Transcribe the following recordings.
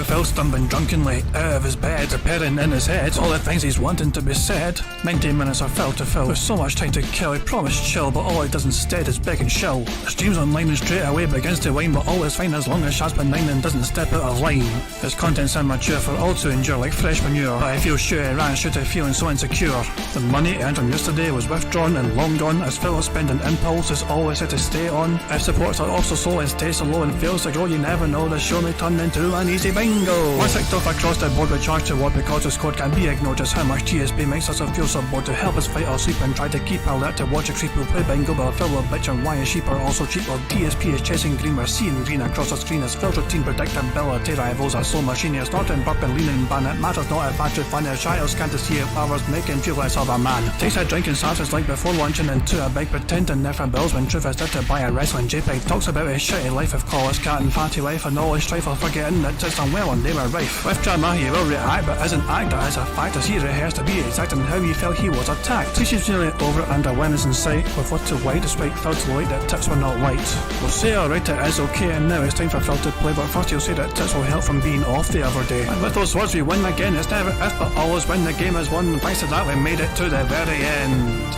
With Phil stumbling drunkenly out of his bed, appearing in his head all the things he's wanting to be said. 19 minutes of Phil to Phil, with so much time to kill. He promised chill, but all he does instead is beg and shill. Streams online and straight away begins to whine, but all is fine as long as Shaz benign and doesn't step out of line. His content's immature for all to endure like fresh manure, but I feel sure he ran straight to feeling so insecure. The money earned from yesterday was withdrawn and long gone, as Phil's spending impulse is always had to stay on. If supports are also slow and stays so low and fails to grow, you never know, the show may turn into an easy bingo. Once kicked off across the board with charge to what because his code can be ignored, just how much DSP makes us feel so bored to help us fight or sleep and try to keep alert to watch a creep who play bingo, but Phil will bitch and why his sheep are also cheap, while DSP is chasing green, we're seeing green across the screen as Phil's routine predictability rivals are so machine. It's not in burping, leaning, ban, it matters not if actually fun is childs can't see if flowers make him feel less of a man. Takes a drink and starts his like before lunching into a big pretending there for bills when truth is there to buy a wrestling JPEG. Talks about his shitty life of college cat and fatty wife and all his strife while forgetting that it's unwell and they were rife. With drama he will react but isn't act as a fact as he rehearsed to be exact and how he felt he was attacked. He seems nearly over it and a win is in sight, with what to white despite Phil to light that tips were not white. We'll say alright it is okay and now it's time for Phil to play, but first he'll say that tips will help from being off the other day. And with those words we win again, it's never if but always when the game is won. Thanks to that we made it to the very end.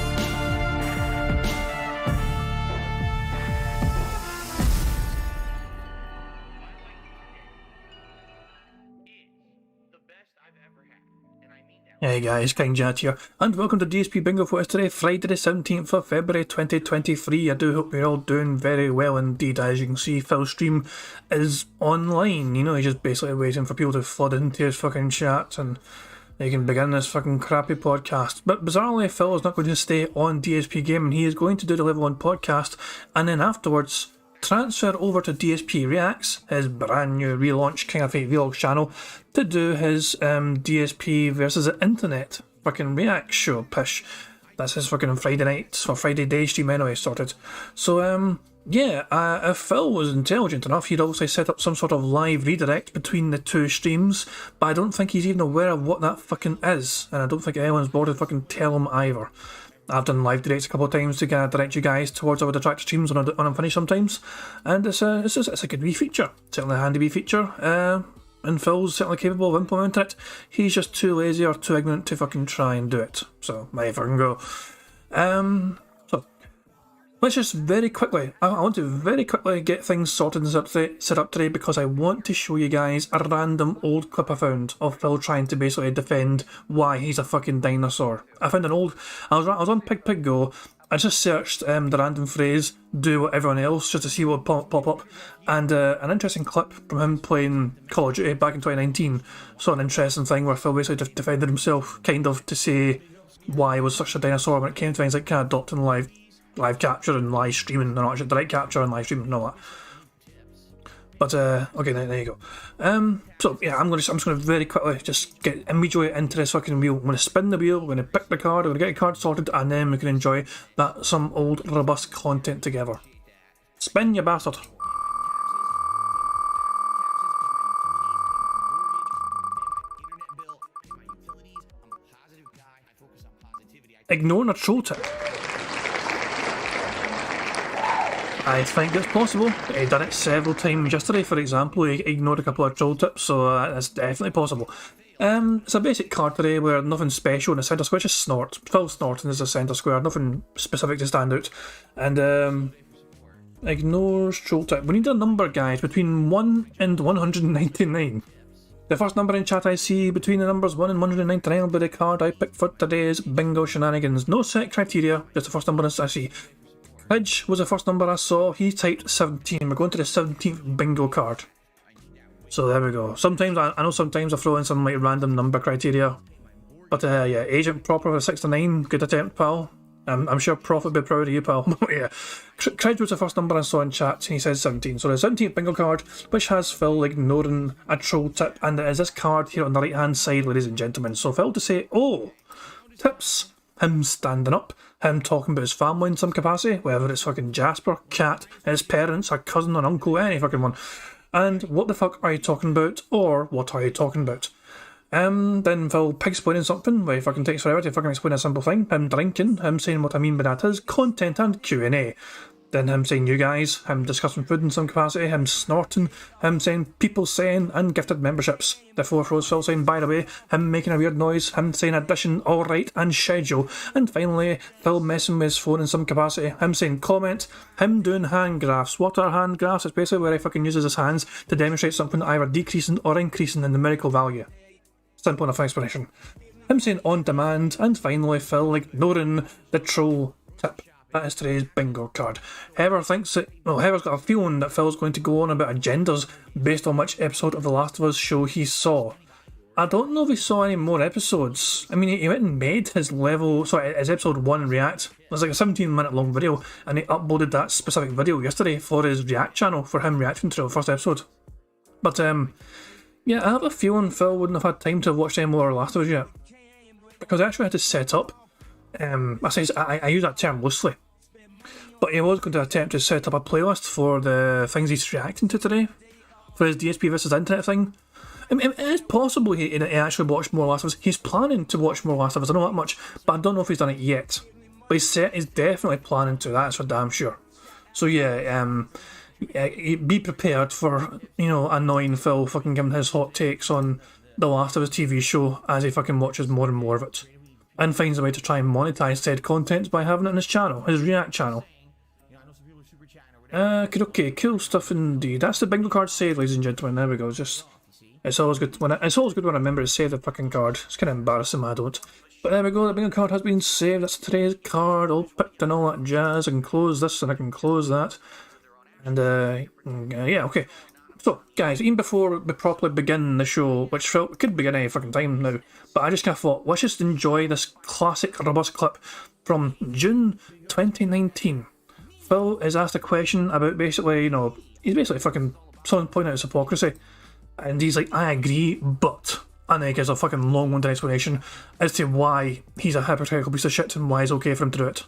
Hey guys, King Jat here, and welcome to DSP Bingo for us today, Friday the 17th of February 2023. I do hope you're all doing very well indeed. As you can see, Phil's stream is online. You know, he's just basically waiting for people to flood into his fucking chat and he can begin this fucking crappy podcast. But bizarrely, Phil is not going to stay on DSP Gaming. He is going to do the Level 1 podcast and then afterwards transfer over to DSP Reacts, his brand new relaunch King of Fate Vlogs channel, to do his DSP versus the internet fucking React show pish. That's his fucking Friday nights or Friday day stream anyway sorted. So if Phil was intelligent enough, he'd obviously set up some sort of live redirect between the two streams, but I don't think he's even aware of what that fucking is, and I don't think anyone's bothered to fucking tell him either. I've done live directs a couple of times to kind of direct you guys towards our attractive streams when I'm finished sometimes, and it's a good wee feature, certainly a handy wee feature, and Phil's certainly capable of implementing it. He's just too lazy or too ignorant to fucking try and do it, so there you fucking go. So let's just very quickly, I want to very quickly get things sorted and set up today because I want to show you guys a random old clip I found of Phil trying to basically defend why he's a fucking dinosaur. I found an old, I was on Pig Go, I just searched the random phrase, do what everyone else, just to see what would pop up, and an interesting clip from him playing Call of Duty back in 2019, so an interesting thing where Phil basically defended himself, kind of, to say why he was such a dinosaur when it came to things like kind of adopting live capture and live streaming, and not actually direct capture and live streaming and all that. But okay, there you go. So yeah, I'm just gonna very quickly just get immediately into this fucking wheel. I'm gonna spin the wheel, we're gonna pick the card, we're gonna get a card sorted, and then we can enjoy some old robust content together. Spin, you bastard. Ignoring a troll tip. I think it's possible. He done it several times yesterday, for example. He ignored a couple of troll tips, so that's definitely possible. It's a basic card today where nothing special in the centre square, just snort. Phil snorting is the centre square, nothing specific to stand out. And ignores troll tip. We need a number, guys, between 1 and 199. The first number in chat I see between the numbers 1 and 199 will be the card I picked for today's bingo shenanigans. No set criteria, just the first number I see. Edge was the first number I saw. He typed 17. We're going to the 17th bingo card. So there we go. Sometimes I know sometimes I throw in some like random number criteria, but yeah, Agent Proper with 69. Good attempt, pal. I'm sure Prof would be proud of you, pal. Yeah, Craig was the first number I saw in chat, and he says 17. So the 17th bingo card, which has Phil ignoring a troll tip, and it is this card here on the right hand side, ladies and gentlemen. So Phil to say, oh, tips. Him standing up, him talking about his family in some capacity, whether it's fucking Jasper, Cat, his parents, a cousin, an uncle, any fucking one. And what the fuck are you talking about, or what are you talking about? Then Phil explaining something, where he fucking takes forever to fucking explain a simple thing, him drinking, him saying what I mean by that is content and Q&A. then him saying you guys, him discussing food in some capacity, him snorting, him saying people saying ungifted memberships. The fourth row Phil saying by the way, him making a weird noise, him saying addition alright and schedule, and finally Phil messing with his phone in some capacity, him saying comment, him doing hand graphs. What are hand graphs? It's basically where he fucking uses his hands to demonstrate something either decreasing or increasing in numerical value. Simple enough explanation. Him saying on demand, and finally Phil ignoring the troll tip. That is today's bingo card. Heather thinks that, well, Heather's got a feeling that Phil's going to go on about agendas based on which episode of The Last of Us show he saw. I don't know if he saw any more episodes. I mean, he went and made his episode 1 react. It was like a 17-minute long video, and he uploaded that specific video yesterday for his react channel, for him reacting to the first episode. But, yeah, I have a feeling Phil wouldn't have had time to have watched any more Last of Us yet. Because I actually had to set up, I use that term loosely, but he was going to attempt to set up a playlist for the things he's reacting to today, for his DSP versus Internet thing. I mean, it is possible he actually watched more Last of Us. He's planning to watch more Last of Us, I know that much, but I don't know if he's done it yet. But he's definitely planning to, that's for damn sure. So yeah, be prepared for, you know, annoying Phil fucking giving his hot takes on The Last of Us TV show as he fucking watches more and more of it. And finds a way to try and monetize said content by having it on his channel, his React channel. Okay, cool stuff indeed. That's the bingo card saved, ladies and gentlemen. There we go. It's always good when I remember to save the fucking card. It's kind of embarrassing when I don't. But there we go. The bingo card has been saved. That's today's card, all picked and all that jazz. I can close this and I can close that. And yeah, okay. So, guys, even before we properly begin the show, which felt we could begin any fucking time now, but I just kind of thought, let's just enjoy this classic robust clip from June 2019. Phil is asked a question about basically, you know, he's basically fucking someone pointing out his hypocrisy, and he's like, I agree, but, and then he gives a fucking long-winded explanation as to why he's a hypocritical piece of shit and why it's okay for him to do it.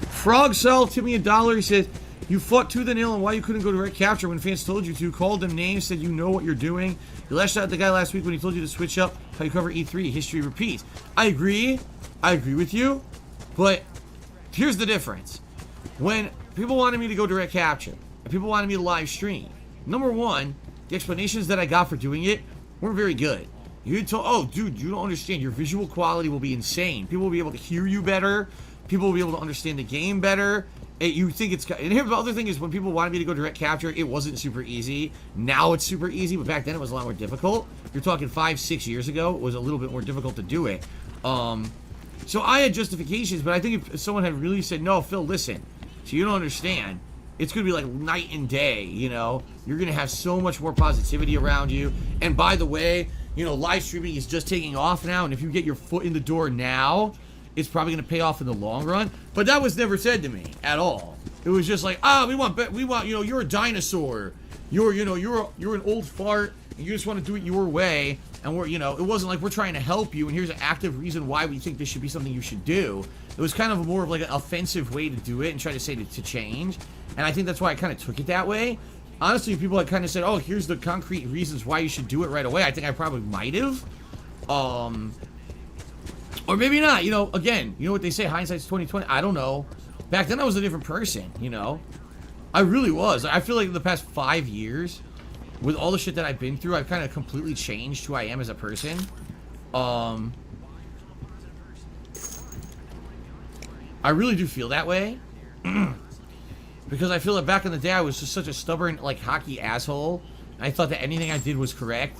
Frog Cell, tip me $1. He said, you fought tooth and nail on why you couldn't go direct capture when fans told you to, called them names, said you know what you're doing. You lashed out at the guy last week when he told you to switch up how you cover E3. History repeats. I agree with you, but here's the difference. When people wanted me to go direct capture, and people wanted me to live stream, number one, the explanations that I got for doing it weren't very good. You told, oh dude, you don't understand, your visual quality will be insane. People will be able to hear you better, people will be able to understand the game better. You think it's, and here's the other thing is, when people wanted me to go direct capture, it wasn't super easy. Now it's super easy, but back then it was a lot more difficult. You're talking 5-6 years ago, it was a little bit more difficult to do it. So I had justifications, but I think if someone had really said, no, Phil, listen, so you don't understand, it's going to be like night and day, you know? You're going to have so much more positivity around you. And by the way, you know, live streaming is just taking off now, and if you get your foot in the door now, it's probably going to pay off in the long run. But that was never said to me at all. It was just like, we want, you know, you're a dinosaur. You're an old fart, and you just want to do it your way. And we're, you know, it wasn't like we're trying to help you, and here's an active reason why we think this should be something you should do. It was kind of more of like an offensive way to do it and try to say to change. And I think that's why I kind of took it that way. Honestly, people had kind of said, oh, here's the concrete reasons why you should do it right away. I think I probably might have. Or maybe not, you know, again, you know what they say, hindsight's 20/20. I don't know. Back then I was a different person, you know. I really was. I feel like in the past 5 years, with all the shit that I've been through, I've kind of completely changed who I am as a person. I really do feel that way. Because I feel that back in the day, I was just such a stubborn, like, hockey asshole. I thought that anything I did was correct.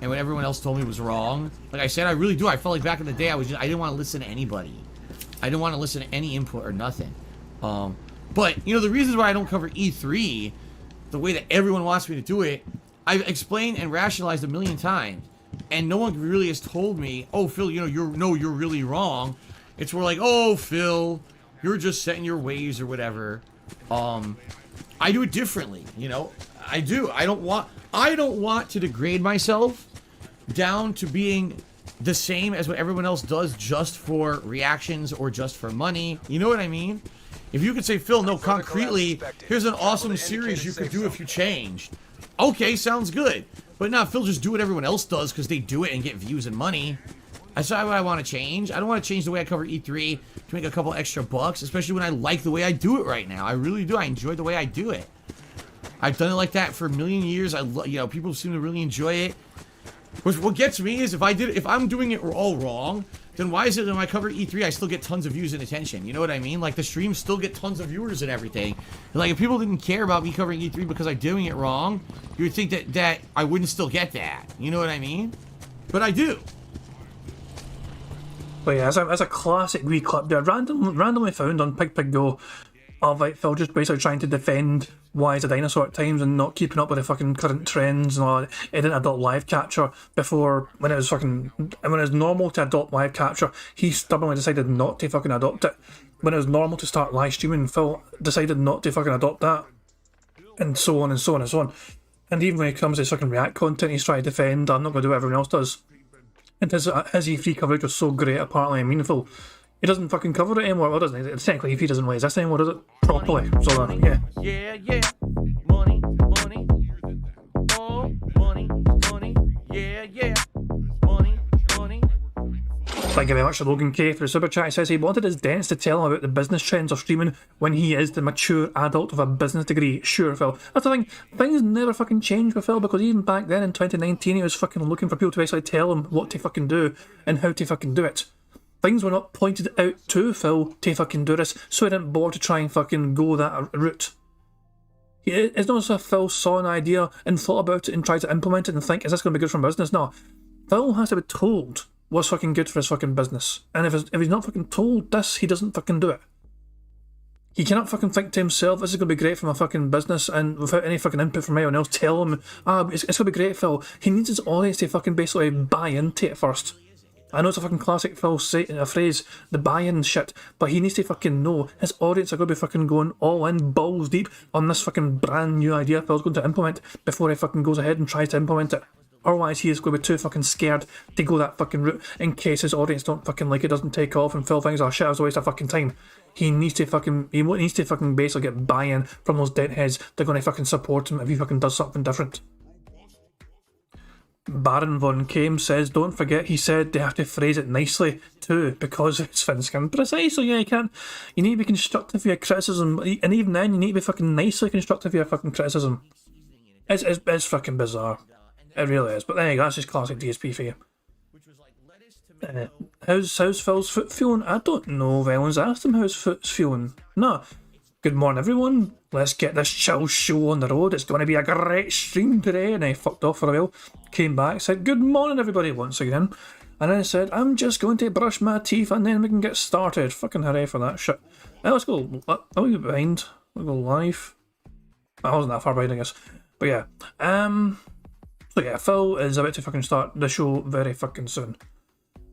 And what everyone else told me was wrong. Like I said, I really do. I felt like back in the day, I didn't want to listen to anybody. I didn't want to listen to any input or nothing. But, you know, the reasons why I don't cover E3 the way that everyone wants me to do it, I've explained and rationalized a million times. And no one really has told me, oh, Phil, you know, you're really wrong. It's more like, oh, Phil, you're just set in your ways or whatever. I do it differently, you know. I do. I don't want to degrade myself down to being the same as what everyone else does just for reactions or just for money. You know what I mean? If you could say, Phil, no, concretely, here's an awesome series you could do if you changed. Okay, sounds good. But now, Phil, just do what everyone else does because they do it and get views and money. That's not what I want to change. I don't want to change the way I cover E3 to make a couple extra bucks, especially when I like the way I do it right now. I really do. I enjoy the way I do it. I've done it like that for a million years. People seem to really enjoy it. What gets me is if I'm doing it all wrong, then why is it that when I cover E3 I still get tons of views and attention? You know what I mean? Like the streams still get tons of viewers and everything. And like if people didn't care about me covering E3 because I'm doing it wrong, you would think that I wouldn't still get that. You know what I mean? But I do. But yeah, as a classic wee clip there, randomly found on Go of like Phil just basically trying to defend why he's a dinosaur at times and not keeping up with the fucking current trends and all that. He didn't adopt live capture before when it was normal to adopt live capture. He stubbornly decided not to fucking adopt it. When it was normal to start live streaming, Phil decided not to fucking adopt that, and so on and so on and so on. And even when it comes to fucking React content, he's trying to defend, I'm not going to do what everyone else does. And his E3 coverage was so great, apparently, and meaningful. He doesn't fucking cover it anymore, well, doesn't he? Technically, E3 doesn't really exist anymore, does it? Properly. So, yeah. Yeah. Money. Oh, money. Yeah. Money. Thank you very much to Logan K for the super chat. He says he wanted his dentist to tell him about the business trends of streaming when he is the mature adult with a business degree. Sure, Phil. That's the thing. Things never fucking changed with Phil, because even back then in 2019 he was fucking looking for people to basically tell him what to fucking do and how to fucking do it. Things were not pointed out to Phil to fucking do this, so he didn't bother to try and fucking go that route. It's not as if Phil saw an idea and thought about it and tried to implement it and think, is this going to be good for business? No. Phil has to be told what's fucking good for his fucking business. And if he's not fucking told this, he doesn't fucking do it. He cannot fucking think to himself, this is going to be great for my fucking business, and without any fucking input from anyone else, tell him, it's going to be great, Phil. He needs his audience to fucking basically buy into it first. I know it's a fucking classic Phil phrase, the buy-in shit, but he needs to fucking know his audience are going to be fucking going all in, balls deep, on this fucking brand new idea Phil's going to implement before he fucking goes ahead and tries to implement it. Otherwise he is going to be too fucking scared to go that fucking route in case his audience don't fucking like it, doesn't take off, and Phil thinks, oh shit, it was a waste of fucking time. He needs to fucking basically get buy-in from those deadheads. They're going to fucking support him if he fucking does something different. Baron Von Kame says, don't forget he said they have to phrase it nicely too, because it's Finskin. Precisely, yeah, you need to be constructive for your criticism, and even then you need to be fucking nicely constructive for your fucking criticism. It's fucking bizarre. It really is. But there you go, that's just classic DSP for you. How's Phil's foot feeling? I don't know if anyone's asked him how his foot's feeling. No. Good morning everyone, let's get this chill show on the road, it's going to be a great stream today. And I fucked off for a while, came back, said good morning everybody once again, and then I said I'm just going to brush my teeth and then we can get started. Fucking hooray for that shit. Now let's go, I'll be behind, we'll go live. I wasn't that far behind I guess, but yeah. So yeah, Phil is about to fucking start the show very fucking soon.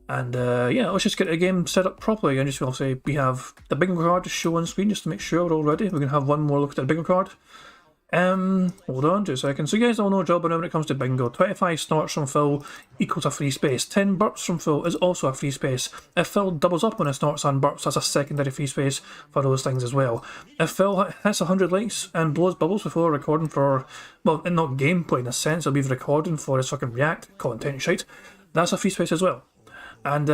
And yeah, let's just get the game set up properly. And just will say we have the bingo card to show on screen just to make sure we're all ready. We're going to have one more look at the bingo card. Hold on 2 seconds. So you guys all know job, but now when it comes to bingo, 25 snorts from Phil equals a free space. 10 burps from Phil is also a free space. If Phil doubles up on his snorts and burps, that's a secondary free space for those things as well. If Phil hits 100 likes and blows bubbles before recording for, well, not gameplay in a sense, he'll be recording for his fucking React content shite, that's a free space as well. And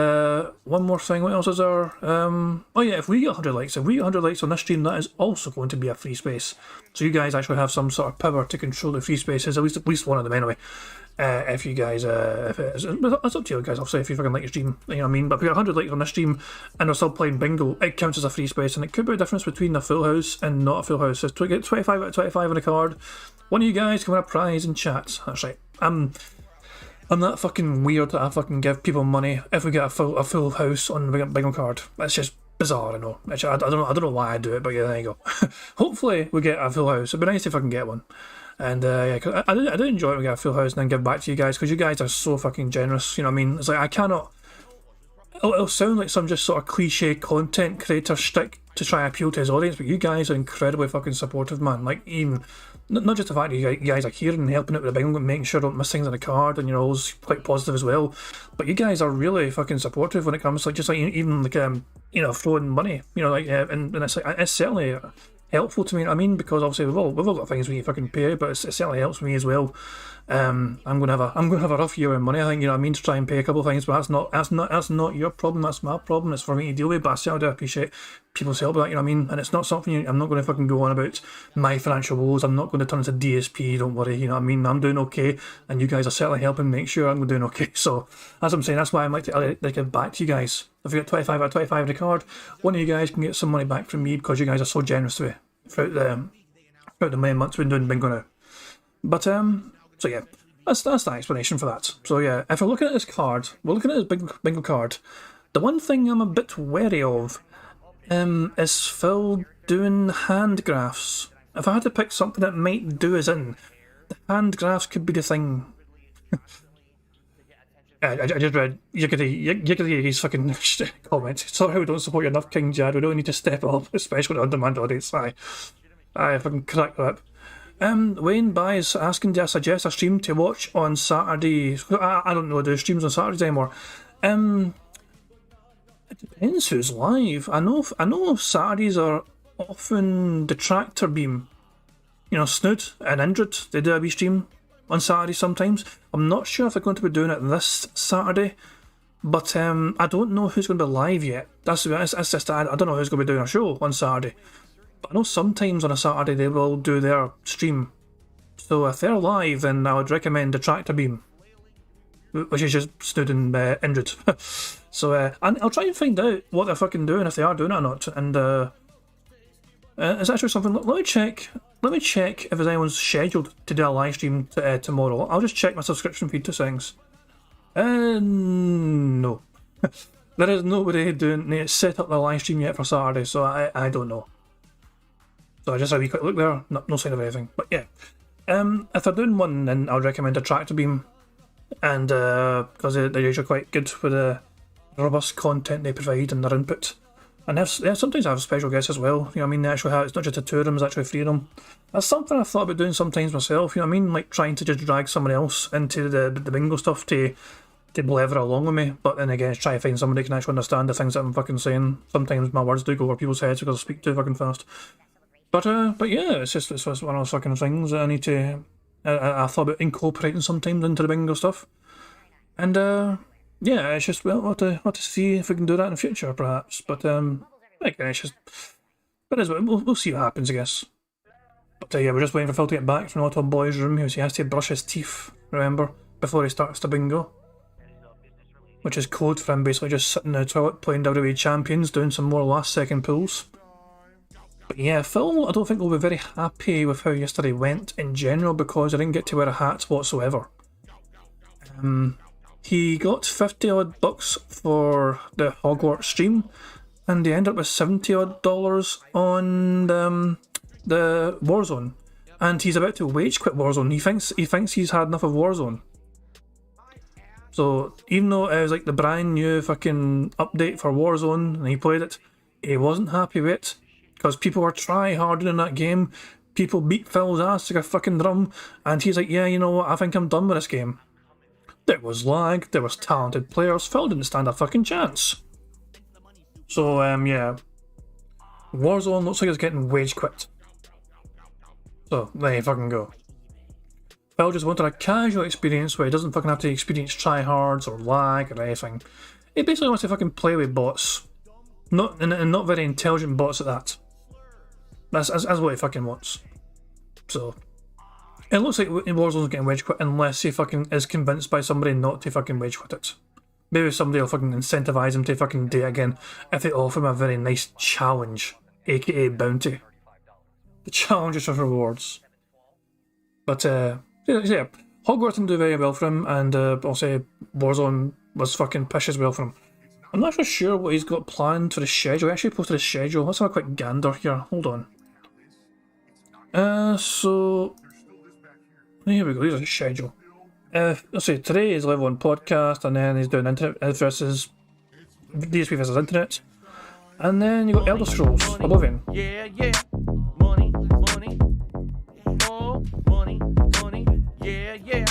one more thing, what else is there? Oh yeah, if we get 100 likes, on this stream, that is also going to be a free space. So you guys actually have some sort of power to control the free spaces, at least one of them anyway. If you guys, if it is, it's up to you guys, obviously, if you fucking like your stream, you know what I mean? But if we get 100 likes on this stream and we're still playing bingo, it counts as a free space, and it could be a difference between a full house and not a full house. So to get 25 out of 25 on the card, one of you guys can win a prize in chat. That's right. I'm that fucking weird that I fucking give people money if we get a full house on the bingo card. That's just bizarre, I know. I don't know why I do it, but yeah, there you go. Hopefully we get a full house. It'd be nice if I can get one. And yeah, cause I do enjoy it when we get a full house and then give back to you guys, because you guys are so fucking generous, you know what I mean? It's like, I cannot... It'll sound like some just sort of cliche content creator shtick to try and appeal to his audience, but you guys are incredibly fucking supportive, man. Like, even... Not just the fact that you guys are here and helping out with the bingo and making sure I don't miss things on the card, and you're always quite positive as well, but you guys are really fucking supportive when it comes to, like, just like even like you know, throwing money, you know, like and it's like, it's certainly helpful to me, you know what I mean, because obviously we've all got things we fucking pay, but it certainly helps me as well. I'm gonna have a rough year with money. I think, you know what I mean, to try and pay a couple of things, but that's not your problem. That's my problem. It's for me to deal with. But I certainly do appreciate people's help with that. You know what I mean? And it's not something I'm not going to fucking go on about my financial woes. I'm not going to turn into DSP. Don't worry. You know what I mean? I'm doing okay, and you guys are certainly helping make sure I'm doing okay. So as I'm saying, that's why I like to give back to you guys. If you get 25 out of 25 in the card, one of you guys can get some money back from me because you guys are so generous to me throughout the many months we've been doing bingo now. But so yeah, that's the explanation for that. So yeah, if we're looking at this card, we're looking at this bingo card. The one thing I'm a bit wary of is Phil doing hand graphs. If I had to pick something that might do us in, the hand graphs could be the thing. I just read Yiggity fucking comment. Sorry we don't support you enough, King Jad. We don't need to step up, especially on demand audience. I fucking crack that. Wayne Buys asking, do I suggest a stream to watch on Saturday? I don't know, do streams on Saturdays anymore? It depends who's live. I know Saturdays are often the Tractor Beam. You know, Snood and Indrid, they do a wee stream on Saturday sometimes. I'm not sure if they're going to be doing it this Saturday, but I don't know who's going to be live yet. That's just I don't know who's going to be doing a show on Saturday. But I know sometimes on a Saturday they will do their stream. So if they're live, then I would recommend the Tractor Beam, which is just Snood and Indrid. So and I'll try and find out what they're fucking doing, if they are doing it or not. And it's actually something. Let me check if there's anyone scheduled to do a live stream tomorrow. I'll just check my subscription feed to things. No. There is nobody set up the live stream yet for Saturday, so I don't know. So I just had a wee quick look there, no sign of anything. But yeah, if they're doing one, then I would recommend a Tractor Beam, and because they're usually quite good for the robust content they provide and their input. And sometimes I have special guests as well. You know what I mean? They actually have, it's not just the two of them, it's actually three of them. That's something I've thought about doing sometimes myself. You know what I mean? Like trying to just drag someone else into the bingo stuff to blether along with me. But then again, try to find somebody who can actually understand the things that I'm fucking saying. Sometimes my words do go over people's heads because I speak too fucking fast. But yeah, it's just one of those fucking things that I need to. I thought about incorporating sometimes into the bingo stuff, and yeah, it's just we'll have to see if we can do that in the future, perhaps. But again, it's just. But we'll see what happens, I guess. But yeah, we're just waiting for Phil to get back from the little boy's room. He has to brush his teeth, remember, before he starts the bingo, which is code for him basically just sitting in the toilet playing WWE Champions, doing some more last-second pulls. But yeah, Phil, I don't think will be very happy with how yesterday went in general because I didn't get to wear a hat whatsoever. He got 50 odd bucks for the Hogwarts stream, and he ended up with $70 odd on the Warzone, and he's about to wage quit Warzone. He thinks he's had enough of Warzone. So even though it was like the brand new fucking update for Warzone, and he played it, he wasn't happy with it. Because people were try-harding in that game, people beat Phil's ass like a fucking drum, and he's like, yeah, you know what, I think I'm done with this game. There was lag, there was talented players, Phil didn't stand a fucking chance. So, yeah. Warzone looks like it's getting wage quit. So, there you fucking go. Phil just wanted a casual experience where he doesn't fucking have to experience try-hards or lag or anything. He basically wants to fucking play with bots. Not very intelligent bots at that. That's what he fucking wants. So, it looks like Warzone's getting wedge quit unless he fucking is convinced by somebody not to fucking wedge quit it. Maybe somebody will fucking incentivise him to fucking do it again if they offer him a very nice challenge, aka bounty. The challenge is for rewards. But yeah, Hogwarts didn't do very well for him, and I'll say Warzone was fucking pish as well for him. I'm not actually sure what he's got planned for the schedule. I actually posted a schedule. Let's have a quick gander here. Hold on. So here we go. Here's a schedule. Let's see. Today is level 1 podcast, and then he's doing internet versus DSP versus internet, and then you got Elder Scrolls Oblivion. Yeah, yeah. Money, money. Oh, money, money. Yeah, yeah.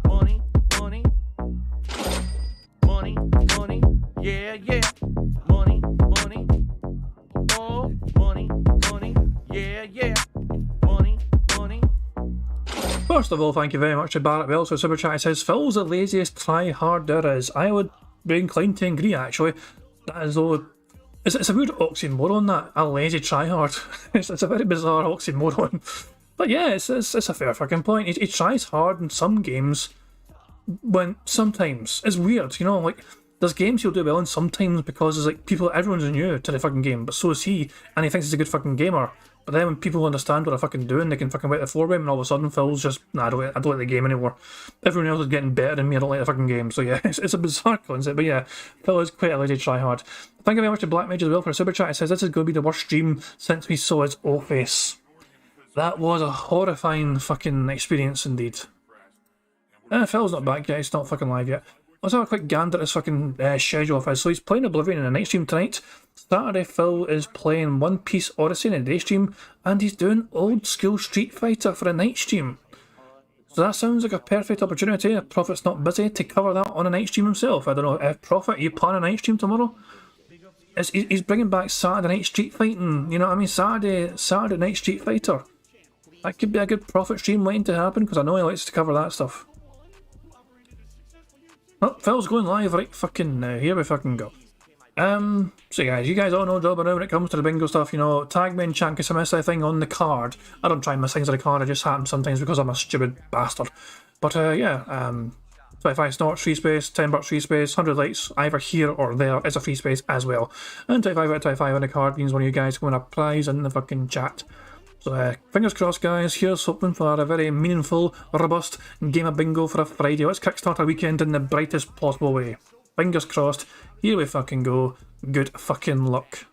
Money, money. Money, money. Yeah, yeah. Money, money. Oh, money, money. Yeah, yeah. Money, money. First of all, thank you very much to Barrett Wells for Super Chat. It says, Phil's the laziest try-hard there is. I would be inclined to agree, actually. That is though... It's a weird oxymoron, that. A lazy try-hard. It's a very bizarre oxymoron. But yeah, it's a fair fucking point. He tries hard in some games, when sometimes... It's weird, you know, like... There's games he'll do well in sometimes because it's like everyone's new to the fucking game, but so is he, and he thinks he's a good fucking gamer. But then when people understand what they're fucking doing, they can fucking wait the floor with him, and all of a sudden Phil's just, nah, I don't like the game anymore. Everyone else is getting better than me, I don't like the fucking game. So yeah, it's a bizarre concept, but yeah, Phil is quite a lazy tryhard. Thank you very much to Black Mage as well for a super chat. It says, this is going to be the worst stream since we saw his O-Face. That was a horrifying fucking experience indeed. Phil's not back yet, he's not fucking live yet. Let's have a quick gander at his fucking schedule of his. So he's playing Oblivion in a night stream tonight. Saturday, Phil is playing One Piece Odyssey in a day stream. And he's doing Old School Street Fighter for a night stream. So that sounds like a perfect opportunity, if Prophet's not busy, to cover that on a night stream himself. I don't know, if Prophet, you plan a night stream tomorrow? He's bringing back Saturday night street fighting, you know what I mean? Saturday night street fighter. That could be a good Prophet stream waiting to happen, because I know he likes to cover that stuff. Oh, Phil's going live right fucking now. Here we fucking go. So guys, you guys all know Joe, now when it comes to the bingo stuff, you know, tag me and chat because I miss anything on the card. I don't try and miss things on the card, it just happens sometimes because I'm a stupid bastard. But yeah, 25 snorts, free space, 10 bucks free space, 100 likes, either here or there is a free space as well. And 25 out of 25 on the card means one of you guys can win a prize in the fucking chat. So fingers crossed guys, here's hoping for a very meaningful, robust game of bingo for a Friday. Let's kickstart our weekend in the brightest possible way. Fingers crossed, here we fucking go, good fucking luck.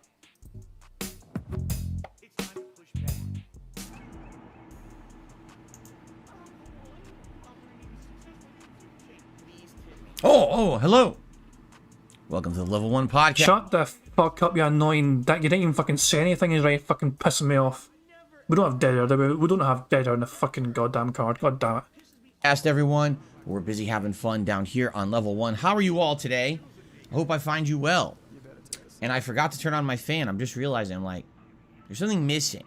Oh, hello. Welcome to the Level 1 podcast. Shut the fuck up, you annoying dick. You didn't even fucking say anything, is right fucking pissing me off. We don't have Deader, do we? We don't have Deader in the fucking goddamn card. God damn it. Asked everyone. We're busy having fun down here on Level 1. How are you all today? I hope I find you well. And I forgot to turn on my fan. I'm just realizing, I'm like, there's something missing.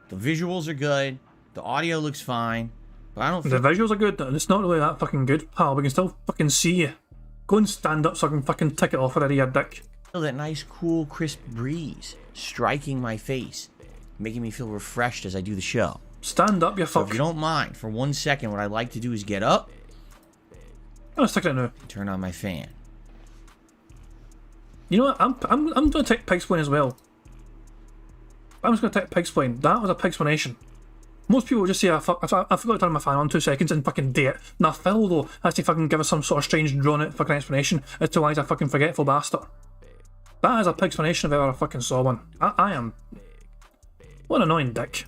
The visuals are good. The audio looks fine. But I don't think... The visuals are good. It's not really that fucking good, pal. We can still fucking see you. Go and stand up so I can fucking tick it off already, you dick. Feel that nice, cool, crisp breeze striking my face, making me feel refreshed as I do the show. Stand up, you fuck. So if you don't mind, for 1 second, what I'd like to do is get up. Let's stick it now. Turn on my fan. You know what? I'm going to take Pig's as well. I'm just going to take Pig's That was a Pigsplanation. Most people just say, I forgot to turn my fan on 2 seconds and fucking do it. Now Phil, though, has to fucking give us some sort of strange drawn-out fucking explanation as to why he's a fucking forgetful bastard. That is a Pigsplanation if I ever fucking saw one. I am... What an annoying dick.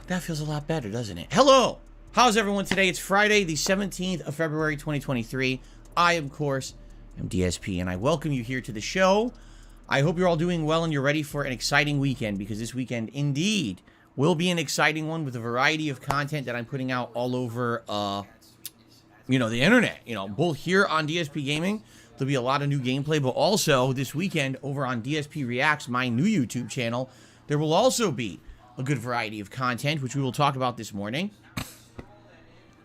That feels a lot better, doesn't it? Hello! How's everyone today? It's Friday, the 17th of February, 2023. I, of course, am DSP, and I welcome you here to the show. I hope you're all doing well and you're ready for an exciting weekend, because this weekend, indeed, will be an exciting one with a variety of content that I'm putting out all over, the internet. Both here on DSP Gaming, there'll be a lot of new gameplay, but also this weekend over on DSP Reacts, my new YouTube channel, there will also be a good variety of content, which we will talk about this morning.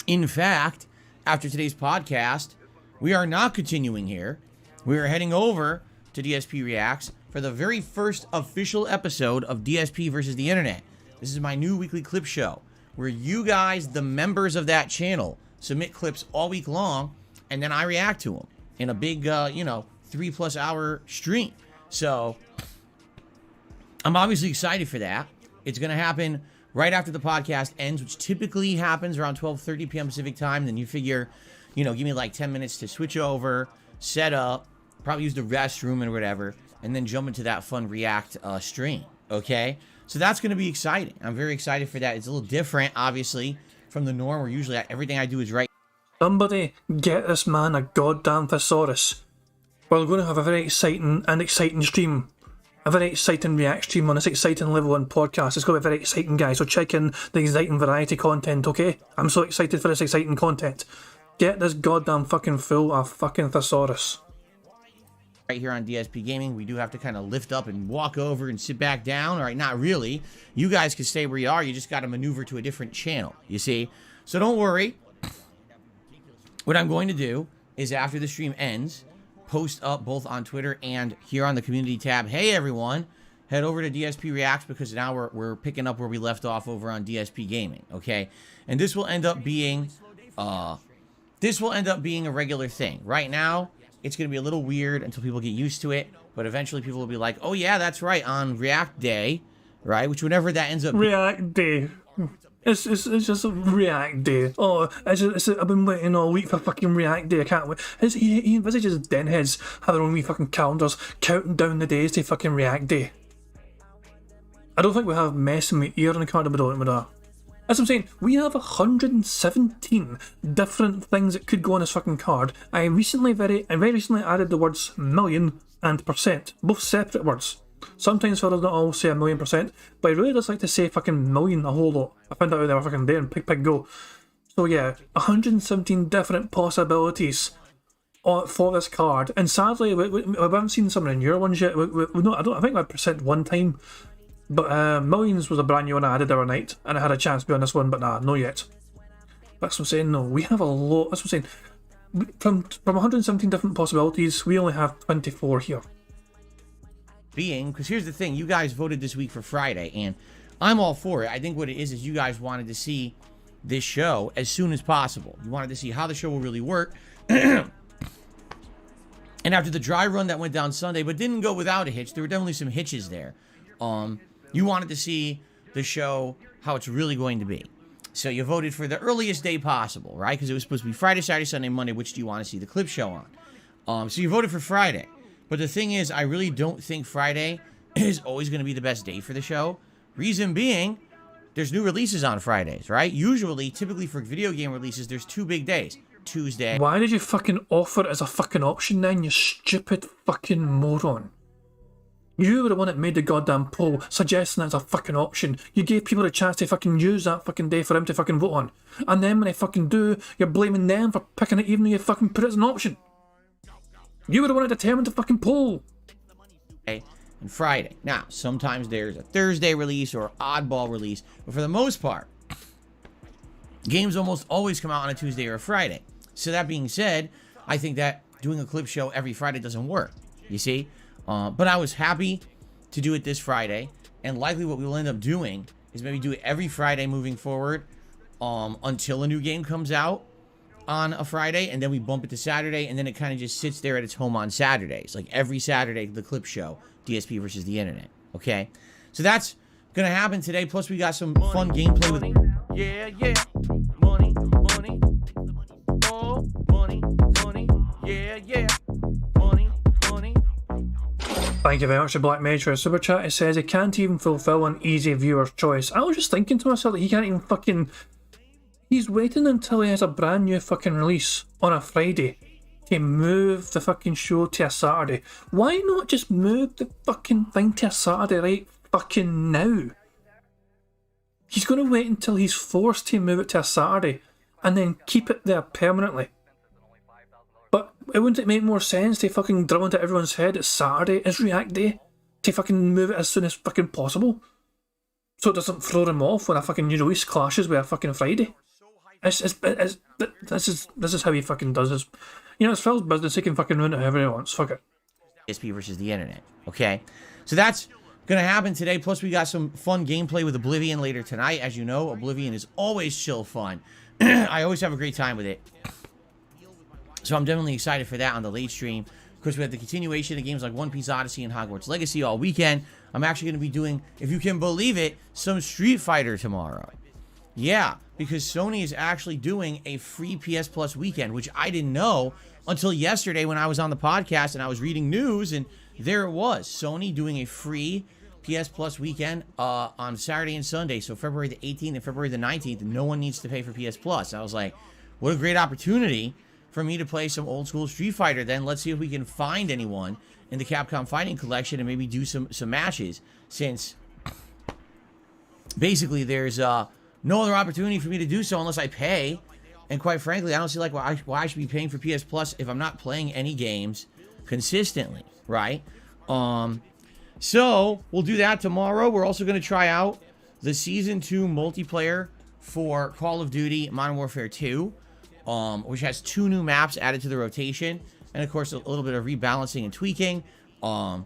In fact, after today's podcast, we are not continuing here. We are heading over to DSP Reacts for the very first official episode of DSP versus the Internet. This is my new weekly clip show, where you guys, the members of that channel, submit clips all week long, and then I react to them in a big, 3+ hour stream. So, I'm obviously excited for that. It's going to happen right after the podcast ends, which typically happens around 12:30 p.m. Pacific time. Then you figure, give me like 10 minutes to switch over, set up, probably use the restroom or whatever, and then jump into that fun React stream, okay? So that's going to be exciting. I'm very excited for that. It's a little different, obviously, from the norm where usually everything I do is right. Somebody get this man a goddamn thesaurus. We're going to have a very exciting stream. a very exciting React stream on this exciting level on podcast. It's going to be very exciting, guys. So check in the exciting variety content, okay? I'm so excited for this exciting content. Get this goddamn fucking full of fucking thesaurus. Right here on DSP Gaming, we do have to kind of lift up and walk over and sit back down. All right, not really. You guys can stay where you are. You just got to maneuver to a different channel, you see? So don't worry. What I'm going to do is after the stream ends, post up both on Twitter and here on the community tab. Hey, everyone, head over to DSP Reacts because now we're picking up where we left off over on DSP Gaming, okay? And this will end up being a regular thing. Right now, it's going to be a little weird until people get used to it, but eventually people will be like, oh yeah, that's right, on React Day, right? Which whenever that ends up being. React Day. It's just a React Day. Oh, I've been waiting all week for fucking React Day. I can't wait. He envisages denheads have their own wee fucking calendars counting down the days to fucking React Day. I don't think we have mess in my ear on the card, but don't we? As I'm saying, we have 117 different things that could go on this fucking card. I very recently added the words million and percent, both separate words. Sometimes fellas don't all say 1,000,000%, but I really just like to say fucking million a whole lot. I found out they were fucking there and pig go. So yeah, 117 different possibilities for this card, and sadly we haven't seen some of the newer ones yet. I think we had percent one time. But Millions was a brand new one I added the other night, and I had a chance to be on this one, but nah, no yet. That's what I'm saying, no, we have a lot. That's what I'm saying. From 117 different possibilities, we only have 24 here. Because here's the thing, you guys voted this week for Friday, and I'm all for it. I think what it is you guys wanted to see this show as soon as possible. You wanted to see how the show will really work. And after the dry run that went down Sunday, but didn't go without a hitch, there were definitely some hitches there. You wanted to see the show, how it's really going to be. So you voted for the earliest day possible, right? Because it was supposed to be Friday, Saturday, Sunday, Monday. Which do you want to see the clip show on? So you voted for Friday. But the thing is, I really don't think Friday is always going to be the best day for the show. Reason being, there's new releases on Fridays, right? Typically for video game releases, there's 2 big days. Tuesday. Why did you fucking offer it as a fucking option then, you stupid fucking moron? You were the one that made the goddamn poll, suggesting it as a fucking option. You gave people a chance to fucking use that fucking day for them to fucking vote on. And then when they fucking do, you're blaming them for picking it even though you fucking put it as an option. You were the one that determined the fucking poll. And Friday. Now, sometimes there's a Thursday release or oddball release, but for the most part, games almost always come out on a Tuesday or a Friday. So that being said, I think that doing a clip show every Friday doesn't work. You see? But I was happy to do it this Friday, and likely what we will end up doing is maybe do it every Friday moving forward until a new game comes out on a Friday, and then we bump it to Saturday, and then it kind of just sits there at its home on Saturdays. Like every Saturday, the clip show, DSP versus the internet, okay? So that's going to happen today, plus we got some fun gameplay with... Yeah, money, oh, money, yeah, money. Thank you very much to Black Mage for a super chat. It says he can't even fulfill an easy viewer's choice. I was just thinking to myself that he can't even fucking... He's waiting until he has a brand new fucking release on a Friday to move the fucking show to a Saturday. Why not just move the fucking thing to a Saturday right fucking now? He's going to wait until he's forced to move it to a Saturday and then keep it there permanently. But wouldn't it make more sense to fucking drill into everyone's head it's Saturday is React Day? To fucking move it as soon as fucking possible? So it doesn't throw them off when a fucking new release clashes with a fucking Friday? This is how he fucking does this. You know, it's Phil's business, he can fucking run it however he wants. Fuck it. DSP versus the internet, okay? So that's gonna happen today, plus we got some fun gameplay with Oblivion later tonight. As you know, Oblivion is always chill fun. I always have a great time with it. So I'm definitely excited for that on the late stream. Of course, we have the continuation of games like One Piece Odyssey and Hogwarts Legacy all weekend. I'm actually going to be doing, if you can believe it, some Street Fighter tomorrow. Yeah, because Sony is actually doing a free PS Plus weekend, which I didn't know until yesterday when I was on the podcast and I was reading news, and there it was. Sony doing a free PS Plus weekend on Saturday and Sunday. So February the 18th and February the 19th, no one needs to pay for PS Plus. I was like, what a great opportunity for me to play some old school Street Fighter. Then let's see if we can find anyone in the Capcom Fighting Collection and maybe do some matches, since basically there's no other opportunity for me to do so unless I pay. And quite frankly, I don't see like why I should be paying for PS Plus if I'm not playing any games consistently, right? So we'll do that tomorrow. We're also going to try out the Season 2 multiplayer for Call of Duty Modern Warfare 2, which has 2 new maps added to the rotation, and of course a little bit of rebalancing and tweaking. So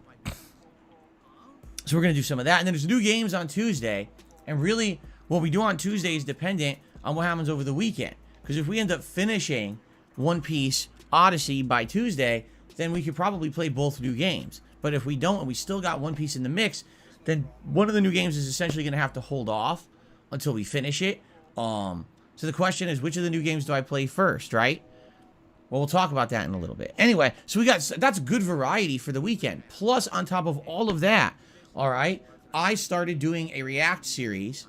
we're going to do some of that. And then there's new games on Tuesday, and really what we do on Tuesday is dependent on what happens over the weekend. Because if we end up finishing One Piece Odyssey by Tuesday, then we could probably play both new games. But if we don't, and we still got One Piece in the mix, then one of the new games is essentially going to have to hold off until we finish it. So the question is, which of the new games do I play first, right? Well, we'll talk about that in a little bit. Anyway, so that's good variety for the weekend. Plus, on top of all of that, all right, I started doing a React series.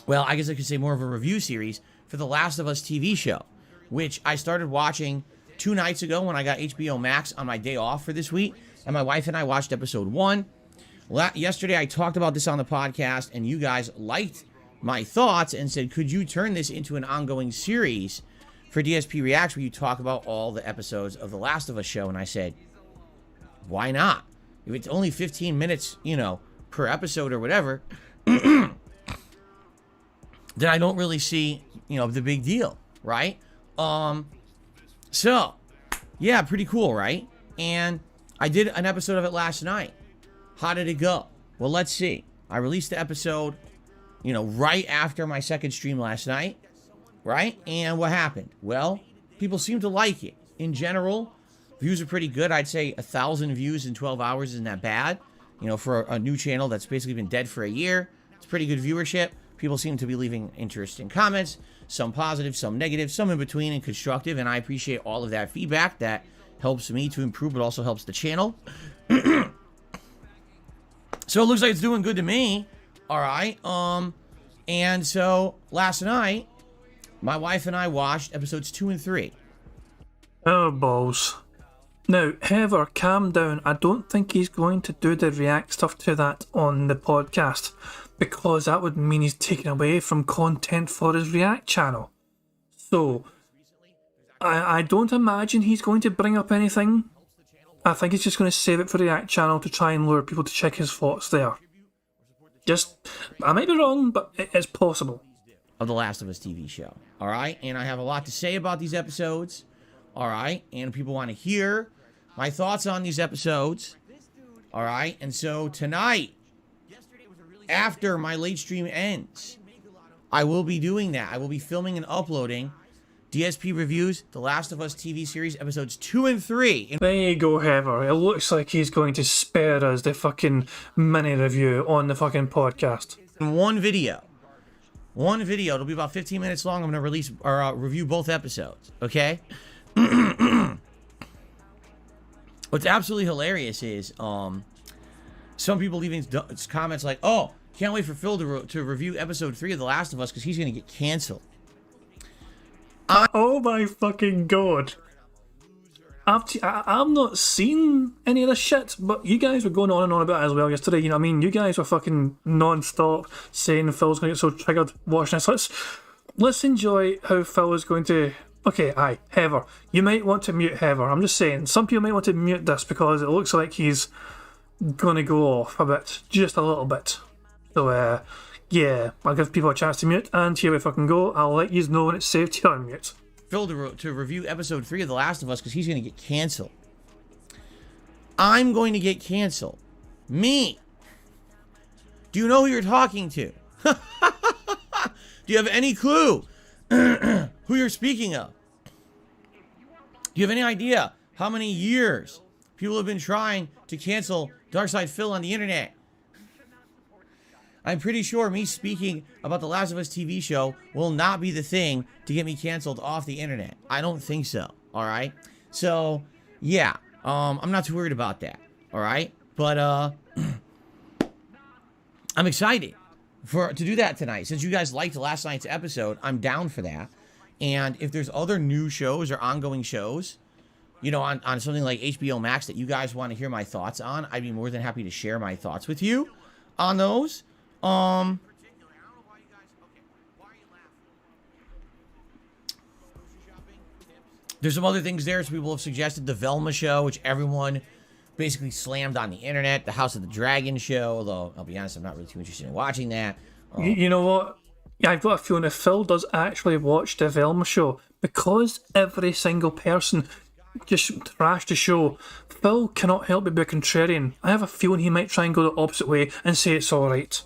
Well, I guess I could say more of a review series for The Last of Us TV show, which I started watching 2 nights ago when I got HBO Max on my day off for this week, and my wife and I watched episode 1. Yesterday, I talked about this on the podcast, and you guys liked my thoughts and said, could you turn this into an ongoing series for DSP Reacts where you talk about all the episodes of The Last of Us show? And I said, why not? If it's only 15 minutes, per episode or whatever, then I don't really see, the big deal, right? So, yeah, pretty cool, right? And I did an episode of it last night. How did it go? Well, let's see. I released the episode, right after my second stream last night, right? And what happened? Well, people seem to like it. In general, views are pretty good. I'd say 1,000 views in 12 hours isn't that bad. For a new channel that's basically been dead for a year, it's pretty good viewership. People seem to be leaving interesting comments, some positive, some negative, some in between and constructive, and I appreciate all of that feedback. That helps me to improve, but also helps the channel. So it looks like it's doing good to me. All right. And so last night, my wife and I watched episodes 2 and 3. Oh, balls. Now, Heather, calm down. I don't think he's going to do the React stuff to that on the podcast, because that would mean he's taking away from content for his React channel. So, I don't imagine he's going to bring up anything. I think he's just going to save it for the React channel to try and lure people to check his thoughts there. I might be wrong, but it's possible. Of The Last of Us TV show. All right. And I have a lot to say about these episodes. All right. And people want to hear my thoughts on these episodes. All right. And so tonight, after my late stream ends, I will be doing that. I will be filming and uploading DSP Reviews, The Last of Us TV series, episodes 2 and 3. There you go, Heather. It looks like he's going to spare us the fucking mini review on the fucking podcast. In one video. It'll be about 15 minutes long. I'm going to release or review both episodes. Okay? What's absolutely hilarious is some people leaving comments like, oh, can't wait for Phil to review episode 3 of The Last of Us because he's going to get canceled. Oh my fucking god. I've not seen any of this shit, but you guys were going on and on about it as well yesterday. You guys were fucking non-stop saying Phil's going to get so triggered watching this. Let's enjoy how Phil is going to... Okay, Heather. You might want to mute Heather. I'm just saying, some people might want to mute this because it looks like he's going to go off a bit. Just a little bit. So, yeah, I'll give people a chance to mute, and here we fucking go. I'll let you know when it's safe to unmute. Phil to review episode 3 of The Last of Us because he's going to get canceled. I'm going to get canceled. Me. Do you know who you're talking to? Do you have any clue who you're speaking of? Do you have any idea how many years people have been trying to cancel Darkside Phil on the internet? I'm pretty sure me speaking about The Last of Us TV show will not be the thing to get me canceled off the internet. I don't think so. All right. So, yeah. I'm not too worried about that. All right. But I'm excited to do that tonight. Since you guys liked last night's episode, I'm down for that. And if there's other new shows or ongoing shows, you know, on something like HBO Max that you guys want to hear my thoughts on, I'd be more than happy to share my thoughts with you on those. There's some other things there. So people have suggested the Velma show, which everyone basically slammed on the internet. The House of the Dragon show, although I'll be honest, I'm not really too interested in watching that. You know what? Yeah, I've got a feeling if Phil does actually watch the Velma show, because every single person just trashed the show, Phil cannot help but be a contrarian. I have a feeling he might try and go the opposite way and say it's alright.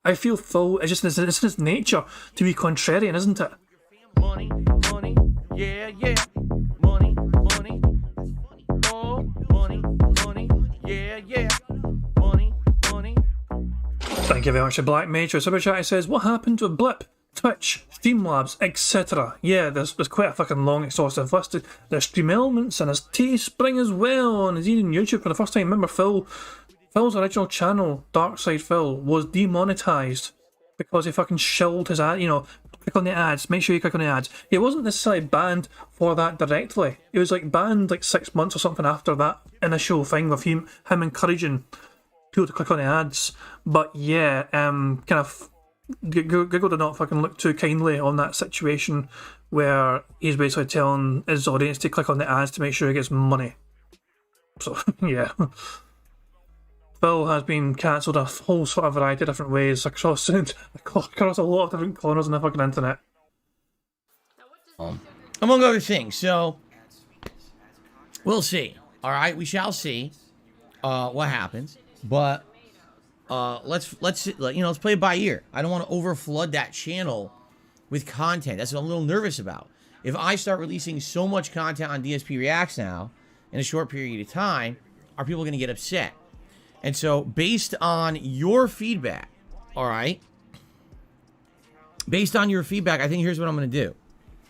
I feel Phil, it's just it's in his nature to be contrarian, isn't it? Money, money, yeah, yeah. Money, money, oh, money, money, yeah, yeah. Money, money. Thank you very much to Black Major. Super Chat says, what happened to Blip, Twitch, Streamlabs, etc.? Yeah, there's quite a fucking long, exhaustive list. There's Stream Elements and there's Teespring as well, and he's even YouTube for the first time. Remember, Phil's original channel, Darkside Phil, was demonetized because he fucking shilled his ad. You know, click on the ads. Make sure you click on the ads. He wasn't necessarily banned for that directly. He was like banned like 6 months or something after that initial thing with him encouraging people to click on the ads. But yeah, kind of Google did not fucking look too kindly on that situation where he's basically telling his audience to click on the ads to make sure he gets money. So yeah, Phil has been cancelled a whole sort of variety of different ways across a lot of different corners on the fucking internet. Among other things, so we'll see. All right, we shall see what happens. But let's play it by ear. I don't want to overflood that channel with content. That's what I'm a little nervous about. If I start releasing so much content on DSP Reacts now in a short period of time, are people going to get upset? And so, based on your feedback, all right, based on your feedback, I think here's what I'm going to do.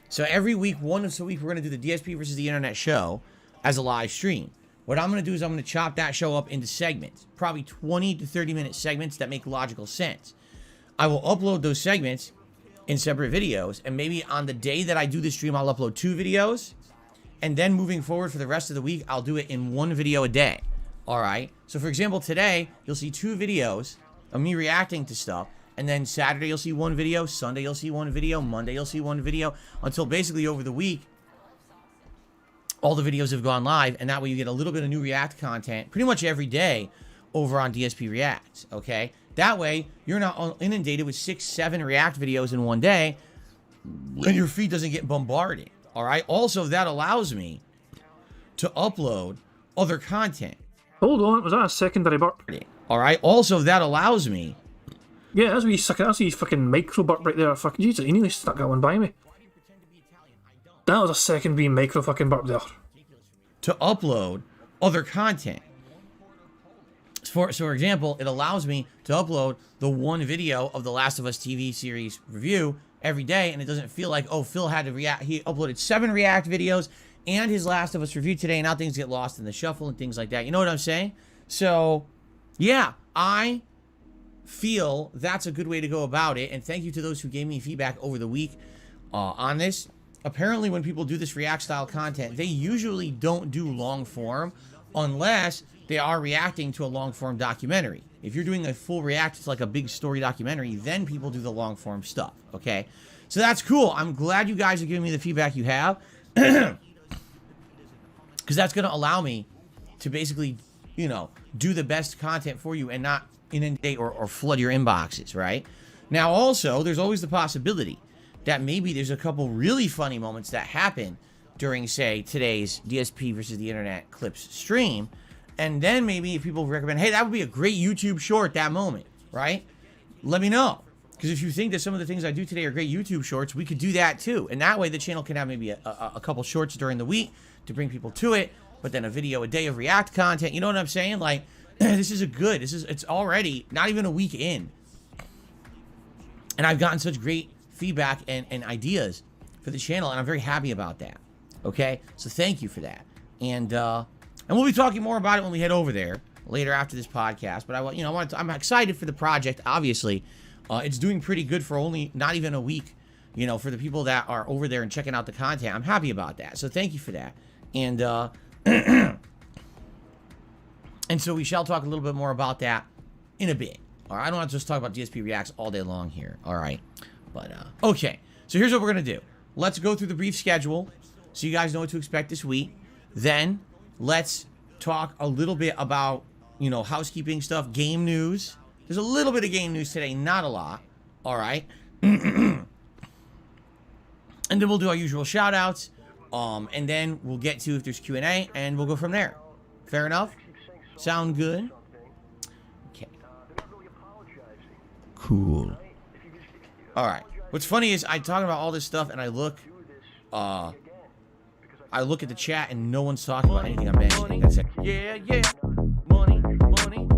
So every week, once a week, we're going to do the DSP versus the Internet show as a live stream. What I'm going to do is I'm going to chop that show up into segments, probably 20 to 30-minute segments that make logical sense. I will upload those segments in separate videos, and maybe on the day that I do the stream, I'll upload 2 videos, and then moving forward for the rest of the week, I'll do it in 1 video a day. All right? So, for example, today, you'll see 2 videos of me reacting to stuff, and then Saturday, you'll see 1 video, Sunday, you'll see 1 video, Monday, you'll see 1 video, until basically over the week, all the videos have gone live, and that way you get a little bit of new React content pretty much every day over on DSP React, okay? That way, you're not inundated with 6, 7 React videos in one day, and your feed doesn't get bombarded, all right? Also, that allows me to upload other content. Hold on, was that a secondary burp? All right? Also, that allows me... Yeah, that's a fucking micro burp right there. Fucking Jesus, you nearly stuck that one by me. That was a second wee micro fucking burp there. To upload other content. For example, it allows me to upload the 1 video of the Last of Us TV series review every day, and it doesn't feel like, oh, Phil had to react. He uploaded 7 React videos and his Last of Us review today, and now things get lost in the shuffle and things like that. You know what I'm saying? So, yeah, I feel that's a good way to go about it, and thank you to those who gave me feedback over the week on this. Apparently, when people do this React-style content, they usually don't do long-form unless they are reacting to a long-form documentary. If you're doing a full React, it's like a big story documentary, then people do the long-form stuff, okay? So that's cool. I'm glad you guys are giving me the feedback you have, because that's going to allow me to basically, you know, do the best content for you and not inundate or flood your inboxes, right? Now, also, there's always the possibility that maybe there's a couple really funny moments that happen during, say, today's DSP versus the Internet clips stream, and then maybe if people recommend, hey, that would be a great YouTube short, that moment, right? Let me know, because if you think that some of the things I do today are great YouTube shorts, we could do that too, and that way the channel can have maybe a couple shorts during the week to bring people to it, but then a video a day of React content. You know what I'm saying? Like, it's already not even a week in, and I've gotten such great feedback and ideas for the channel, and I'm very happy about that. Okay, so thank you for that, and we'll be talking more about it when we head over there later after this podcast. But I'm excited for the project. Obviously, it's doing pretty good for only not even a week you know, for the people that are over there and checking out the content, I'm happy about that. So thank you for that. And and so we shall talk a little bit more about that in a bit. All right, I don't want to just talk about DSP Reacts all day long here. All right, but okay. So here's what we're gonna do. Let's go through the brief schedule so you guys know what to expect this week. Then let's talk a little bit about, you know, housekeeping stuff, game news. There's a little bit of game news today, not a lot. All right. And then we'll do our usual shout outs. And then we'll get to if there's Q&A and we'll go from there. Fair enough? Sound good? Okay. Cool. All right. What's funny is I talk about all this stuff and I look at the chat and no one's talking about anything I'm mentioning. That's it. Yeah, yeah. Money, money.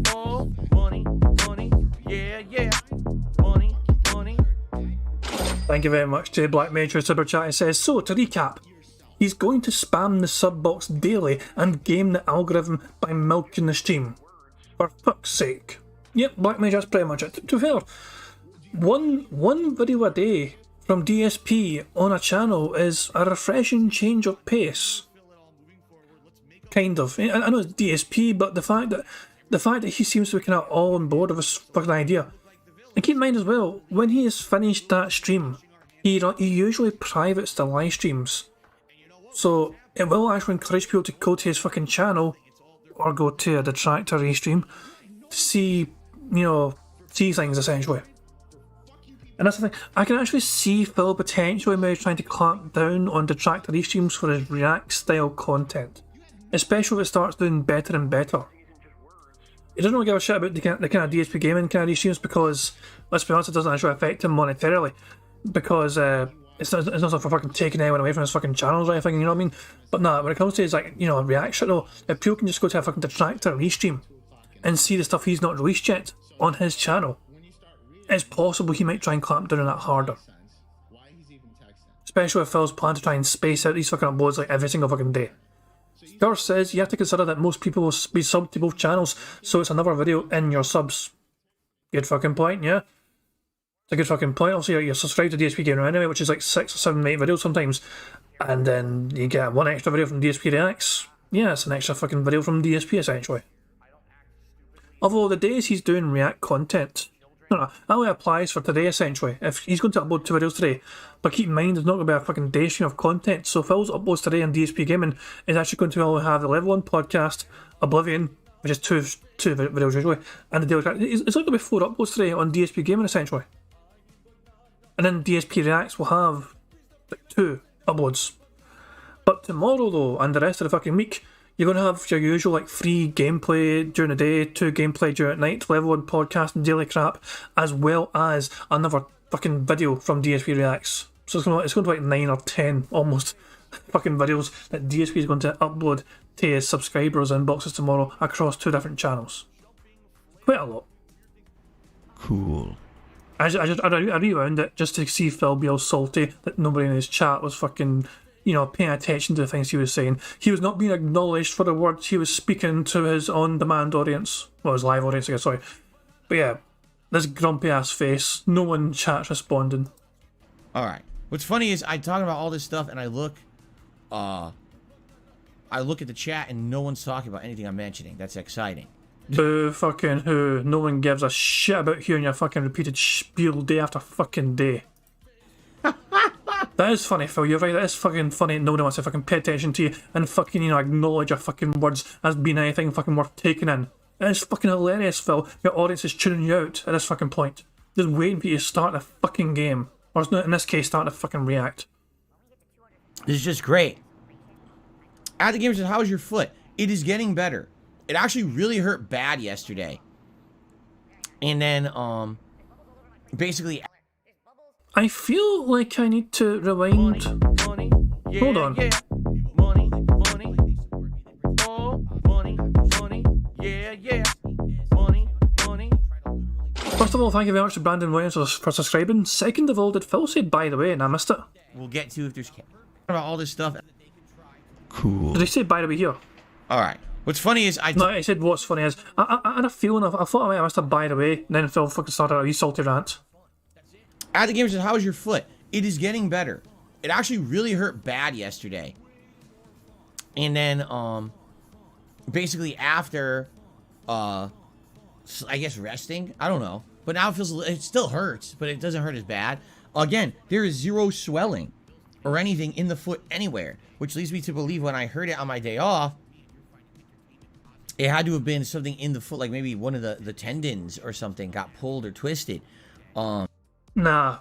Oh, money, money. Yeah, yeah. Money, money. Thank you very much to Black Major Super Chat. It says, so to recap, he's going to spam the sub box daily and game the algorithm by milking the stream. For fuck's sake. Yep, Black Major, that's pretty much it. To be fair, one video a day from DSP on a channel is a refreshing change of pace. Kind of. I know it's DSP, but the fact that he seems to be kind of all on board with this fucking idea. And keep in mind as well, when he has finished that stream, he usually privates the live streams. So it will actually encourage people to go to his fucking channel or go to a detractor restream to see, you know, see things essentially. And that's the thing, I can actually see Phil potentially maybe trying to clamp down on detractor restreams for his React style content. Especially if it starts doing better and better. He doesn't really give a shit about the kind of DSP gaming kind of restreams because, let's be honest, it doesn't actually affect him monetarily. Because it's not for fucking taking anyone away from his fucking channels or anything, you know what I mean? But nah, when it comes to his, like, you know, React shit though, if people can just go to a fucking detractor restream and see the stuff he's not released yet on his channel, it's possible he might try and clamp down on that harder. Especially if Phil's plan to try and space out these fucking uploads like every single fucking day. Curse says you have to consider that most people will be subbed to both channels, so it's another video in your subs. Good fucking point, yeah? It's a good fucking point. Also, you're subscribed to DSP Gamer anyway, which is like 6 or 7, 8 videos sometimes. And then you get one extra video from DSP Reacts. Yeah, it's an extra fucking video from DSP essentially. Although the days he's doing React content, no, that only applies for today essentially. If he's going to upload 2 videos today, but keep in mind there's not going to be a fucking day stream of content. So Phil's uploads today on DSP Gaming is actually going to only have the Level 1 podcast, Oblivion, which is two videos usually, and the Daily. It's going to be 4 uploads today on DSP Gaming essentially. And then DSP Reacts will have like 2 uploads. But tomorrow though, and the rest of the fucking week, you're going to have your usual like 3 gameplay during the day, 2 gameplay during the night, Level 1 podcast and daily crap, as well as another fucking video from DSP Reacts. So it's going to be like 9 or 10 almost fucking videos that DSP is going to upload to his subscribers' inboxes tomorrow across 2 different channels. Quite a lot. Cool. I rewound it just to see Phil be all salty that nobody in his chat was fucking, you know, paying attention to the things he was saying. He was not being acknowledged for the words he was speaking to his on-demand audience. Well, his live audience, I guess, sorry. But yeah, this grumpy ass face, no one in chat's responding. Alright. What's funny is I talk about all this stuff and I look at the chat and no one's talking about anything I'm mentioning. That's exciting. Boo fucking who. No one gives a shit about hearing your fucking repeated spiel day after fucking day. That is funny, Phil. You're right. That is fucking funny. Nobody wants to fucking pay attention to you and fucking, you know, acknowledge your fucking words as being anything fucking worth taking in. It is fucking hilarious, Phil. Your audience is tuning you out at this fucking point. Just waiting for you to start the fucking game. Or in this case, start to fucking react. This is just great. At the game says, how's your foot? It is getting better. It actually really hurt bad yesterday. And then, basically... I feel like I need to rewind. Money, yeah, Hold on. Yeah. Money, money. Oh, money, money. Yeah, yeah. Money, money. First of all, thank you very much to Brandon Williams for subscribing. Second of all, did Phil say by the way and I missed it? We'll get to if there's... about all this stuff. Cool. Did he say by the way here? Alright. What's funny is No, I said what's funny is I had a feeling I thought I might have missed a by the way, and then Phil fucking started a wee salty rant. At the gamer says, how is your foot? It is getting better. It actually really hurt bad yesterday. And then, basically after, I guess resting, I don't know. But now it still hurts, but it doesn't hurt as bad. Again, there is zero swelling or anything in the foot anywhere, which leads me to believe when I heard it on my day off, it had to have been something in the foot, like maybe one of the tendons or something got pulled or twisted. Nah,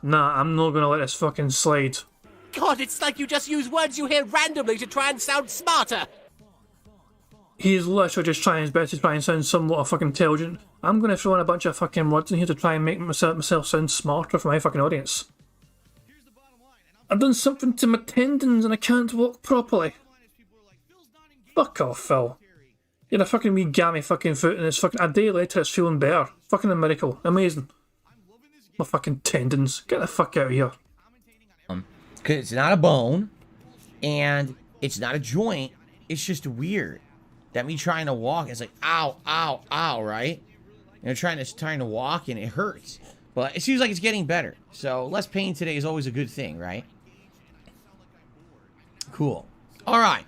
I'm not gonna let this fucking slide. God, it's like you just use words you hear randomly to try and sound smarter. He's literally just trying his best to try and sound somewhat fucking intelligent. I'm gonna throw in a bunch of fucking words in here to try and make myself sound smarter for my fucking audience. I've done something to my tendons and I can't walk properly. Fuck off, Phil. You had a fucking wee gammy fucking foot and it's fucking a day later it's feeling better. Fucking a miracle. Amazing. My fucking tendons. Get the fuck out of here. Because it's not a bone and it's not a joint. It's just weird that me trying to walk is like, ow, ow, ow, right? You know, trying to walk and it hurts. But it seems like it's getting better. So less pain today is always a good thing, right? Cool. All right.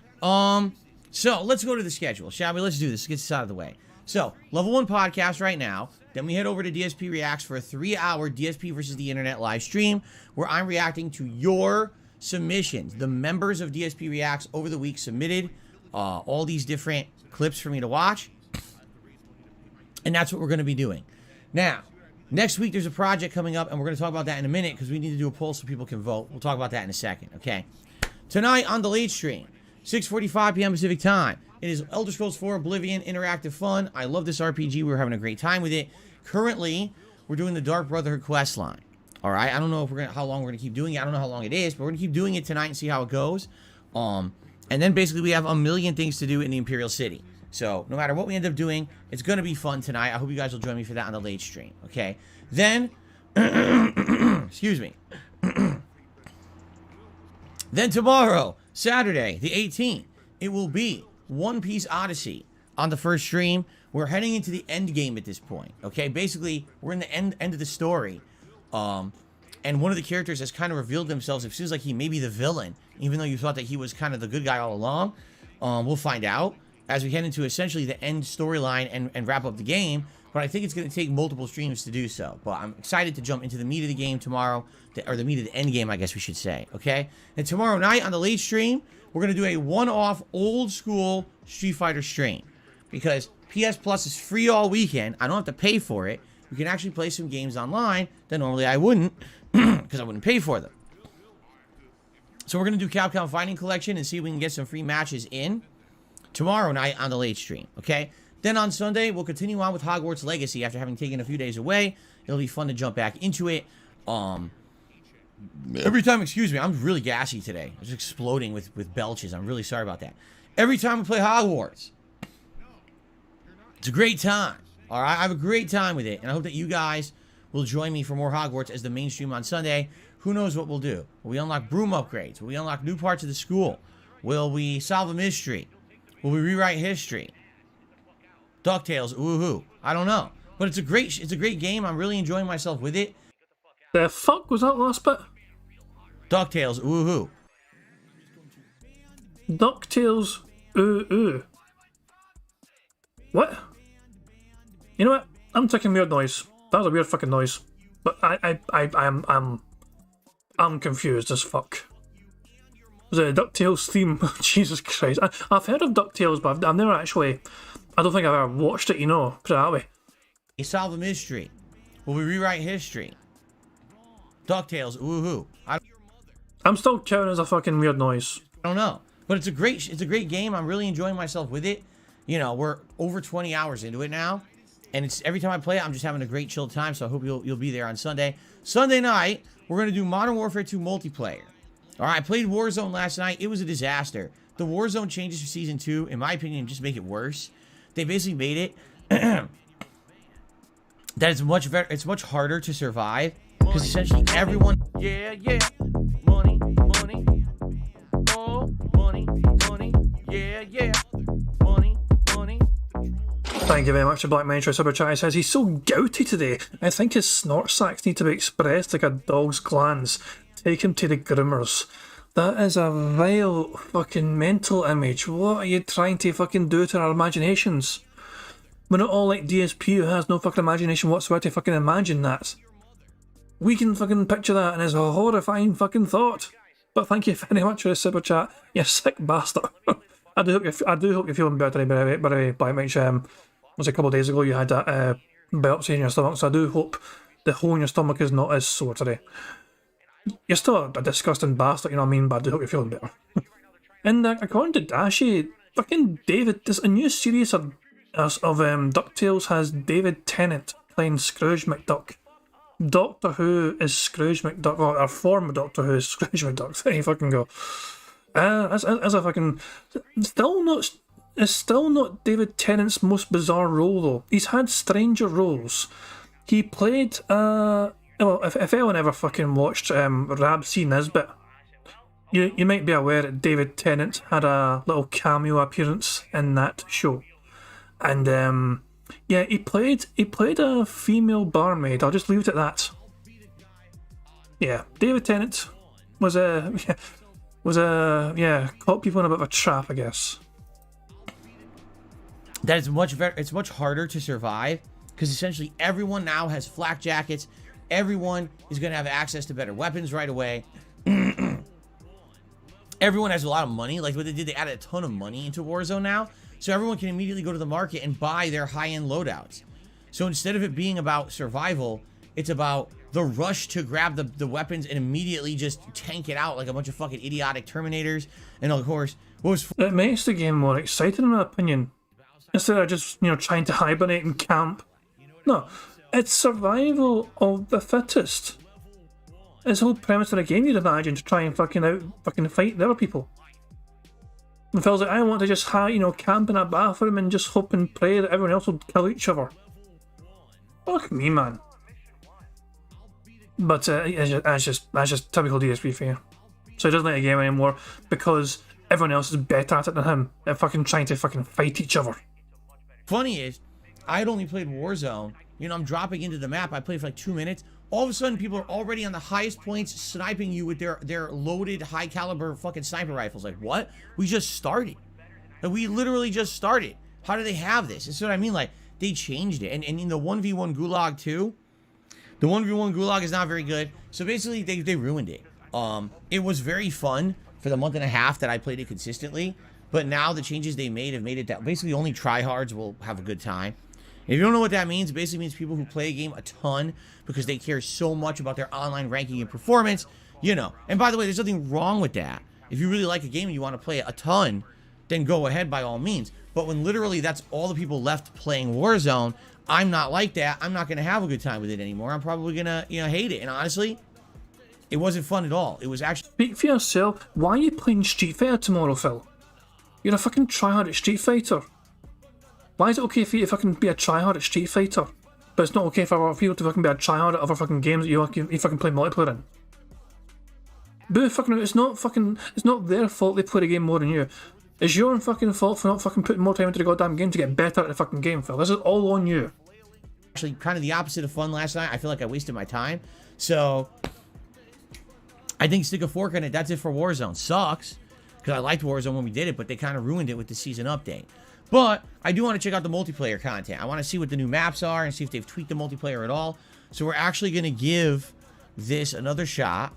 So let's go to the schedule, shall we? Let's do this. Get this out of the way. So, Level 1 podcast right now. Then we head over to DSP Reacts for a 3-hour DSP versus the Internet live stream where I'm reacting to your submissions. The members of DSP Reacts over the week submitted all these different clips for me to watch. And that's what we're going to be doing. Now, next week there's a project coming up, and we're going to talk about that in a minute because we need to do a poll so people can vote. We'll talk about that in a second, okay? Tonight on the late stream, 6:45 p.m. Pacific time. It is Elder Scrolls 4 Oblivion interactive fun. I love this RPG. We're having a great time with it. Currently, we're doing the Dark Brotherhood quest line. All right, I don't know if how long we're gonna keep doing it. I don't know how long it is, but we're gonna keep doing it tonight and see how it goes. And then basically we have a million things to do in the Imperial City. So no matter what we end up doing, it's gonna be fun tonight. I hope you guys will join me for that on the late stream. Okay. Then, excuse me. Then tomorrow, Saturday, the 18th, it will be One Piece Odyssey on the first stream. We're heading into the end game at this point, okay? Basically, we're in the end of the story. And one of the characters has kind of revealed themselves. It seems like he may be the villain, even though you thought that he was kind of the good guy all along. We'll find out as we head into essentially the end storyline and wrap up the game. But I think it's going to take multiple streams to do so. But I'm excited to jump into the meat of the game tomorrow, or the meat of the end game, I guess we should say, okay? And tomorrow night on the late stream, we're going to do a one-off old-school Street Fighter stream. Because PS Plus is free all weekend. I don't have to pay for it. We can actually play some games online that normally I wouldn't, because I wouldn't pay for them. So we're going to do Capcom Fighting Collection and see if we can get some free matches in tomorrow night on the late stream, okay? Then on Sunday, we'll continue on with Hogwarts Legacy after having taken a few days away. It'll be fun to jump back into it. Every time, excuse me, I'm really gassy today. I'm just exploding with belches. I'm really sorry about that. Every time we play Hogwarts, it's a great time. All right, I have a great time with it, and I hope that you guys will join me for more Hogwarts as the main stream on Sunday. Who knows what we'll do? Will we unlock broom upgrades? Will we unlock new parts of the school? Will we solve a mystery? Will we rewrite history? DuckTales, woohoo. I don't know. But it's a great game. I'm really enjoying myself with it. The fuck was that last bit? DuckTales, woohoo. DuckTales, ooh. What? You know what? I'm taking weird noise. That was a weird fucking noise. But I'm confused as fuck. Was it a DuckTales theme? Jesus Christ. I've heard of DuckTales, but I've never actually... I don't think I've ever watched it, you know. Put it that way. We solve a mystery. Will we rewrite history? DuckTales, woohoo. I'm still counting as a fucking weird noise. I don't know. But it's a great game. I'm really enjoying myself with it. You know, we're over 20 hours into it now. And it's every time I play it, I'm just having a great chill time. So I hope you'll be there on Sunday. Sunday night, we're going to do Modern Warfare 2 multiplayer. All right, I played Warzone last night. It was a disaster. The Warzone changes for Season 2, in my opinion, just make it worse. They basically made it that it's much harder to survive because essentially everyone. Yeah, yeah. Money, money. Oh, money, money. Yeah, yeah. Money, money. Right, Thank you very much to Black Mantra Super Chat. He says he's so gouty today. I think his snort sacks need to be expressed like a dog's glands. Take him to the groomers. That is a vile fucking mental image. What are you trying to fucking do to our imaginations? We're not all like DSP who has no fucking imagination whatsoever to fucking imagine that. We can fucking picture that and it's a horrifying fucking thought. But thank you very much for the super chat, you sick bastard. I do hope you're feeling better today, by the way, Black Mitch. It was a couple of days ago you had that biopsy in your stomach, so I do hope the hole in your stomach is not as sore today. You're still a disgusting bastard, you know what I mean, but I do hope you're feeling better. And according to Dashi, fucking David, there's a new series of DuckTales has David Tennant playing Scrooge McDuck. Doctor Who is Scrooge McDuck, or former Doctor Who is Scrooge McDuck. There you fucking go. As a fucking it's still not David Tennant's most bizarre role though. He's had stranger roles. He played well, if anyone ever fucking watched Rab C. Nesbitt, you might be aware that David Tennant had a little cameo appearance in that show, and yeah, he played a female barmaid. I'll just leave it at that. Yeah, David Tennant was caught people in a bit of a trap, I guess. That is much better. It's much harder to survive because essentially everyone now has flak jackets. Everyone is going to have access to better weapons right away. Everyone has a lot of money. Like what they did, they added a ton of money into Warzone now. So everyone can immediately go to the market and buy their high-end loadouts. So instead of it being about survival, it's about the rush to grab the weapons and immediately just tank it out like a bunch of fucking idiotic Terminators. And of course, it makes the game more exciting in my opinion. Instead of just, trying to hibernate and camp. No, it's survival of the fittest. It's the whole premise of the game, you'd imagine, to try and fucking fight the other people. And feels like I want to just camp in a bathroom and just hope and pray that everyone else will kill each other. Fuck me, man. But that's just typical DSP fare. So he doesn't like the game anymore because everyone else is better at it than him. They're fucking trying to fucking fight each other. Funny is, I had only played Warzone. I'm dropping into the map. I played for like 2 minutes. All of a sudden, people are already on the highest points sniping you with their loaded, high-caliber fucking sniper rifles. Like, what? We just started. Like, we literally just started. How do they have this? That's what I mean. Like, they changed it. And in the 1v1 Gulag too, the 1v1 Gulag is not very good. So basically, they ruined it. It was very fun for the month and a half that I played it consistently. But now the changes they made have made it that basically only tryhards will have a good time. If you don't know what that means, it basically means people who play a game a ton because they care so much about their online ranking and performance, And by the way, there's nothing wrong with that. If you really like a game and you want to play it a ton, then go ahead by all means. But when literally that's all the people left playing Warzone, I'm not like that. I'm not going to have a good time with it anymore. I'm probably going to, hate it. And honestly, it wasn't fun at all. It was actually... Speak for yourself. Why are you playing Street Fighter tomorrow, Phil? You're a fucking tryhard at Street Fighter. Why is it okay for you to fucking be a tryhard at Street Fighter, but it's not okay for other people to fucking be a tryhard at other fucking games that you fucking play multiplayer in? Boo fucking, it's not their fault they play the game more than you. It's your fucking fault for not fucking putting more time into the goddamn game to get better at the fucking game, Phil. This is all on you. Actually, kind of the opposite of fun last night. I feel like I wasted my time. So, I think stick a fork in it. That's it for Warzone. Sucks, because I liked Warzone when we did it, but they kind of ruined it with the season update. But I do want to check out the multiplayer content. I want to see what the new maps are and see if they've tweaked the multiplayer at all. So we're actually going to give this another shot,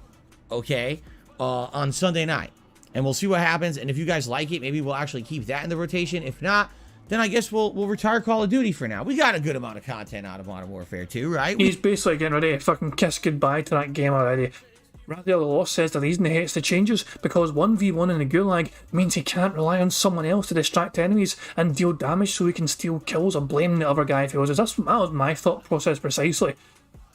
okay, on Sunday night. And we'll see what happens. And if you guys like it, maybe we'll actually keep that in the rotation. If not, then I guess we'll retire Call of Duty for now. We got a good amount of content out of Modern Warfare 2, right? He's basically getting ready to fucking kiss goodbye to that game already. Radial Law says the reason he hates the changes because 1v1 in the Gulag means he can't rely on someone else to distract enemies and deal damage so he can steal kills or blame the other guy if he loses. That was my thought process precisely.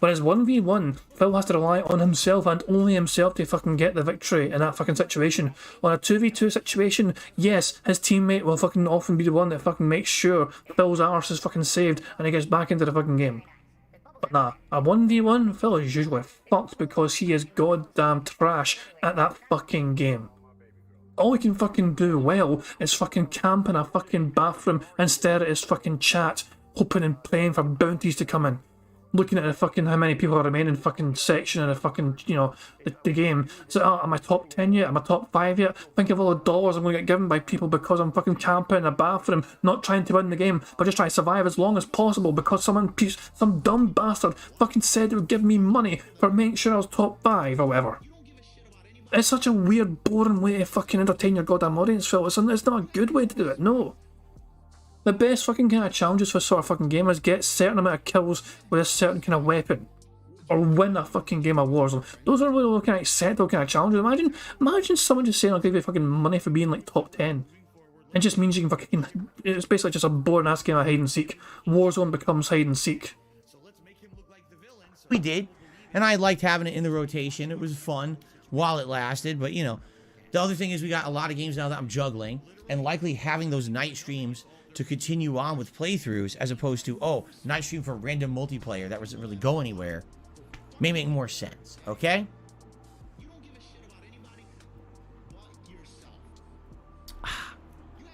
Whereas 1v1, Phil has to rely on himself and only himself to fucking get the victory in that fucking situation. On a 2v2 situation, yes, his teammate will fucking often be the one that fucking makes sure Phil's arse is fucking saved and he gets back into the fucking game. But nah, a 1v1, Phil is usually fucked because he is goddamn trash at that fucking game. All he can fucking do well is fucking camp in a fucking bathroom and stare at his fucking chat hoping and praying for bounties to come in. Looking at the fucking how many people are remaining fucking section in the fucking, you know, the game. So, am I top 10 yet? Am I top 5 yet? Think of all the dollars I'm going to get given by people because I'm fucking camping in a bathroom, not trying to win the game, but just trying to survive as long as possible because some dumb bastard fucking said it would give me money for making sure I was top 5 or whatever. It's such a weird, boring way to fucking entertain your goddamn audience, Phil. It's not a good way to do it, no. The best fucking kind of challenges for sort of fucking game is get a certain amount of kills with a certain kind of weapon. Or win a fucking game of Warzone. Those are really kind of acceptable kind of challenges. Imagine someone just saying I'll give you fucking money for being like top 10. It just means you can fucking... It's basically just a boring ass game of hide and seek. Warzone becomes hide and seek. We did, and I liked having it in the rotation. It was fun while it lasted, but you know, the other thing is we got a lot of games now that I'm juggling, and likely having those night streams to continue on with playthroughs as opposed to, oh, night stream for random multiplayer that doesn't really go anywhere may make more sense, okay?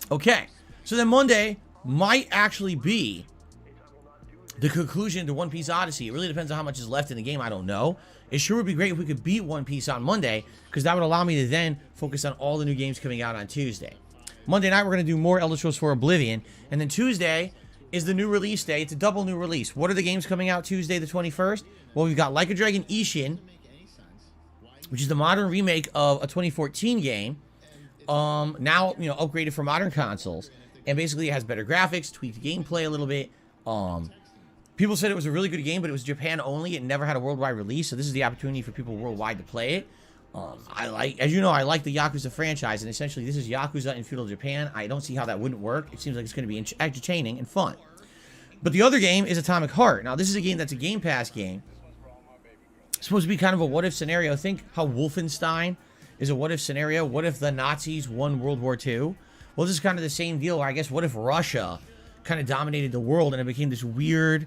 Okay, so then Monday might actually be the conclusion to One Piece Odyssey. It really depends on how much is left in the game. I don't know. It sure would be great if we could beat One Piece on Monday, because that would allow me to then focus on all the new games coming out on Tuesday. Monday night, we're going to do more Elder Scrolls 4 Oblivion. And then Tuesday is the new release day. It's a double new release. What are the games coming out Tuesday the 21st? Well, we've got Like a Dragon Ishin, which is the modern remake of a 2014 game. Now, you know, upgraded for modern consoles. And basically it has better graphics, tweaked gameplay a little bit. People said it was a really good game, but it was Japan only. It never had a worldwide release. So this is the opportunity for people worldwide to play it. As you know, I like the Yakuza franchise, and essentially this is Yakuza in feudal Japan. I don't see how that wouldn't work. It seems like it's going to be entertaining and fun. But the other game is Atomic Heart. Now, this is a game that's a Game Pass game. It's supposed to be kind of a what-if scenario. Think how Wolfenstein is a what-if scenario. What if the Nazis won World War II? Well, this is kind of the same deal, where I guess what if Russia kind of dominated the world and it became this weird,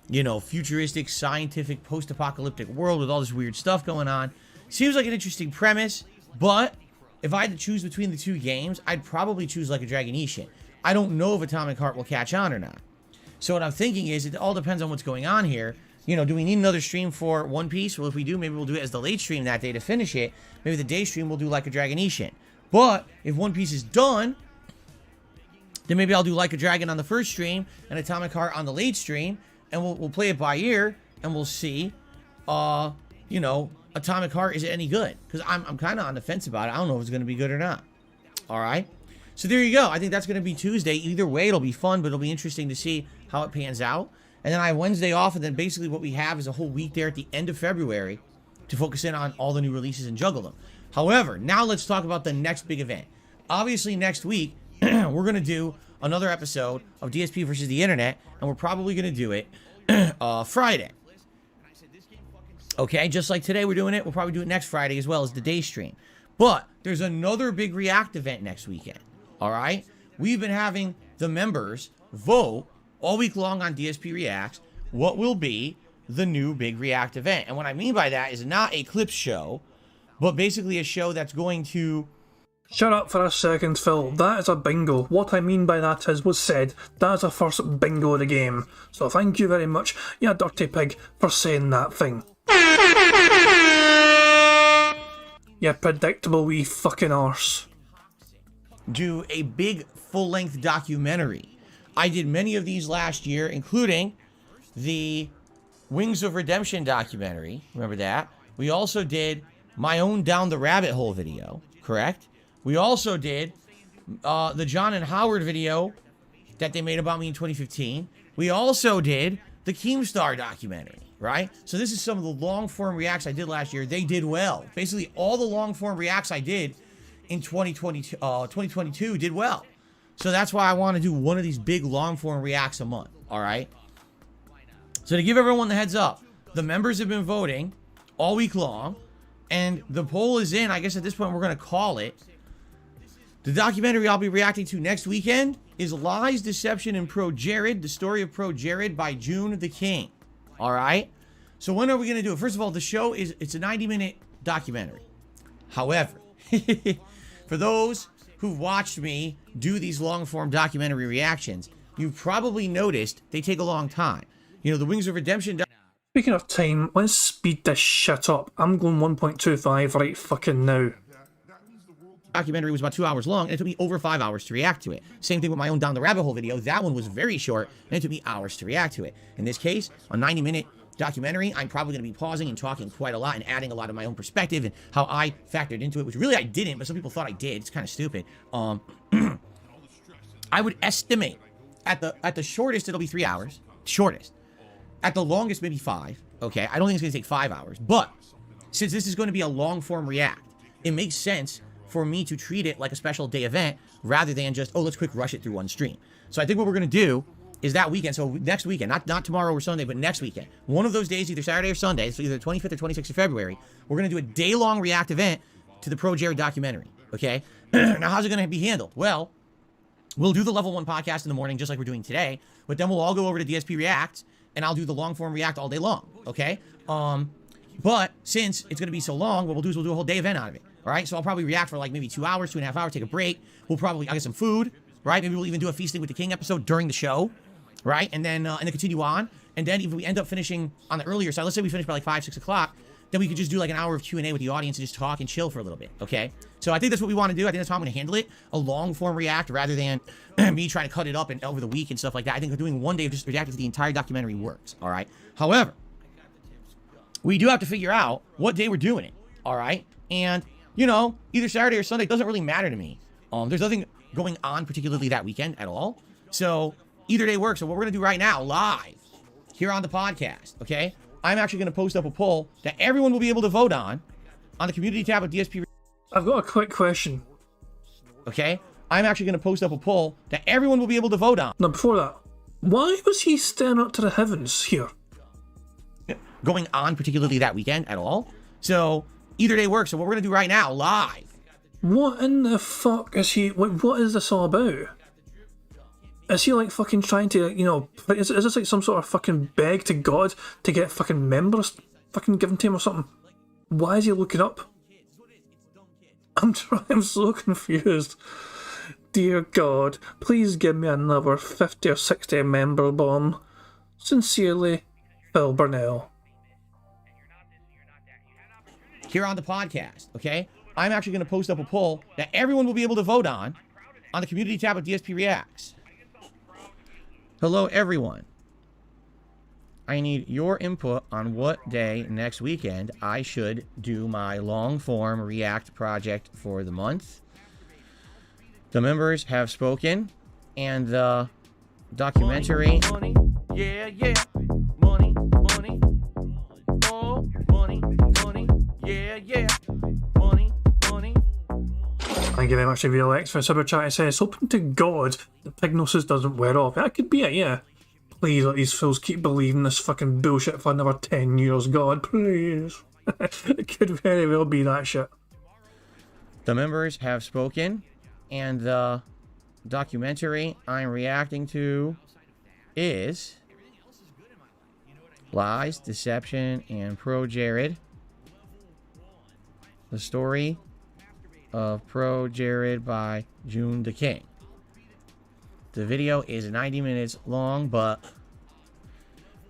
you know, futuristic, scientific, post-apocalyptic world with all this weird stuff going on. Seems like an interesting premise, but if I had to choose between the two games, I'd probably choose Like a Dragon Ishin. I don't know if Atomic Heart will catch on or not. So what I'm thinking is, it all depends on what's going on here. You know, do we need another stream for One Piece? Well, if we do, maybe we'll do it as the late stream that day to finish it. Maybe the day stream we'll do Like a Dragon Ishin. But if One Piece is done, then maybe I'll do Like a Dragon on the first stream and Atomic Heart on the late stream, and we'll play it by ear, and we'll see, you know, Atomic Heart, is it any good? Because I'm kind of on the fence about it. I don't know if it's going to be good or not. All right. So there you go. I think that's going to be Tuesday. Either way, it'll be fun, but it'll be interesting to see how it pans out. And then I have Wednesday off, and then basically what we have is a whole week there at the end of February to focus in on all the new releases and juggle them. However, now let's talk about the next big event. Obviously, next week, we're going to do another episode of DSP versus the Internet, and we're probably going to do it Friday. Okay, just like today we're doing it, we'll probably do it next Friday as well as the day stream. But there's another big React event next weekend, all right? We've been having the members vote all week long on DSP Reacts what will be the new big React event. And what I mean by that is not a clip show, but basically a show that's going to... Shut up for a second, Phil. That is a bingo. What I mean by that is, was said, that is the first bingo of the game. So thank you very much, you dirty pig, for saying that thing. You predictable wee fucking arse. Do a big full-length documentary. I did many of these last year, including the Wings of Redemption documentary. Remember that? We also did my own Down the Rabbit Hole video, correct? We also did the John and Howard video that they made about me in 2015. We also did the Keemstar documentary, right? So this is some of the long-form reacts I did last year. They did well. Basically, all the long-form reacts I did in 2022 did well. So that's why I want to do one of these big long-form reacts a month, all right? So to give everyone the heads up, the members have been voting all week long, and the poll is in. I guess at this point we're going to call it. The documentary I'll be reacting to next weekend is Lies, Deception, and Pro Jared, the story of Pro Jared by June the King. All right? So when are we going to do it? First of all, the show it's a 90-minute documentary. However, for those who've watched me do these long-form documentary reactions, you've probably noticed they take a long time. You know, the Wings of Redemption Speaking of time, let's speed this shit up. I'm going 1.25 right fucking now. documentary was about 2 hours long, and it took me over 5 hours to react to it. Same thing with my own Down the Rabbit Hole video. That one was very short, and it took me hours to react to it. In this case, a 90-minute documentary, I'm probably going to be pausing and talking quite a lot and adding a lot of my own perspective and how I factored into it, which really I didn't, but some people thought I did. It's kind of stupid. I would estimate at the shortest it'll be 3 hours. Shortest. At the longest, maybe 5. Okay, I don't think it's going to take 5 hours, but since this is going to be a long-form react, it makes sense for me to treat it like a special day event rather than just, oh, let's quick rush it through one stream. So I think what we're going to do is that weekend, so next weekend, not tomorrow or Sunday, but next weekend, one of those days, either Saturday or Sunday, so either the 25th or 26th of February, we're going to do a day-long react event to the Pro Jared documentary, okay? Now, how's it going to be handled? Well, we'll do the Level 1 podcast in the morning, just like we're doing today, but then we'll all go over to DSP React, and I'll do the long-form react all day long, okay? But since it's going to be so long, what we'll do is we'll do a whole day event out of it. All right, so I'll probably react for like maybe 2 hours, 2.5 hours, take a break. I'll get some food, right? Maybe we'll even do a Feasting with the King episode during the show, right? And then continue on. And then if we end up finishing on the earlier side, let's say we finish by like 5, 6 o'clock, then we could just do like an hour of Q&A with the audience and just talk and chill for a little bit, okay? So I think that's what we want to do. I think that's how I'm going to handle it. A long form react rather than me trying to cut it up and over the week and stuff like that. I think doing one day of just reacting to the entire documentary works, all right? However, we do have to figure out what day we're doing it, all right? And you know, either Saturday or Sunday, it doesn't really matter to me. There's nothing going on particularly that weekend at all. So either day works. So what we're going to do right now, live, here on the podcast, okay? I'm actually going to post up a poll that everyone will be able to vote on the community tab of DSP. I've got a quick question. Okay? I'm actually going to post up a poll that everyone will be able to vote on. Now, before that, why was he staring up to the heavens here? Going on particularly that weekend at all. So either day works. So what we're going to do right now, live. What in the fuck is he... What is this all about? Is he like fucking trying to, you know... Is this like some sort of fucking beg to God to get fucking members fucking given to him or something? Why is he looking up? I'm so confused. Dear God, please give me another 50 or 60 member bomb. Sincerely, Phil Burnell. Here on the podcast, okay? I'm actually going to post up a poll that everyone will be able to vote on the community tab of DSP Reacts. Hello, everyone. I need your input on what day next weekend I should do my long-form React project for the month. The members have spoken, and the documentary... Money, yeah, yeah. Money, money. Oh, money, money. Yeah, yeah. Money, money. Thank you very much to VLX for super chat. It says, hoping to God the prognosis doesn't wear off. That could be it, yeah. Please let these fools keep believing this fucking bullshit for another 10 years, God, please. It could very well be that shit. The members have spoken, and the documentary I'm reacting to is Lies, Deception, and Pro Jared. The story of Pro Jared by June the King. The video is 90 minutes long, but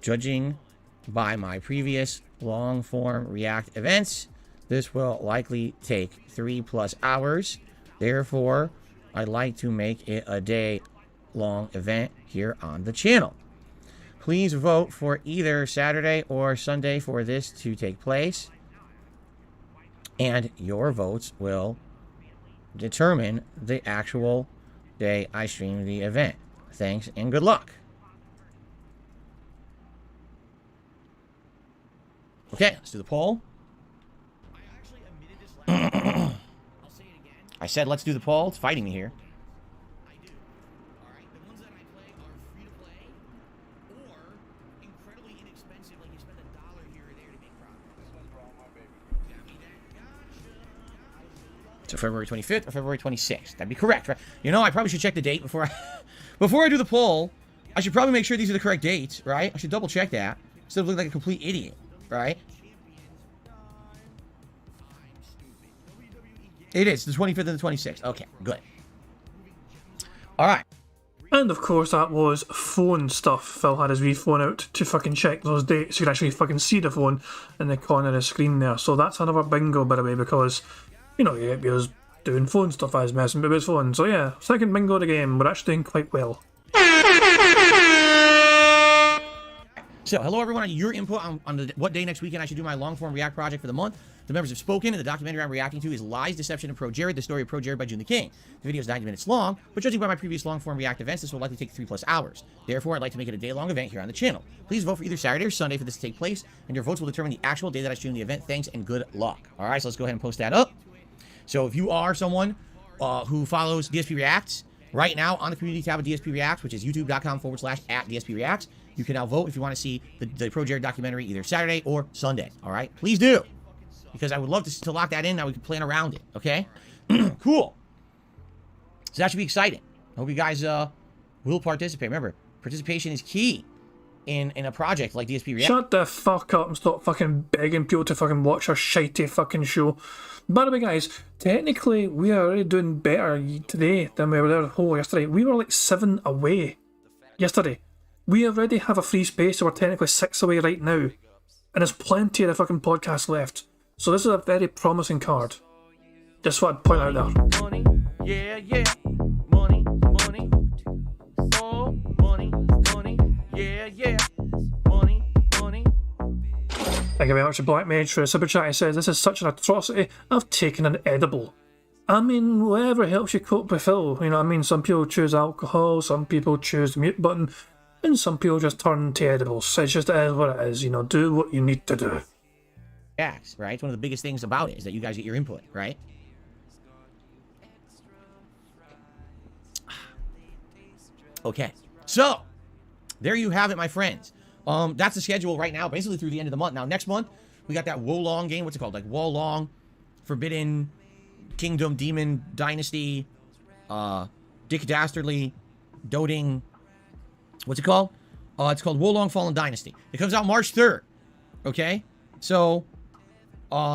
judging by my previous long-form React events, this will likely take 3+ hours. Therefore, I'd like to make it a day-long event here on the channel. Please vote for either Saturday or Sunday for this to take place, and your votes will determine the actual day I stream the event. Thanks and good luck. Okay, let's do the poll. I said let's do the poll. It's fighting me here. So February 25th or February 26th. That'd be correct, right? You know, I probably should check the date before I do the poll. I should probably make sure these are the correct dates, right? I should double check that instead of looking like a complete idiot, right? It is the 25th and the 26th. Okay, good. All right. And of course that was phone stuff. Phil had his wee phone out to fucking check those dates. You can actually fucking see the phone in the corner of the screen there. So that's another bingo, by the way, because, you know, he was doing phone stuff as messing with his phone. So yeah, second bingo of the game. We're actually doing quite well. So, hello everyone. Your input on what day next weekend I should do my long-form React project for the month. The members have spoken, and the documentary I'm reacting to is Lies, Deception, and Pro Jared, the story of Pro Jared by June the King. The video is 90 minutes long, but judging by my previous long-form React events, this will likely take 3+ hours. Therefore, I'd like to make it a day-long event here on the channel. Please vote for either Saturday or Sunday for this to take place, and your votes will determine the actual day that I stream the event. Thanks, and good luck. Alright, so let's go ahead and post that up. So, if you are someone who follows DSP Reacts, right now on the community tab of DSP Reacts, which is youtube.com/@DSP Reacts, you can now vote if you want to see the Pro Jared documentary either Saturday or Sunday. All right, please do, because I would love to lock that in. Now we can plan around it. Okay, cool. So that should be exciting. I hope you guys will participate. Remember, participation is key in a project like DSP Reacts. Shut the fuck up and stop fucking begging people to fucking watch our shitey fucking show. By the way, guys, technically we are already doing better today than we were there whole yesterday. We were like 7 away yesterday. We already have a free space, so we're technically 6 away right now. And there's plenty of the fucking podcast left. So this is a very promising card. Just what I'd point out there. Money, yeah, yeah. Money, money. Oh, money, money. Yeah, yeah. Money, money. Thank you very much to Black Mage for a super chat. He says, "This is such an atrocity. I've taken an edible." I mean, whatever helps you cope with Phil. You know what I mean? Some people choose alcohol, some people choose the mute button, and some people just turn to edibles. It's just what it is, you know, do what you need to do. Right? It's one of the biggest things about it is that you guys get your input, right? Okay, so there you have it, my friends. That's the schedule right now, basically through the end of the month. Now, next month, we got that Wolong game. What's it called? Like Wolong, Forbidden Kingdom, Demon Dynasty, Dick Dastardly, Doting. What's it called? It's called Wolong Fallen Dynasty. It comes out March 3rd. Okay? So,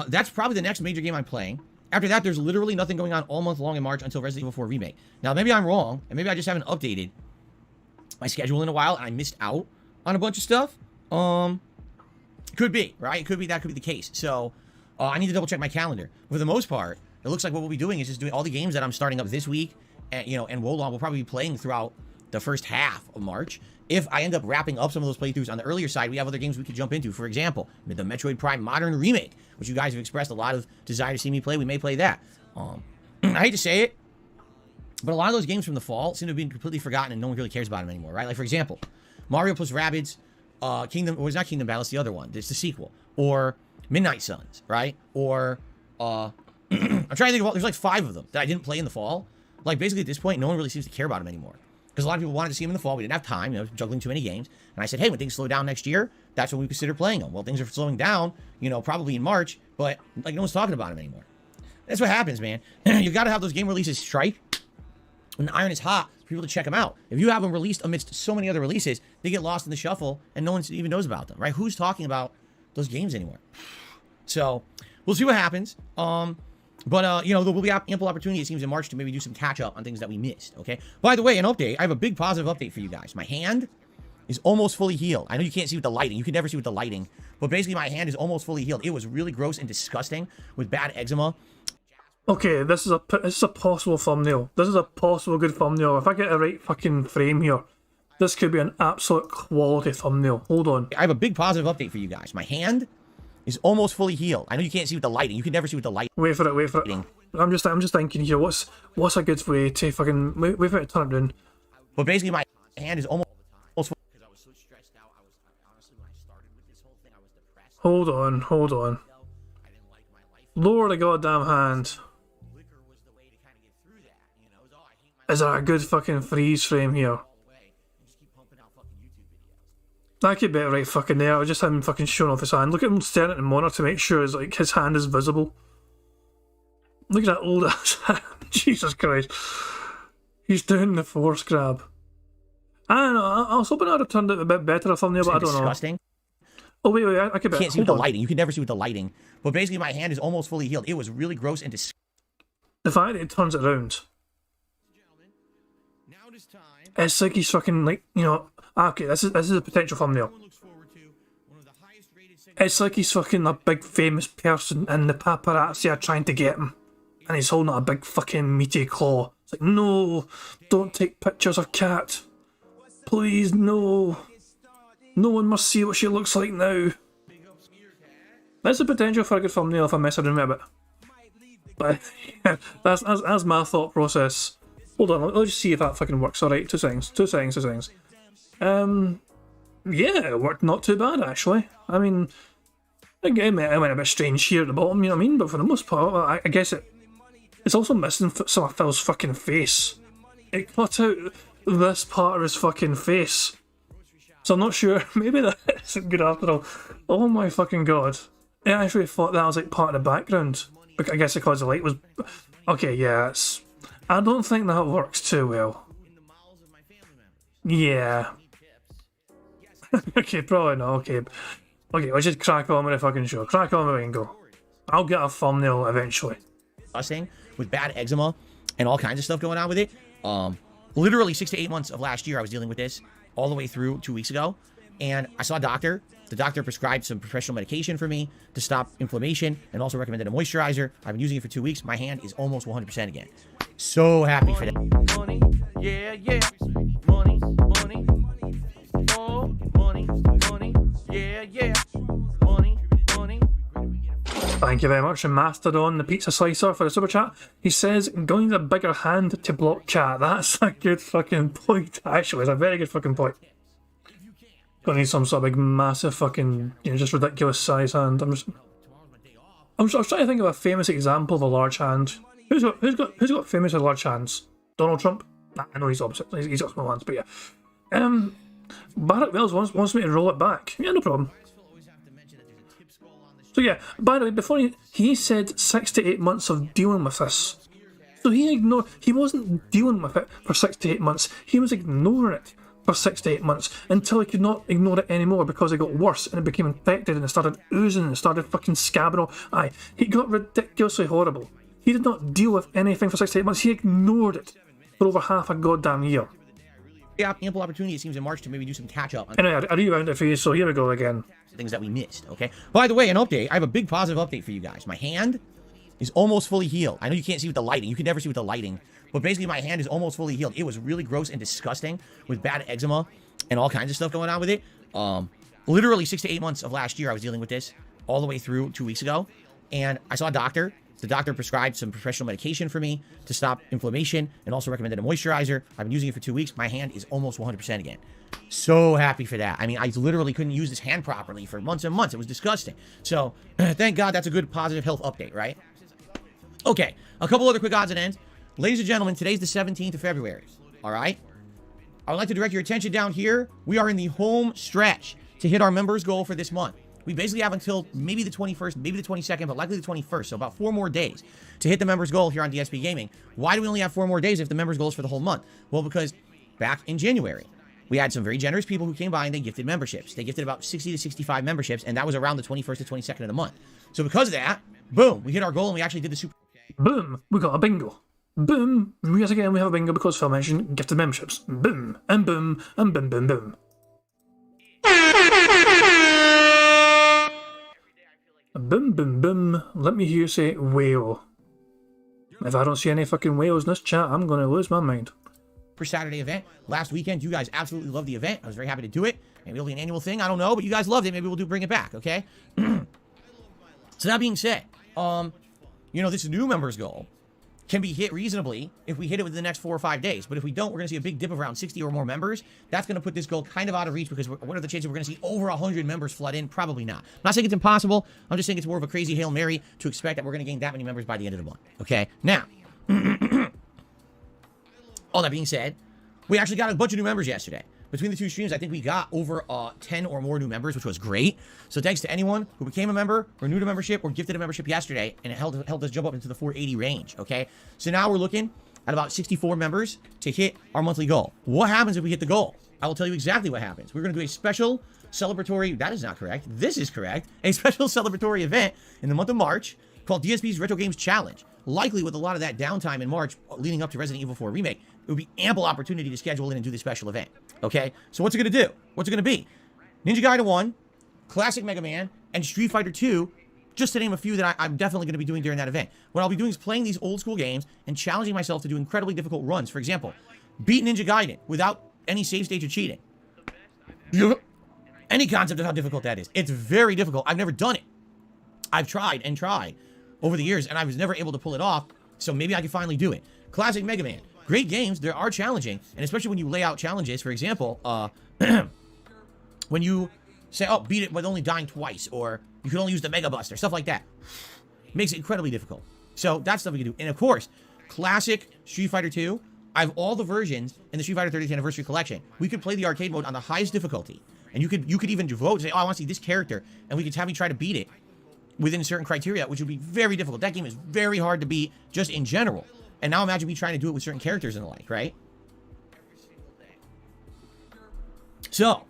that's probably the next major game I'm playing. After that, there's literally nothing going on all month long in March until Resident Evil 4 Remake. Now, maybe I'm wrong, and maybe I just haven't updated my schedule in a while, and I missed out on a bunch of stuff. Could be, right? It could be, that could be the case. So, I need to double check my calendar. For the most part, it looks like what we'll be doing is just doing all the games that I'm starting up this week, and, you know, and Wolong will probably be playing throughout the first half of March. If I end up wrapping up some of those playthroughs on the earlier side, we have other games we could jump into. For example, the Metroid Prime Modern Remake, which you guys have expressed a lot of desire to see me play. We may play that. I hate to say it, but a lot of those games from the fall seem to have been completely forgotten and no one really cares about them anymore, right? Like, for example, Mario plus Rabbids, Kingdom, or it's not Kingdom Battle, it's the other one. It's the sequel. Or Midnight Suns, right? Or, I'm trying to think of all, there's like 5 of them that I didn't play in the fall. Like, basically at this point, no one really seems to care about them anymore. Because a lot of people wanted to see them in the fall. We didn't have time, you know, juggling too many games. And I said, hey, when things slow down next year, that's when we consider playing them. Well, things are slowing down, you know, probably in March, but like no one's talking about them anymore. That's what happens, man. You've got to have those game releases strike when the iron is hot for people to check them out. If you have them released amidst so many other releases, they get lost in the shuffle and no one even knows about them, right? Who's talking about those games anymore? So we'll see what happens. But, you know, there will be ample opportunity, it seems, in March to maybe do some catch-up on things that we missed, okay? By the way, an update. I have a big positive update for you guys. My hand is almost fully healed. I know you can't see with the lighting. You can never see with the lighting. But basically, my hand is almost fully healed. It was really gross and disgusting with bad eczema. Okay, this is a possible thumbnail. This is a possible good thumbnail. If I get the right fucking frame here, this could be an absolute quality thumbnail. Hold on. I have a big positive update for you guys. My hand is almost fully healed. I know you can't see with the lighting. You can never see with the lighting. Wait for it. I'm just thinking here. What's a good way to fucking wait for it to turn it down? But basically, my hand is almost Because I was so stressed out. I honestly, when I started with this whole thing, I was depressed. Hold on. I didn't like my life. Lower the goddamn hand. Liquor was the way to kind of get through that. You know, it was, oh, I hate my Is there a good fucking freeze frame here? all way. And just keep pumping out fucking YouTube videos. That could be it right fucking there. I just had him fucking showing off his hand. Look at him staring at the monitor to make sure his hand is visible. Look at that old ass hand. Jesus Christ. He's doing the force grab. I don't know. I was hoping I'd have turned it a bit better a thumbnail, but I don't know. disgusting. Oh wait, I could. Can't see with the lighting. You can never see with the lighting. But basically, my hand is almost fully healed. It was really gross and disgusting. The fact that it turns it around. Gentlemen, now It's like he's fucking like, you know, okay, this is a potential thumbnail. It's like he's fucking a big famous person and the paparazzi are trying to get him. And he's holding a big fucking meaty claw. It's like, no, don't take pictures of Cat. Please, no. No one must see what she looks like now. There's a potential for a good thumbnail if I mess around with it. But yeah, that's my thought process. Hold on, let's just see if that fucking works. Alright, two seconds. Yeah, it worked not too bad actually. I mean, again, I went a bit strange here at the bottom, you know what I mean? But for the most part, I guess it's also missing some of Phil's fucking face. It cut out this part of his fucking face. So I'm not sure, maybe that isn't good after all. Oh my fucking god. I actually thought that was like part of the background. I guess because the light was... Okay, yeah, I don't think that works too well. Yeah. Okay, probably not, okay. Okay, let's just crack on with the fucking show. Crack on with Bingo. I'll get a thumbnail eventually. Disgusting with bad eczema and all kinds of stuff going on with it. Literally 6 to 8 months of last year I was dealing with this all the way through 2 weeks ago, and I saw a doctor. The doctor prescribed some professional medication for me to stop inflammation and also recommended a moisturizer. I've been using it for 2 weeks. My hand is almost 100% again. So happy for that. Money, yeah, yeah. Money, money. Oh, money, money. Yeah, yeah. Money, money. Thank you very much, and Mastodon, the pizza slicer, for the super chat. He says, going a bigger hand to block chat. That's a good fucking point, actually. It's a very good fucking point. Gonna need some sort of big, massive fucking, you know, just ridiculous size hand. I was trying to think of a famous example of a large hand. Who's got famous with large hands? Donald Trump? Nah, I know he's opposite. He's got small hands, but yeah. Barrett Wells wants me to roll it back. Yeah, no problem. So yeah, by the way, before he said 6 to 8 months of dealing with this. So he wasn't dealing with it for 6 to 8 months. He was ignoring it for 6 to 8 months until he could not ignore it anymore because it got worse and it became infected and it started oozing and it started fucking scabbing all. Aye, he got ridiculously horrible. He did not deal with anything for 6 to 8 months. He ignored it for over half a goddamn year. Yeah, ample opportunity, it seems, in March to maybe do some catch-up on Anyway, I rewound it for you, so here we go again. things that we missed, okay? By the way, an update. I have a big positive update for you guys. My hand is almost fully healed. I know you can't see with the lighting. You can never see with the lighting. But basically, my hand is almost fully healed. It was really gross and disgusting with bad eczema and all kinds of stuff going on with it. Literally 6 to 8 months of last year, I was dealing with this all the way through 2 weeks ago. And I saw a doctor. The doctor prescribed some professional medication for me to stop inflammation and also recommended a moisturizer. I've been using it for 2 weeks. My hand is almost 100% again. So happy for that. I mean, I literally couldn't use this hand properly for months and months. It was disgusting. So thank God that's a good positive health update, right? Okay, a couple other quick odds and ends. Ladies and gentlemen, today's the 17th of February, all right? I would like to direct your attention down here. We are in the home stretch to hit our members goal for this month. We basically have until maybe the 21st, maybe the 22nd, but likely the 21st, so about 4 more days to hit the members goal here on DSP Gaming. Why do we only have 4 more days if the members goal is for the whole month? Well, because back in January, we had some very generous people who came by and they gifted memberships. They gifted about 60 to 65 memberships, and that was around the 21st to 22nd of the month. So because of that, boom, we hit our goal and we actually did the super... Boom, we got a bingo. Boom, yet again we have a bingo because Phil mentioned gifted memberships. Boom, and boom, and boom, boom, boom. Boom, boom, boom. Let me hear you say whale. If I don't see any fucking whales in this chat, I'm going to lose my mind. For Saturday event last weekend. You guys absolutely loved the event. I was very happy to do it. Maybe it'll be an annual thing. I don't know, but you guys loved it. Maybe we'll bring it back, okay? So that being said, you know, this new members goal can be hit reasonably if we hit it within the next 4 or 5 days. But if we don't, we're going to see a big dip of around 60 or more members. That's going to put this goal kind of out of reach because what are the chances we're going to see over 100 members flood in? Probably not. I'm not saying it's impossible. I'm just saying it's more of a crazy Hail Mary to expect that we're going to gain that many members by the end of the month. Okay? Now, all that being said, we actually got a bunch of new members yesterday. Between the 2 streams, I think we got over 10 or more new members, which was great. So thanks to anyone who became a member, or new to membership, or gifted a membership yesterday, and it helped us jump up into the 480 range, okay? So now we're looking at about 64 members to hit our monthly goal. What happens if we hit the goal? I will tell you exactly what happens. We're going to do a special celebratory, that is not correct, this is correct, a special celebratory event in the month of March called DSP's Retro Games Challenge. Likely with a lot of that downtime in March leading up to Resident Evil 4 Remake, it would be ample opportunity to schedule in and do the special event. Okay? So what's it going to do? What's it going to be? Ninja Gaiden 1, Classic Mega Man, and Street Fighter 2, just to name a few that I'm definitely going to be doing during that event. What I'll be doing is playing these old school games and challenging myself to do incredibly difficult runs. For example, beat Ninja Gaiden without any save stage or cheating. Any concept of how difficult that is. It's very difficult. I've never done it. I've tried and tried over the years, and I was never able to pull it off, so maybe I can finally do it. Classic Mega Man. Great games. They are challenging, and especially when you lay out challenges. For example, when you say, oh, beat it with only dying twice, or you can only use the Mega Buster, stuff like that. Makes it incredibly difficult. So that's stuff we can do. And of course, classic Street Fighter 2. I have all the versions in the Street Fighter 30th Anniversary Collection. We could play the arcade mode on the highest difficulty. And you could even vote and say, oh, I want to see this character. And we could have me try to beat it within certain criteria, which would be very difficult. That game is very hard to beat just in general. And now imagine me trying to do it with certain characters and the like, right? So,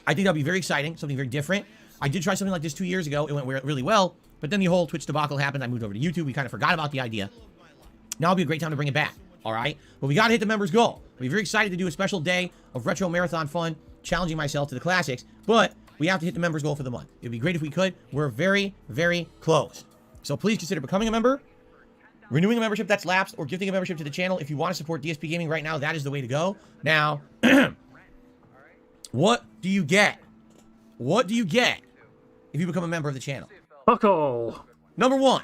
I think that'll be very exciting, something very different. I did try something like this 2 years ago. It went really well. But then the whole Twitch debacle happened. I moved over to YouTube. We kind of forgot about the idea. Now would be a great time to bring it back. All right? But we got to hit the members' goal. We're very excited to do a special day of retro marathon fun, challenging myself to the classics. But we have to hit the members' goal for the month. It would be great if we could. We're very, very close. So please consider becoming a member, renewing a membership that's lapsed, or gifting a membership to the channel. If you want to support DSP Gaming right now, that is the way to go. Now, what do you get? What do you get if you become a member of the channel? Fuck all. Number 1,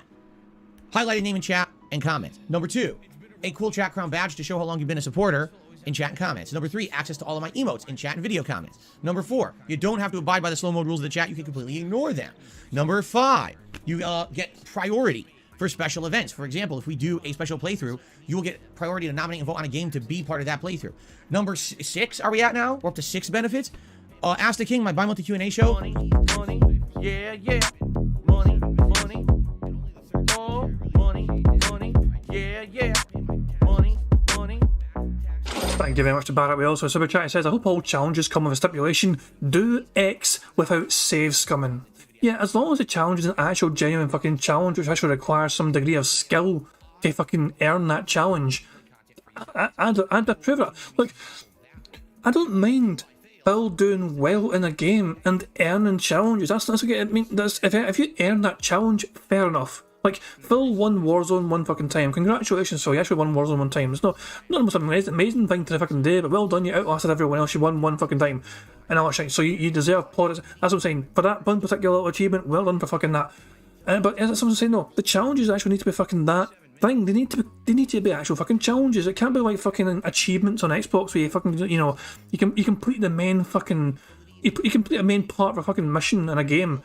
highlighted name in chat and comments. Number 2, a cool chat crown badge to show how long you've been a supporter in chat and comments. Number 3, access to all of my emotes in chat and video comments. Number 4, you don't have to abide by the slow mode rules of the chat. You can completely ignore them. Number 5, you get priority for special events. For example, if we do a special playthrough, you will get priority to nominate and vote on a game to be part of that playthrough. Number 6, are we at now? We're up to 6 benefits. Ask the King, my bi-monthly Q&A show. Money, money, yeah, yeah. Money, money. Oh, money, money, yeah, yeah. Money, money. Thank you very much to Barrett Wells for Super Chat. It says, I hope all challenges come with a stipulation. Do X without save scumming. Yeah, as long as the challenge is an actual genuine fucking challenge, which actually requires some degree of skill to fucking earn that challenge, I'd approve it. Look, I don't mind Phil doing well in a game and earning challenges. That's okay. I mean, if you earn that challenge, fair enough. Like, Phil won Warzone one fucking time. Congratulations, Phil. You actually won Warzone one time. It's not the most amazing thing to fucking do, but well done. You outlasted everyone else. You won one fucking time. And all that shit. So you deserve plaudits. That's what I'm saying. For that one particular little achievement, well done for fucking that. But as I'm saying, no, the challenges actually need to be fucking that thing. They need to be actual fucking challenges. It can't be like fucking achievements on Xbox where you fucking, you complete the main fucking, you complete a main part of a fucking mission in a game.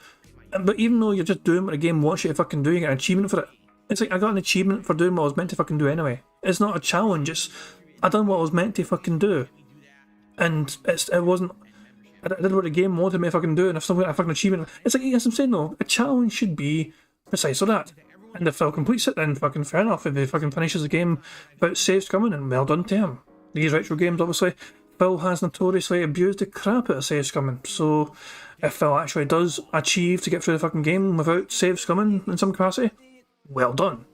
But even though you're just doing what the game wants you to fucking do, you get an achievement for it. It's like, I got an achievement for doing what I was meant to fucking do anyway. It's not a challenge, it's, I done what I was meant to fucking do. And it wasn't, I did what the game wanted me to fucking do, and if something got a fucking achievement, it's like, yes, I'm saying though, a challenge should be precisely that. And if Phil completes it, then fucking fair enough. If he fucking finishes the game without saves coming, and well done to him. These retro games, obviously, Phil has notoriously abused the crap out of saves coming, so if Phil actually does achieve to get through the fucking game without saves coming in some capacity, well done.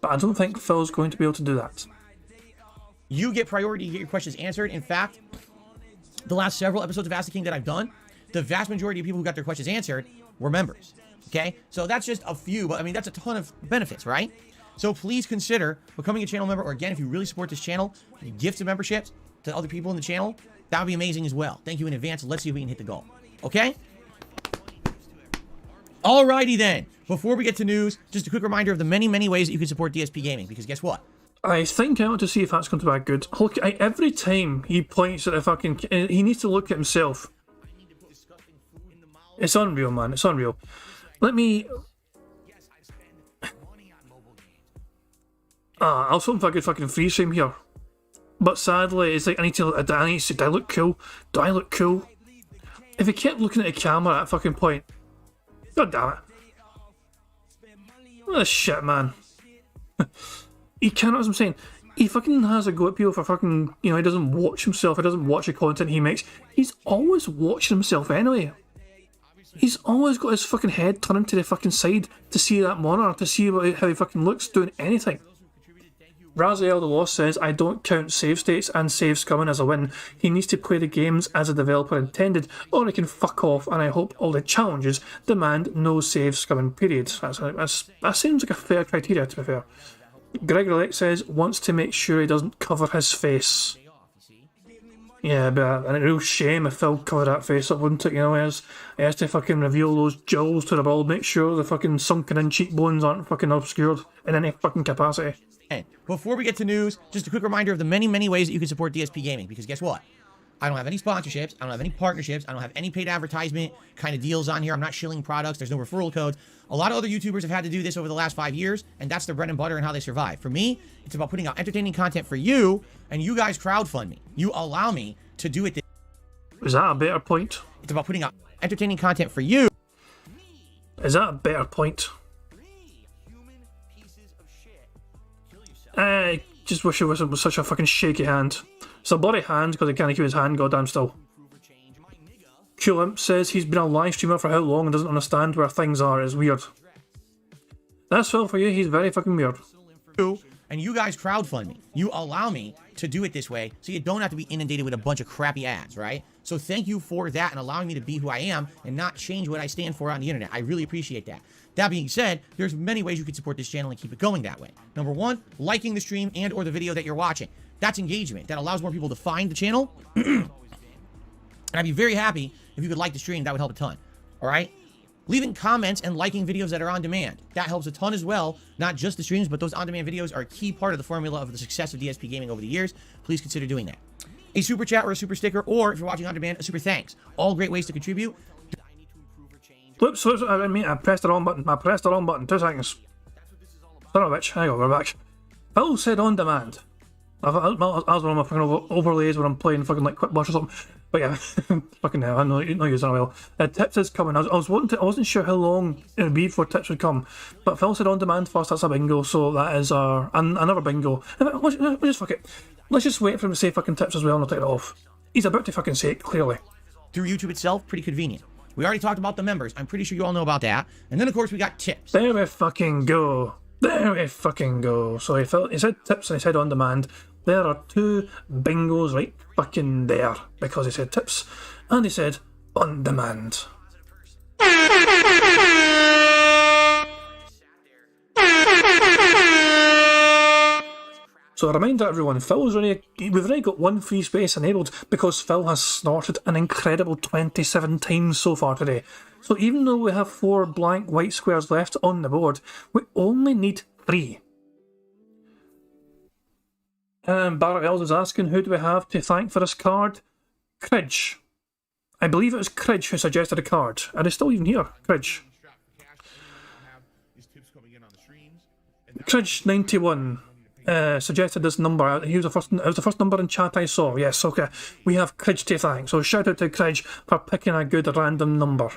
But I don't think Phil's going to be able to do that. You get priority to get your questions answered. In fact, the last several episodes of Ask the King that I've done, the vast majority of people who got their questions answered were members. Okay? So that's just a few, but I mean, that's a ton of benefits, right? So please consider becoming a channel member, or again, if you really support this channel, you gift memberships to other people in the channel. That would be amazing as well. Thank you in advance. Let's see if we can hit the goal. Okay? Alrighty then. Before we get to news, just a quick reminder of the many, many ways that you can support DSP Gaming, because guess what? I think I want to see if that's going to be good. Look, every time he points at the fucking, he needs to look at himself. It's unreal, man. It's unreal. Let me. I'll film if I could fucking freeze frame here. But sadly, it's like I need to do I look cool? Do I look cool? If he kept looking at the camera at a fucking point, god damn it. What the shit, man. He cannot, as I'm saying, he fucking has a go at people for fucking, he doesn't watch himself, he doesn't watch the content he makes. He's always watching himself anyway. He's always got his fucking head turned to the fucking side to see that monitor, to see how he fucking looks doing anything. Raziel the Lost says, I don't count save states and save scumming as a win. He needs to play the games as the developer intended, or he can fuck off, and I hope all the challenges demand no save scumming periods. That seems like a fair criteria, to be fair. Gregory Lake says, wants to make sure he doesn't cover his face. Yeah, but a real shame if Phil covered that face up, wouldn't it? You know, he has to fucking reveal those jewels to the world, make sure the fucking sunken in cheekbones aren't fucking obscured in any fucking capacity. And before we get to news, just a quick reminder of the many, many ways that you can support DSP Gaming, because guess what? I don't have any sponsorships, I don't have any partnerships, I don't have any paid advertisement kind of deals on here, I'm not shilling products, there's no referral codes. A lot of other YouTubers have had to do this over the last 5 years, and that's their bread and butter and how they survive. For me, it's about putting out entertaining content for you, and you guys crowdfund me. You allow me to do it. Is that a better point? It's about putting out entertaining content for you. Is that a better point? I just wish it wasn't with such a fucking shaky hand. It's a bloody hand because he can't keep his hand goddamn still. Qlimp says he's been a live streamer for how long and doesn't understand where things are. It's weird. That's Phil for you, he's very fucking weird. And you guys crowdfund me. You allow me to do it this way so you don't have to be inundated with a bunch of crappy ads, right? So thank you for that and allowing me to be who I am and not change what I stand for on the internet. I really appreciate that. That being said, there's many ways you can support this channel and keep it going that way. Number one, liking the stream and or the video that you're watching. That's engagement. That allows more people to find the channel. And I'd be very happy if you could like the stream. That would help a ton. All right? Leaving comments and liking videos that are on demand. That helps a ton as well. Not just the streams, but those on-demand videos are a key part of the formula of the success of DSP Gaming over the years. Please consider doing that. A super chat or a super sticker, or if you're watching on demand, a super thanks. All great ways to contribute. Whoops, I mean, I pressed the wrong button. 2 seconds. Son of a bitch. Hang on, we're back. Phil said on demand. That was one of my fucking overlays when I'm playing fucking like Quick Watch or something. But yeah, fucking hell, I know you're using it well. Tips is coming. I wasn't sure how long it would be before tips would come. But Phil said on demand first, that's a bingo, so that is another bingo. Let's just fuck it. Let's just wait for him to say fucking tips as well and I'll take it off. He's about to fucking say it, clearly. Through YouTube itself, pretty convenient. We already talked about the members. I'm pretty sure you all know about that. And then, of course, we got tips. There we fucking go. There we fucking go. So he said tips and he said on demand. There are 2 bingos right fucking there. Because he said tips and he said on demand. So a reminder everyone, we've already got 1 free space enabled because Phil has snorted an incredible 27 times so far today. So even though we have 4 blank white squares left on the board, we only need 3. Barrett Ells is asking, who do we have to thank for this card? Cridge. I believe it was Cridge who suggested a card. Are they still even here? Cridge. Cridge91. Suggested this number. It was the first number in chat I saw. Yes, okay. We have Cridge to thank. So shout out to Cridge for picking a good random number.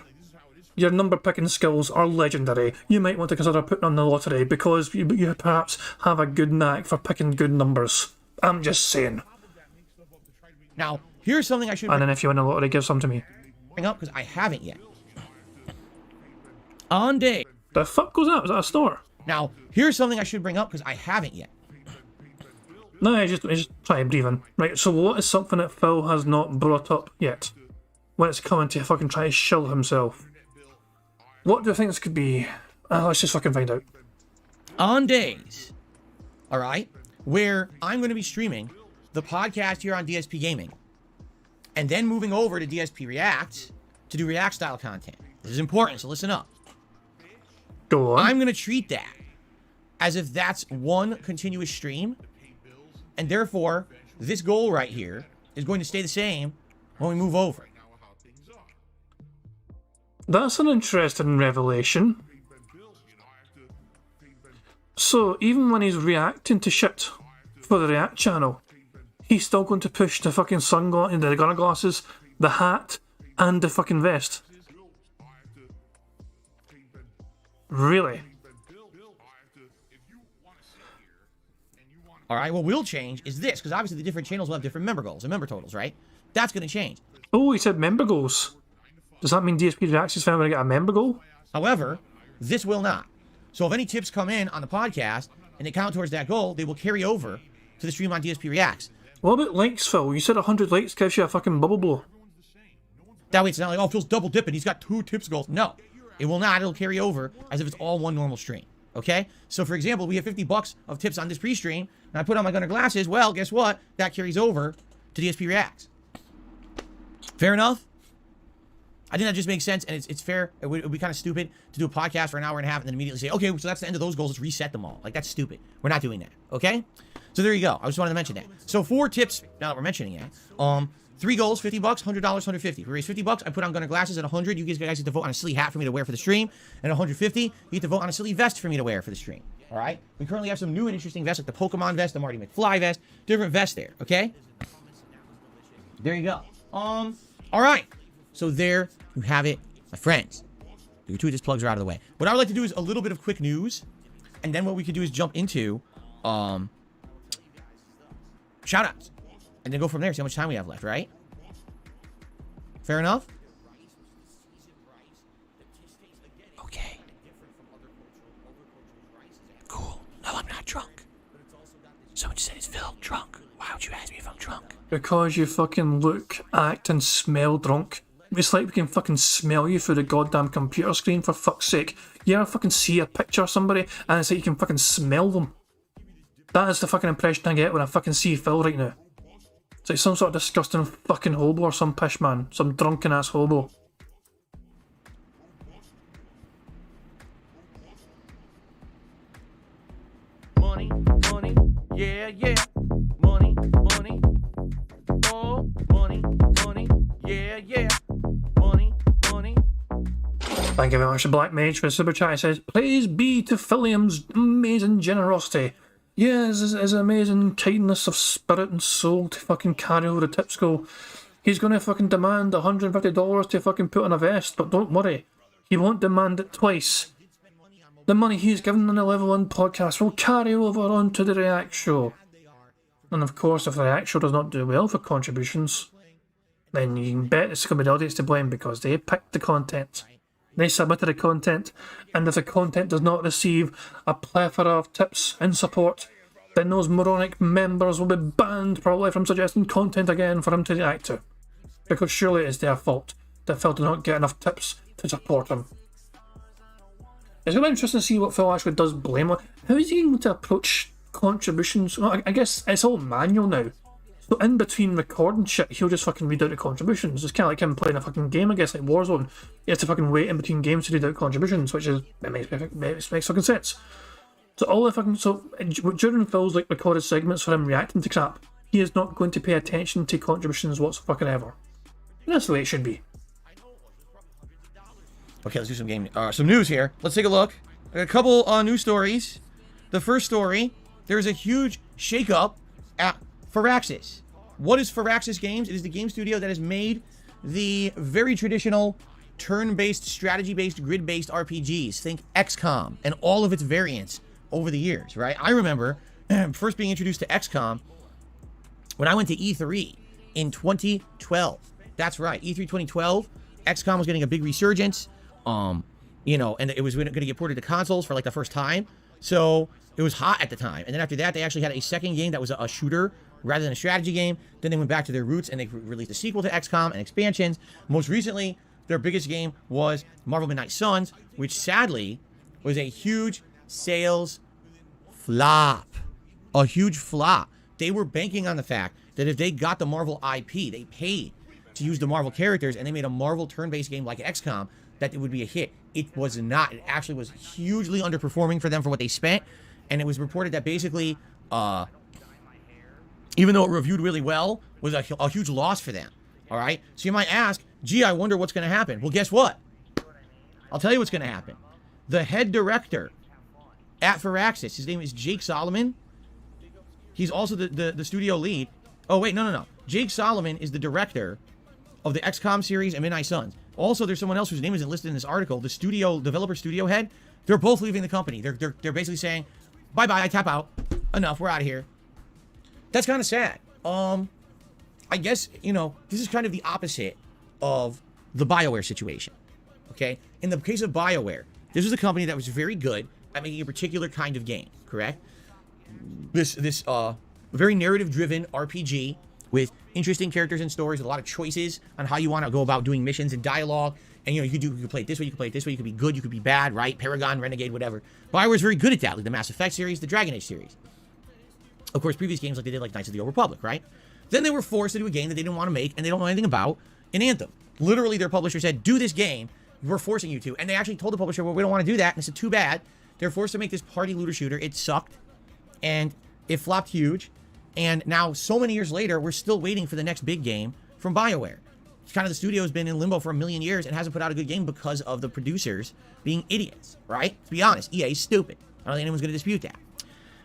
Your number picking skills are legendary. You might want to consider putting on the lottery because you perhaps have a good knack for picking good numbers. I'm just saying. Now, here's something I should and then if you win the lottery, give some to me. Bring up because I haven't yet. On day. The fuck was that? Was that a snore? Now, here's something I should bring up because I haven't yet. No, I just try and breathe in. Right, so what is something that Phil has not brought up yet? When it's coming to fucking try to shill himself. What do you think this could be? Let's just fucking find out. On days, alright, where I'm going to be streaming the podcast here on DSP Gaming, and then moving over to DSP React to do React style content. This is important, so listen up. Go on. I'm going to treat that as if that's one continuous stream, and therefore, this goal right here is going to stay the same when we move over. That's an interesting revelation. So, even when he's reacting to shit for the React channel, he's still going to push the fucking sunglasses, the gunner glasses, the hat, and the fucking vest. Really? Alright, what will change is this, because obviously the different channels will have different member goals and member totals, right? That's going to change. Oh, he said member goals. Does that mean DSP Reacts is finally going to get a member goal? However, this will not. So if any tips come in on the podcast and they count towards that goal, they will carry over to the stream on DSP Reacts. What about likes, Phil? You said 100 likes gives you a fucking bubble blow. That way it's not like, oh, Phil's double dipping, he's got 2 tips goals. No, it will not. It'll carry over as if it's all one normal stream. Okay? So, for example, we have $50 of tips on this pre-stream, and I put on my Gunner glasses. Well, guess what? That carries over to DSP Reacts. Fair enough? I think that just makes sense, and it's fair. It would be kind of stupid to do a podcast for an hour and a half and then immediately say, okay, so that's the end of those goals. Let's reset them all. Like, that's stupid. We're not doing that. Okay? So there you go. I just wanted to mention that. So 4 tips, now that we're mentioning it. 3 goals, $50, $100, $150. If we raise $50, I put on Gunner glasses at 100. You guys get to vote on a silly hat for me to wear for the stream. And at 150, you get to vote on a silly vest for me to wear for the stream. All right? We currently have some new and interesting vests, like the Pokemon vest, the Marty McFly vest, different vests there. Okay? There you go. All right. So there you have it, my friends. The gratuitous plugs are out of the way. What I would like to do is a little bit of quick news, and then what we could do is jump into shoutouts. And then go from there, see how much time we have left, right? Fair enough? Okay. Cool. No, I'm not drunk. Someone said it's Phil drunk. Why would you ask me if I'm drunk? Because you fucking look, act, and smell drunk. It's like we can fucking smell you through the goddamn computer screen, for fuck's sake. You ever fucking see a picture of somebody, and it's like you can fucking smell them? That is the fucking impression I get when I fucking see Phil right now. It's like some sort of disgusting fucking hobo or some pish man. Some drunken ass hobo. Money, money, yeah, yeah. Money, money. Oh, money, money, yeah, yeah. Money, money. Thank you very much to Black Mage for the super chat. It says, praise be to Philium's amazing generosity. Yes, his amazing kindness of spirit and soul to fucking carry over the tips goal. He's going to fucking demand $150 to fucking put on a vest, but don't worry. He won't demand it twice. The money he's given on the Level 1 podcast will carry over onto the React show. And of course, if the React show does not do well for contributions, then you can bet it's going to be the audience to blame because they picked the content. They submitted the content, and if the content does not receive a plethora of tips and support, then those moronic members will be banned probably from suggesting content again for him to react to. Because surely it's their fault that Phil did not get enough tips to support him. It's going to be interesting to see what Phil actually does blame on. How is he going to approach contributions? Well, I guess it's all manual now. So in between recording shit, he'll just fucking read out the contributions. It's kind of like him playing a fucking game, I guess, like Warzone. He has to fucking wait in between games to read out contributions, which is it makes fucking sense. So all the fucking during Phil's like recorded segments for him reacting to crap, he is not going to pay attention to contributions whatsoever. And that's the way it should be. Okay, let's do some game, some news here. Let's take a look. I got a couple news stories. The first story: there is a huge shakeup at Firaxis. What is Firaxis Games? It is the game studio that has made the very traditional turn-based, strategy-based, grid-based RPGs. Think XCOM and all of its variants over the years, right? I remember first being introduced to XCOM when I went to E3 in 2012. That's right, E3 2012. XCOM was getting a big resurgence, you know, and it was going to get ported to consoles for like the first time. So it was hot at the time. And then after that, they actually had a second game that was a shooter rather than a strategy game. Then they went back to their roots and they released a sequel to XCOM and expansions. Most recently, their biggest game was Marvel Midnight Suns, which sadly was a huge sales flop. A huge flop. They were banking on the fact that if they got the Marvel IP, they paid to use the Marvel characters, and they made a Marvel turn-based game like XCOM, that it would be a hit. It was not. It actually was hugely underperforming for them for what they spent, and it was reported that basically, even though it reviewed really well, was a huge loss for them. All right? So you might ask, gee, I wonder what's going to happen. Well, guess what? I'll tell you what's going to happen. The head director at Firaxis, his name is Jake Solomon. He's also the studio lead. Oh, wait, no. Jake Solomon is the director of the XCOM series and Midnight Suns. Also, there's someone else whose name isn't listed in this article. The developer studio head. They're both leaving the company. They're basically saying, bye-bye, I tap out. Enough, we're out of here. That's kind of sad. I guess, you know, this is kind of the opposite of the BioWare situation. Okay? In the case of BioWare, this was a company that was very good at making a particular kind of game, correct? this very narrative-driven RPG with interesting characters and stories, with a lot of choices on how you want to go about doing missions and dialogue. And, you could play it this way, you could play it this way, you could be good, you could be bad, right? Paragon, Renegade, whatever. BioWare's very good at that, like the Mass Effect series, the Dragon Age series. Of course, previous games like they did, like Knights of the Old Republic, right? Then they were forced to do a game that they didn't want to make and they don't know anything about, in Anthem. Literally, their publisher said, do this game, we're forcing you to. And they actually told the publisher, well, we don't want to do that. And I said, too bad. They're forced to make this party looter shooter. It sucked. And it flopped huge. And now, so many years later, we're still waiting for the next big game from BioWare. It's kind of the studio's been in limbo for a million years and hasn't put out a good game because of the producers being idiots, right? To be honest, EA's stupid. I don't think anyone's going to dispute that.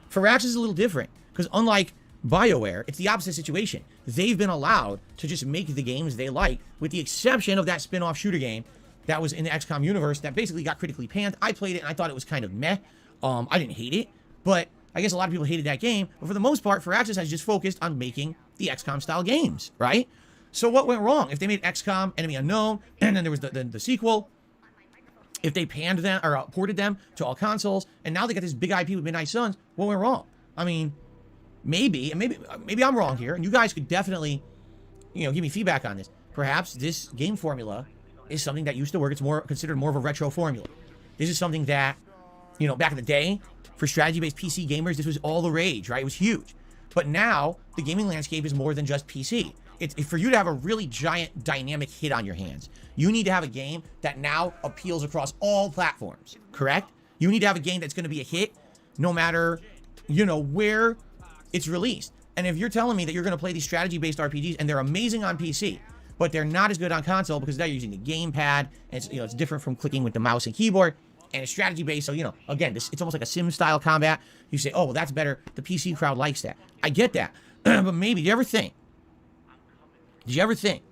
Firaxis is a little different because unlike BioWare, it's the opposite situation. They've been allowed to just make the games they like, with the exception of that spin-off shooter game that was in the XCOM universe that basically got critically panned. I played it and I thought it was kind of meh. I didn't hate it, but I guess a lot of people hated that game. But for the most part, Firaxis has just focused on making the XCOM-style games, right? So what went wrong? If they made XCOM, Enemy Unknown, and then there was the sequel, if they panned them or ported them to all consoles, and now they got this big IP with Midnight Suns, what went wrong? I mean, maybe I'm wrong here, and you guys could definitely, give me feedback on this. Perhaps this game formula is something that used to work. It's considered more of a retro formula. This is something that, back in the day, for strategy-based PC gamers, this was all the rage, right? It was huge. But now, the gaming landscape is more than just PC. It's for you to have a really giant dynamic hit on your hands. You need to have a game that now appeals across all platforms, correct? You need to have a game that's going to be a hit no matter, where it's released. And if you're telling me that you're going to play these strategy-based RPGs and they're amazing on PC, but they're not as good on console because now you're using a gamepad and it's different from clicking with the mouse and keyboard, and it's strategy-based, so, again, it's almost like a sim-style combat. You say, oh, well, that's better. The PC crowd likes that. I get that. But maybe, did you ever think,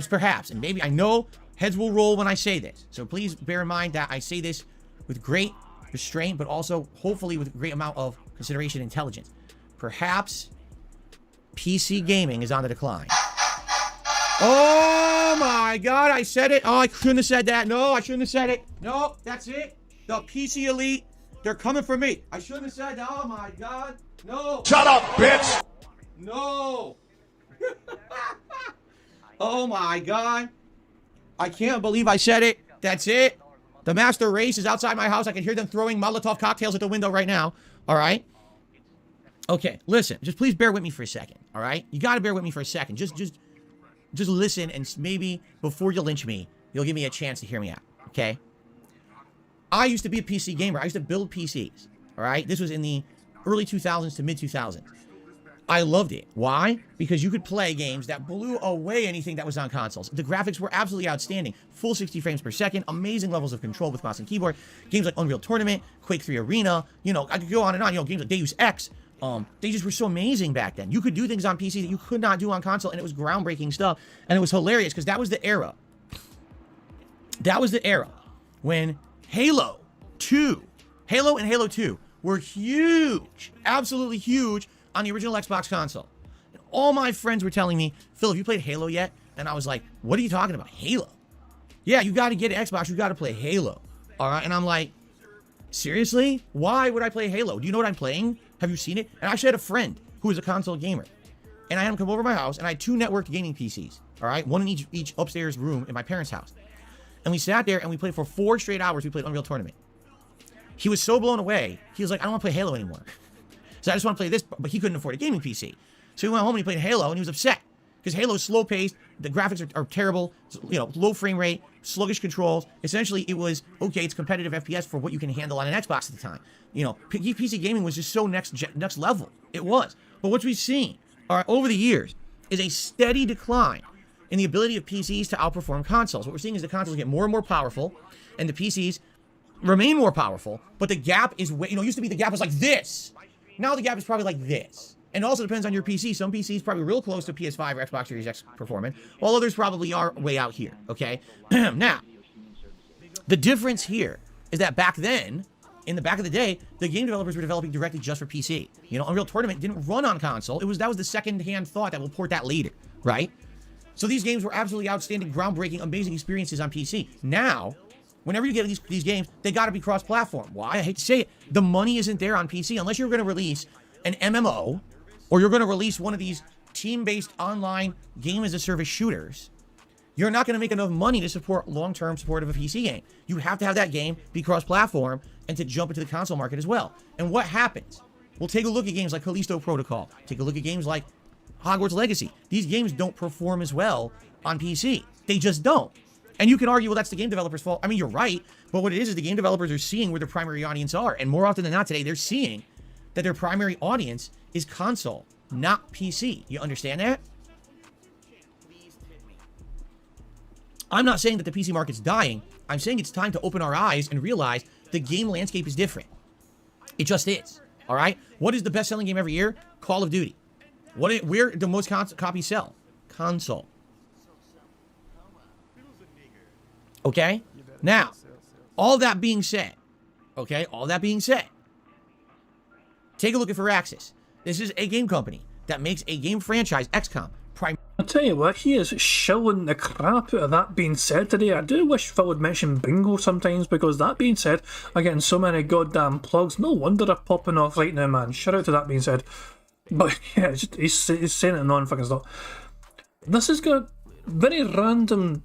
perhaps, and maybe, I know heads will roll when I say this, so please bear in mind that I say this with great restraint, but also, hopefully, with a great amount of consideration and intelligence. Perhaps PC gaming is on the decline. Oh my God, I said it. Oh, I shouldn't have said that. No, I shouldn't have said it. No, that's it. The PC elite, they're coming for me. I shouldn't have said that. Oh my God. No. Shut up, bitch. No. Oh my God. I can't believe I said it. That's it. The master race is outside my house. I can hear them throwing Molotov cocktails at the window right now. All right. Okay, listen. Just please bear with me for a second. All right. You got to bear with me for a second. Just listen, and maybe before you lynch me, you'll give me a chance to hear me out, okay? I used to be a PC gamer. I used to build PCs, all right? This was in the early 2000s to mid-2000s. I loved it. Why? Because you could play games that blew away anything that was on consoles. The graphics were absolutely outstanding. Full 60 frames per second, amazing levels of control with mouse and keyboard. Games like Unreal Tournament, Quake 3 Arena, I could go on and on. Games like Deus Ex. They just were so amazing back then. You could do things on PC that you could not do on console, and it was groundbreaking stuff. And it was hilarious because that was the era. That was the era when Halo and Halo 2 were huge, absolutely huge on the original Xbox console. And all my friends were telling me, Phil, have you played Halo yet? And I was like, what are you talking about? Halo? Yeah, you got to get an Xbox. You got to play Halo. All right. And I'm like, seriously? Why would I play Halo? Do you know what I'm playing? Have you seen it? And I actually had a friend who was a console gamer. And I had him come over to my house, and I had 2 networked gaming PCs. All right? One in each upstairs room in my parents' house. And we sat there, and we played for 4 straight hours. We played Unreal Tournament. He was so blown away. He was like, I don't want to play Halo anymore. So I just want to play this, but he couldn't afford a gaming PC. So he went home and he played Halo, and he was upset. Because Halo's slow-paced, the graphics are terrible, low frame rate, sluggish controls. Essentially, it was, okay, it's competitive FPS for what you can handle on an Xbox at the time. PC gaming was just so next level. It was. But what we've seen over the years is a steady decline in the ability of PCs to outperform consoles. What we're seeing is the consoles get more and more powerful, and the PCs remain more powerful, but the gap is used to be the gap was like this. Now the gap is probably like this. And it also depends on your PC. Some PCs probably real close to PS5 or Xbox Series X performance, while others probably are way out here, okay? Now, the difference here is that back then, in the back of the day, the game developers were developing directly just for PC. Unreal Tournament didn't run on console. That was the second-hand thought that we'll port that later, right? So these games were absolutely outstanding, groundbreaking, amazing experiences on PC. Now, whenever you get these games, they got to be cross-platform. Why? I hate to say it. The money isn't there on PC unless you're going to release an MMO or you're going to release one of these team-based online game-as-a-service shooters. You're not going to make enough money to support long-term support of a PC game. You have to have that game be cross-platform and to jump into the console market as well. And what happens? We'll take a look at games like Callisto Protocol. Take a look at games like Hogwarts Legacy. These games don't perform as well on PC. They just don't. And you can argue, well, that's the game developer's fault. I mean, you're right. But what it is the game developers are seeing where their primary audience are. And more often than not today, they're seeing that their primary audience is console, not PC. You understand that? I'm not saying that the PC market's dying. I'm saying it's time to open our eyes and realize the game landscape is different. It just is. All right? What is the best-selling game every year? Call of Duty. Where the most copies sell? Console. Okay? Now, all that being said, take a look at Firaxis. This is a game company that makes a game franchise, XCOM. I'll tell you what, he is shilling the crap out of that being said today. I do wish Phil would mention Bingo sometimes, because that being said, I'm getting so many goddamn plugs. No wonder they're popping off right now, man. Shout out to that being said. But yeah, he's saying it non-fucking stop. This has got very random,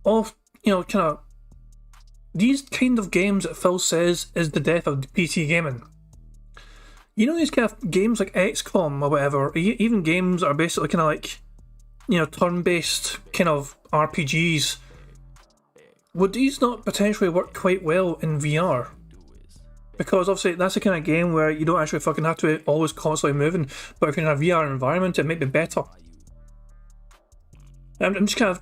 off, kind of, these kind of games that Phil says is the death of PC gaming. You know, these kind of games like XCOM or whatever, even games that are basically kind of like, turn-based kind of RPGs. Would these not potentially work quite well in VR? Because obviously that's the kind of game where you don't actually fucking have to always constantly moving, but if you're in a VR environment, it might be better. I'm just kind of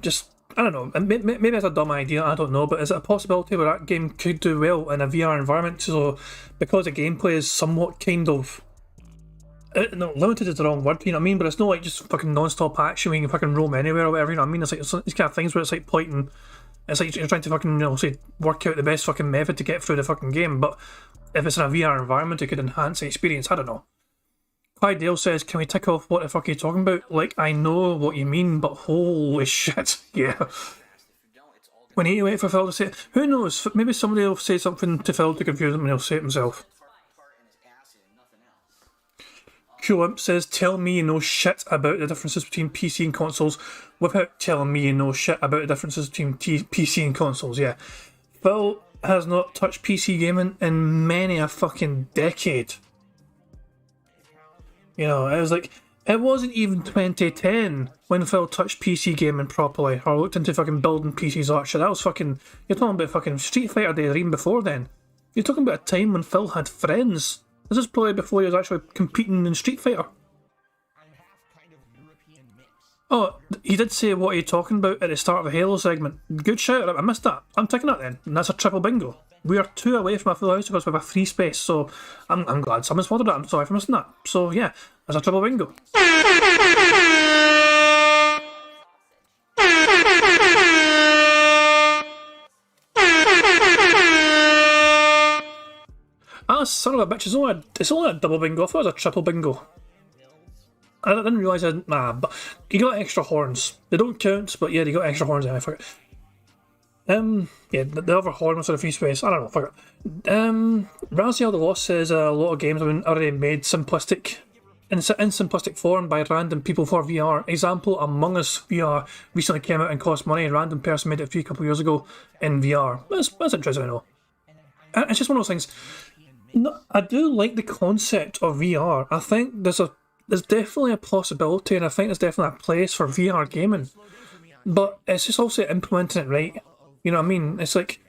I don't know, maybe that's a dumb idea, I don't know, but is it a possibility where that game could do well in a VR environment? So, because the gameplay is somewhat kind of, no, limited is the wrong word, you know what I mean? But it's not like just fucking non-stop action where you can fucking roam anywhere or whatever, you know what I mean? It's like these kind of things where it's like pointing, it's like you're trying to fucking, say, work out the best fucking method to get through the fucking game, but if it's in a VR environment, it could enhance the experience, I don't know. Clyde Dale says, can we tick off what the fuck are you talking about? Like, I know what you mean, but holy shit, yeah. We need to wait for Phil to say it. Who knows, maybe somebody will say something to Phil to confuse him and he'll say it himself. QImp says, tell me you know shit about the differences between PC and consoles without telling me you know shit about the differences between PC and consoles, yeah. Phil has not touched PC gaming in many a fucking decade. You know, it was like, it wasn't even 2010 when Phil touched PC gaming properly, or looked into fucking building PCs or shit. That was fucking, you're talking about fucking Street Fighter days, or even before then. You're talking about a time when Phil had friends. This is probably before he was actually competing in Street Fighter. Oh, he did say what are you talking about at the start of the Halo segment. Good shout, I missed that. I'm taking that then, and that's a triple bingo. We are 2 away from a full house because we have a free space, so I'm glad someone spotted that. I'm sorry for missing that. So yeah, that's a triple bingo. Ah, son of a bitch, it's only a double bingo. I thought it was a triple bingo. I didn't realise but you got extra horns. They don't count, but yeah, you got extra horns. I forget. Yeah, the other horn was in a free space. I don't know, fuck it. Raziel the Lost says a lot of games have been already made simplistic, in simplistic form by random people for VR. Example, Among Us VR recently came out and cost money. A random person made it a few couple of years ago in VR. That's interesting, I know. It's just one of those things. No, I do like the concept of VR. I think there's definitely a possibility, and I think there's definitely a place for VR gaming. But it's just also implementing it right. You know what I mean? It's like,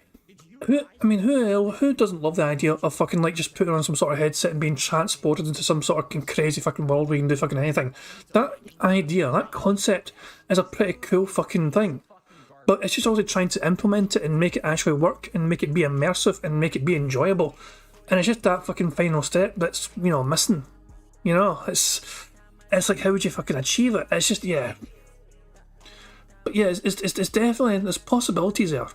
who doesn't love the idea of fucking like just putting on some sort of headset and being transported into some sort of crazy fucking world where you can do fucking anything? That idea, that concept is a pretty cool fucking thing. But it's just also trying to implement it and make it actually work and make it be immersive and make it be enjoyable. And it's just that fucking final step that's, missing. You know, it's like, how would you fucking achieve it? It's just, yeah. But yeah, it's definitely, there's possibilities there.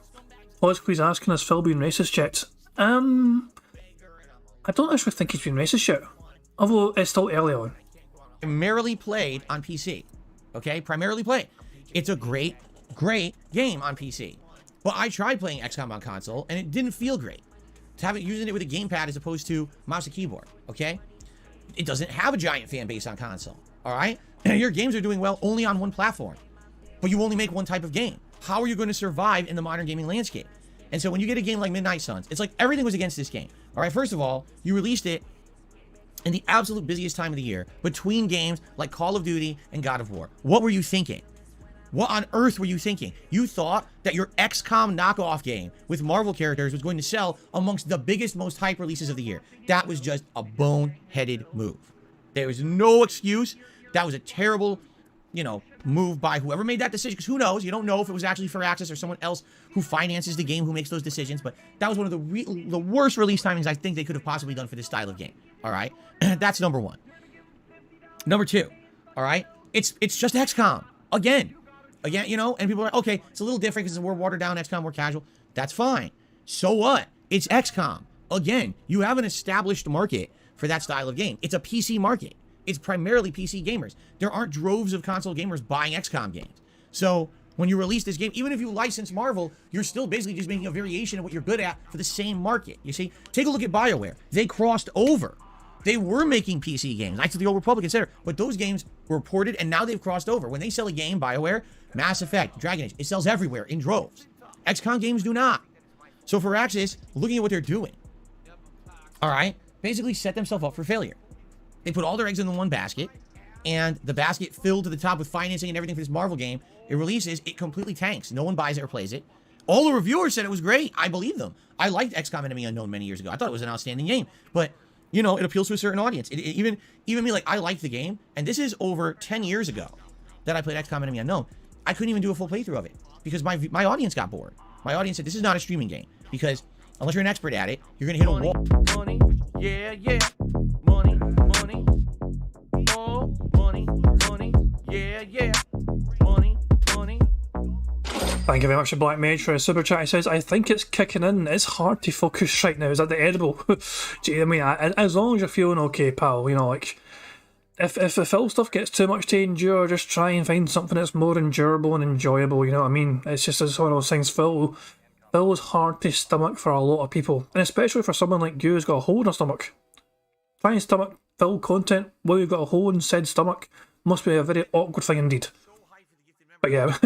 Ozquee's asking, has Phil been racist yet? I don't actually think he's been racist yet. Although it's still early on. Primarily played on PC. Okay? Primarily played. It's a great game on PC. But I tried playing XCOM on console, and it didn't feel great. To have it using it with a gamepad as opposed to mouse and keyboard, okay? It doesn't have a giant fan base on console, all right? And your games are doing well only on one platform, but you only make one type of game. How are you going to survive in the modern gaming landscape? And so when you get a game like Midnight Suns, it's like everything was against this game, all right? First of all, you released it in the absolute busiest time of the year between games like Call of Duty and God of War. What were you thinking? What on earth were you thinking? You thought that your XCOM knockoff game with Marvel characters was going to sell amongst the biggest, most hype releases of the year. That was just a boneheaded move. There was no excuse. That was a terrible, move by whoever made that decision. Because who knows? You don't know if it was actually Firaxis or someone else who finances the game who makes those decisions. But that was one of the worst release timings I think they could have possibly done for this style of game. All right? That's number one. Number two, all right? It's just XCOM. Again, and people are like, okay, it's a little different because we're watered down, XCOM, more casual. That's fine. So what? It's XCOM. Again, you have an established market for that style of game. It's a PC market. It's primarily PC gamers. There aren't droves of console gamers buying XCOM games. So when you release this game, even if you license Marvel, you're still basically just making a variation of what you're good at for the same market. You see? Take a look at BioWare. They crossed over. They were making PC games, Knights of the Old Republic, etc. But those games were ported, and now they've crossed over. When they sell a game, BioWare, Mass Effect, Dragon Age, it sells everywhere in droves. XCOM games do not. So for Firaxis, looking at what they're doing, all right, basically set themselves up for failure. They put all their eggs in the one basket, and the basket filled to the top with financing and everything for this Marvel game. It releases, it completely tanks. No one buys it or plays it. All the reviewers said it was great. I believe them. I liked XCOM Enemy Unknown many years ago. I thought it was an outstanding game, but it appeals to a certain audience. Even me, like, I liked the game, and this is over 10 years ago that I played XCOM Enemy Unknown. I couldn't even do a full playthrough of it because my audience got bored. My audience said, this is not a streaming game because unless you're an expert at it, you're going to hit a wall. Money, yeah, yeah. Money, money. Oh, money, money, yeah, yeah. Money, money. Thank you very much to Black Mage for a super chat. He says, I think it's kicking in. It's hard to focus right now. Is that the edible? Gee, I mean, as long as you're feeling okay, pal, if the Phil stuff gets too much to endure, just try and find something that's more endurable and enjoyable, you know what I mean? It's just one of those things. Phil is hard to stomach for a lot of people, and especially for someone like you who's got a hole in a stomach. Trying to stomach Phil content while you've got a hole in said stomach must be a very awkward thing indeed. But yeah,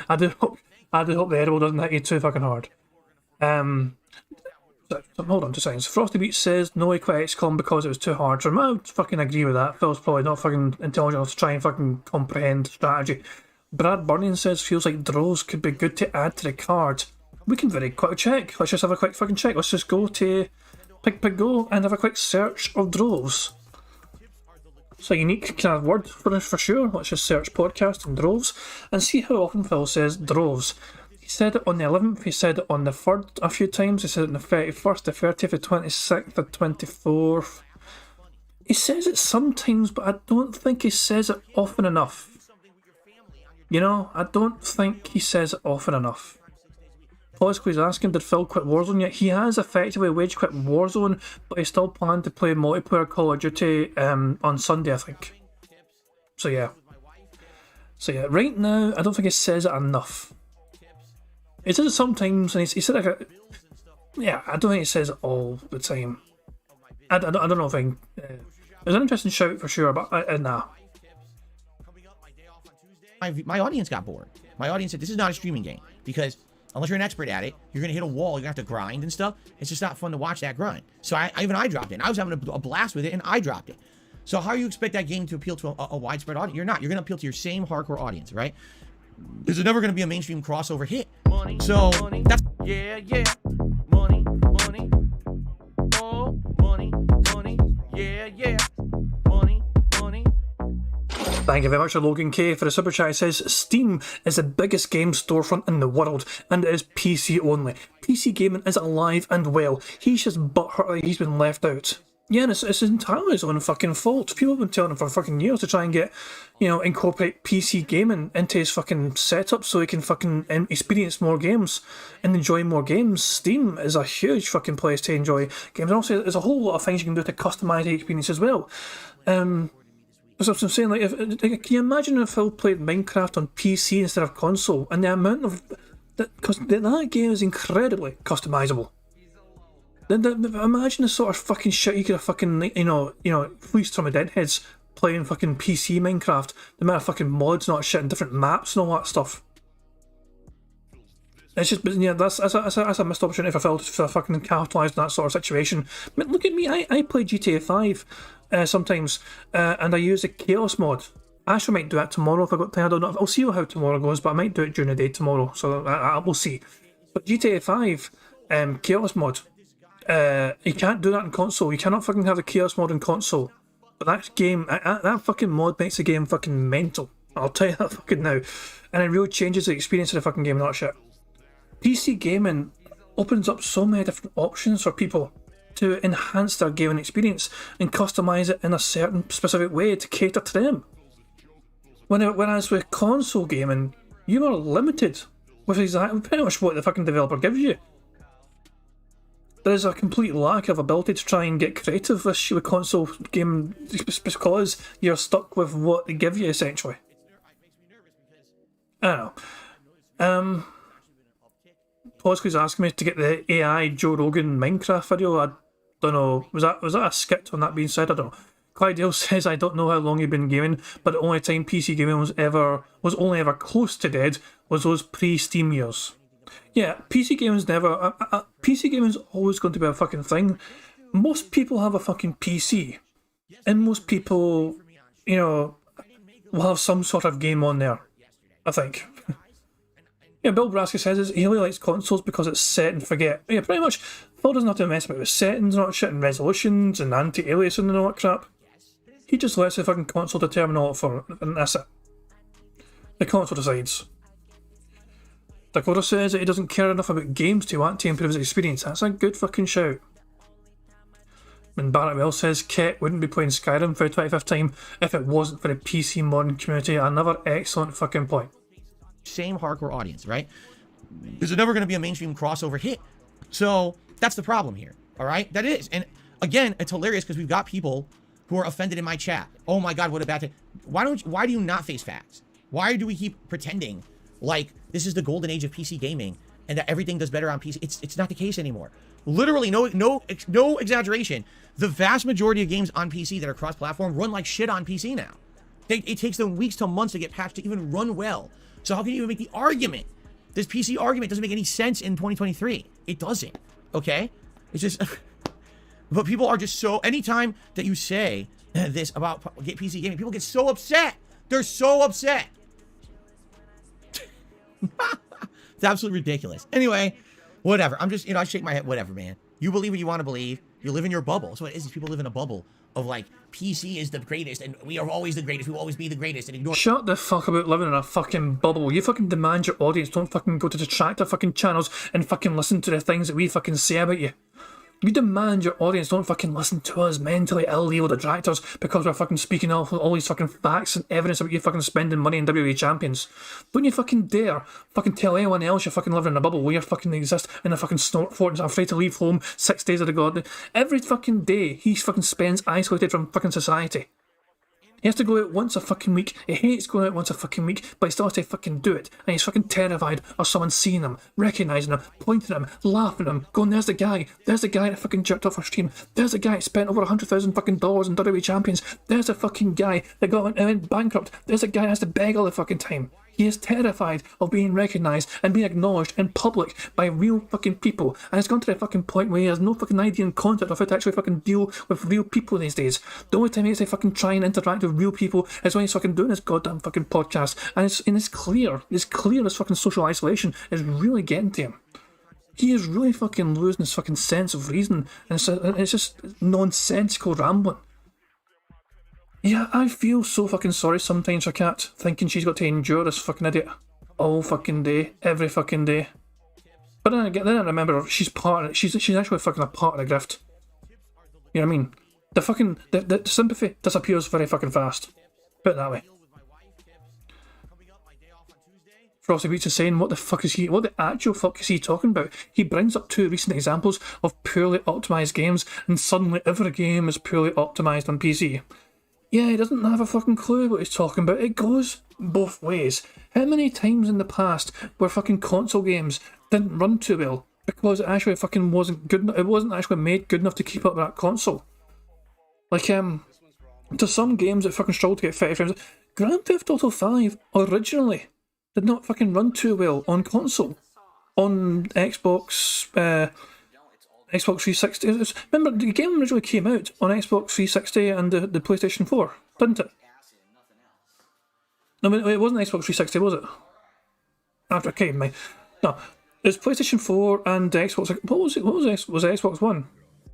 I do hope the edible doesn't hit you too fucking hard. Hold on 2 seconds. Frosty Beach says no, he quit XCOM because it was too hard. So I fucking agree with that. Phil's probably not fucking intelligent enough to try and fucking comprehend strategy. Brad Burning says feels like droves could be good to add to the card. We can very quick check. Let's just have a quick fucking check. Let's just go to Pig and have a quick search of droves. It's a unique kind of word for sure. Let's just search podcast and droves and see how often Phil says droves. He said it on the 11th, he said it on the 3rd a few times, he said it on the 31st, the 30th, the 26th, the 24th. He says it sometimes, but I don't think he says it often enough. I don't think he says it often enough. Policy's asking, did Phil quit Warzone yet? He has effectively wage quit Warzone, but he still planned to play multiplayer Call of Duty on Sunday, I think. So yeah, right now, I don't think he says it enough. He says it sometimes, and he said I don't think he says it all the time. I don't know if it's an interesting shout for sure, but nah. My audience got bored. My audience said, this is not a streaming game because unless you're an expert at it, you're going to hit a wall, you're going to have to grind and stuff. It's just not fun to watch that grind. So I dropped it. I was having a blast with it, and I dropped it. So how do you expect that game to appeal to a widespread audience? You're not. You're going to appeal to your same hardcore audience, right? There's never going to be a mainstream crossover hit. Money, so money, that's... Yeah, yeah. Money, money. Oh, money, money. Yeah, yeah. Money, money. Thank you very much to Logan K for the super chat. It says Steam is the biggest game storefront in the world, and it is PC only. PC gaming is alive and well. He's just butthurt that he's been left out. Yeah, and it's entirely his own fucking fault. People have been telling him for fucking years to try and get, incorporate PC gaming into his fucking setup so he can fucking experience more games and enjoy more games. Steam is a huge fucking place to enjoy games. And also, there's a whole lot of things you can do to customise the experience as well. So I'm saying, can you imagine if Phil played Minecraft on PC instead of console, and the amount of because that game is incredibly customizable. Imagine the sort of fucking shit you could have fucking, fleeced from the Deadheads playing fucking PC Minecraft. The amount of fucking mods and all that shit and different maps and all that stuff. It's just, yeah, that's a missed opportunity for Phil to fucking capitalise on that sort of situation. I mean, look at me, I play GTA 5 sometimes, and I use the Chaos mod. I actually might do that tomorrow if I got time. I don't know. I'll see how tomorrow goes, but I might do it during the day tomorrow, so I will see. But GTA 5 Chaos mod, you can't do that in console. You cannot fucking have the Chaos mod in console. But that game, that fucking mod makes the game fucking mental. I'll tell you that fucking now. And it really changes the experience of the fucking game and all that shit. PC gaming opens up so many different options for people to enhance their gaming experience and customise it in a certain specific way to cater to them. Whereas with console gaming, you are limited with exactly pretty much what the fucking developer gives you. There is a complete lack of ability to try and get creative with console gaming because you're stuck with what they give you essentially. I don't know. Posky's asking me to get the AI Joe Rogan Minecraft video. I don't know. Was that a skit on that being said? I don't know. Clydale says, I don't know how long you've been gaming, but the only time PC gaming was only ever close to dead was those pre-Steam years. Yeah, PC gaming's never... PC gaming's always going to be a fucking thing. Most people have a fucking PC, and most people, will have some sort of game on there, I think. Yeah, Bill Braska says he only likes consoles because it's set and forget. Yeah, pretty much, Phil doesn't have to mess about with settings and all that shit and resolutions and anti-aliasing and all that crap. He just lets the fucking console determine all for it, and that's it. The console decides. Dakota says that he doesn't care enough about games to want to improve his experience. That's a good fucking shout. And Barrett Wells says Ket wouldn't be playing Skyrim for the 25th time if it wasn't for the PC modern community. Another excellent fucking point. Same hardcore audience, right? Is it never going to be a mainstream crossover hit? So that's the problem here, all right? That is. And again, it's hilarious because we've got people who are offended in my chat. Oh my God, what a bad thing. Why do you not face facts? Why do we keep pretending like this is the golden age of PC gaming and that everything does better on PC? It's not the case anymore. Literally, no exaggeration. The vast majority of games on PC that are cross-platform run like shit on PC now. It takes them weeks to months to get patched to even run well. So how can you even make the argument? This PC argument doesn't make any sense in 2023. It doesn't, okay? It's just... But people are just so... Anytime that you say this about PC gaming, people get so upset. They're so upset. It's absolutely ridiculous. Anyway, whatever. I'm just, I shake my head. Whatever, man. You believe what you want to believe. You live in your bubble. So what it is people live in a bubble of like, PC is the greatest and we are always the greatest. We will always be the greatest and ignore... Shut the fuck about living in a fucking bubble. You fucking demand your audience don't fucking go to detractor fucking channels and fucking listen to the things that we fucking say about you. You demand your audience don't fucking listen to us mentally ill evil detractors because we're fucking speaking all these fucking facts and evidence about you fucking spending money in WWE champions. Don't you fucking dare fucking tell anyone else you're fucking living in a bubble where you fucking exist in a fucking snort fort and are afraid to leave home 6 days of the god. Every fucking day he fucking spends isolated from fucking society. He has to go out once a fucking week. He hates going out once a fucking week, but he still has to fucking do it. And he's fucking terrified of someone seeing him, recognising him, pointing at him, laughing at him, going, there's the guy that fucking jerked off our stream. There's the guy that spent over $100,000 fucking dollars in WWE champions. There's the fucking guy that went bankrupt. There's the guy that has to beg all the fucking time. He is terrified of being recognised and being acknowledged in public by real fucking people. And it's gone to the fucking point where he has no fucking idea and concept of how to actually fucking deal with real people these days. The only time he has to fucking try and interact with real people is when he's fucking doing his goddamn fucking podcast. And it's clear this fucking social isolation is really getting to him. He is really fucking losing his fucking sense of reason. And it's just nonsensical rambling. Yeah, I feel so fucking sorry sometimes for Kat, thinking she's got to endure this fucking idiot all fucking day, every fucking day. But then I remember she's actually fucking a part of the grift. You know what I mean? The sympathy disappears very fucking fast. Put it that way. Frosty Beats is saying, what the actual fuck is he talking about? He brings up 2 recent examples of poorly optimised games, and suddenly every game is poorly optimised on PC. Yeah, he doesn't have a fucking clue what he's talking about. It goes both ways. How many times in the past where fucking console games didn't run too well because it actually fucking wasn't good enough? It wasn't actually made good enough to keep up with that console. Like, to some games that fucking struggle to get 30 frames. Grand Theft Auto 5 originally did not fucking run too well on console. On Xbox 360. Remember, the game originally came out on Xbox 360 and the PlayStation 4, didn't it? No, it wasn't Xbox 360, was it? After it came, no, it was PlayStation 4 and Xbox. What was it? Was it Xbox One?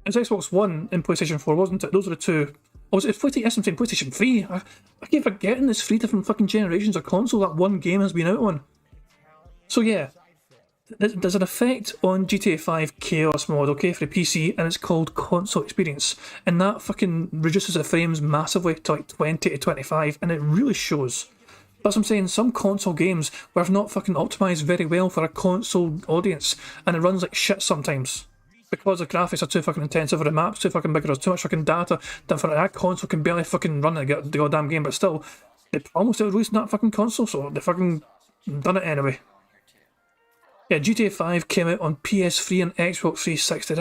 It was Xbox One and PlayStation 4, wasn't it? Those were the two. Oh, was it PlayStation? Yes, I'm saying PlayStation 3. I keep forgetting there's 3 different fucking generations of console that one game has been out on. So yeah, there's an effect on GTA 5 Chaos mod, okay, for the PC, and it's called console experience, and that fucking reduces the frames massively to like 20 to 25, and it really shows. That's what I'm saying, some console games were not fucking optimised very well for a console audience, and it runs like shit sometimes. Because the graphics are too fucking intensive, or the map's too fucking big, or there's too much fucking data, then for that console can barely fucking run the goddamn game, but still, they promised they would release that fucking console, so they fucking done it anyway. Yeah, GTA 5 came out on PS3 and Xbox 360.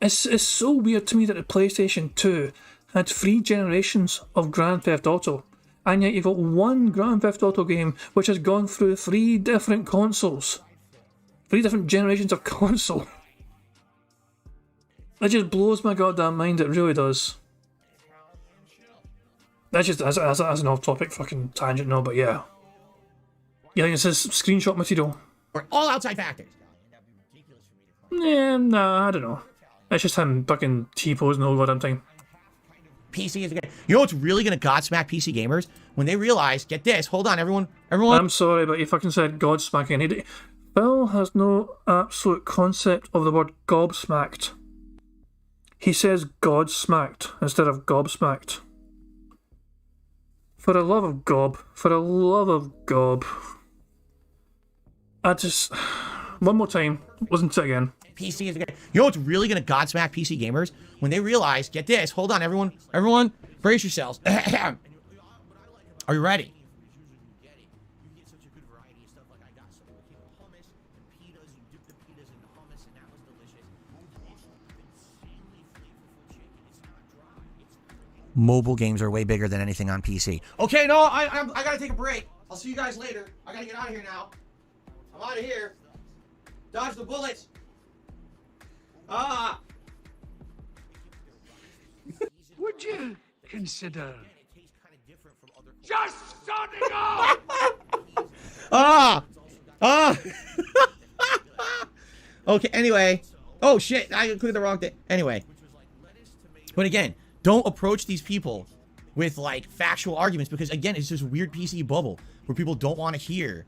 It's so weird to me that the PlayStation 2 had 3 generations of Grand Theft Auto, and yet you've got one Grand Theft Auto game which has gone through 3 different consoles. 3 different generations of console. That just blows my goddamn mind, it really does. That's just as an off-topic fucking tangent, no, but yeah. Yeah, it says screenshot material. Or all outside factors. Yeah, nah, I don't know. It's just him fucking T-posing the whole goddamn time. PC is good. You know what's really gonna godsmack PC gamers? When they realize, get this, hold on, everyone. I'm sorry, but you fucking said godsmacking. Phil has no absolute concept of the word gobsmacked. He says godsmacked instead of gobsmacked. For the love of gob. For the love of gob. I just... One more time. Listen to it again. PC is good. You know what's really gonna godsmack PC gamers? When they realize, get this, hold on, everyone, brace yourselves. Are you ready? Mobile games are way bigger than anything on PC. Okay, no, I gotta take a break. I'll see you guys later. I gotta get out of here now. I'm out of here. Dodge the bullets. Would you consider just starting off? Okay, anyway. Oh, shit. I clicked the wrong thing. Anyway. But again, don't approach these people with, like, factual arguments because, again, it's this weird PC bubble where people don't want to hear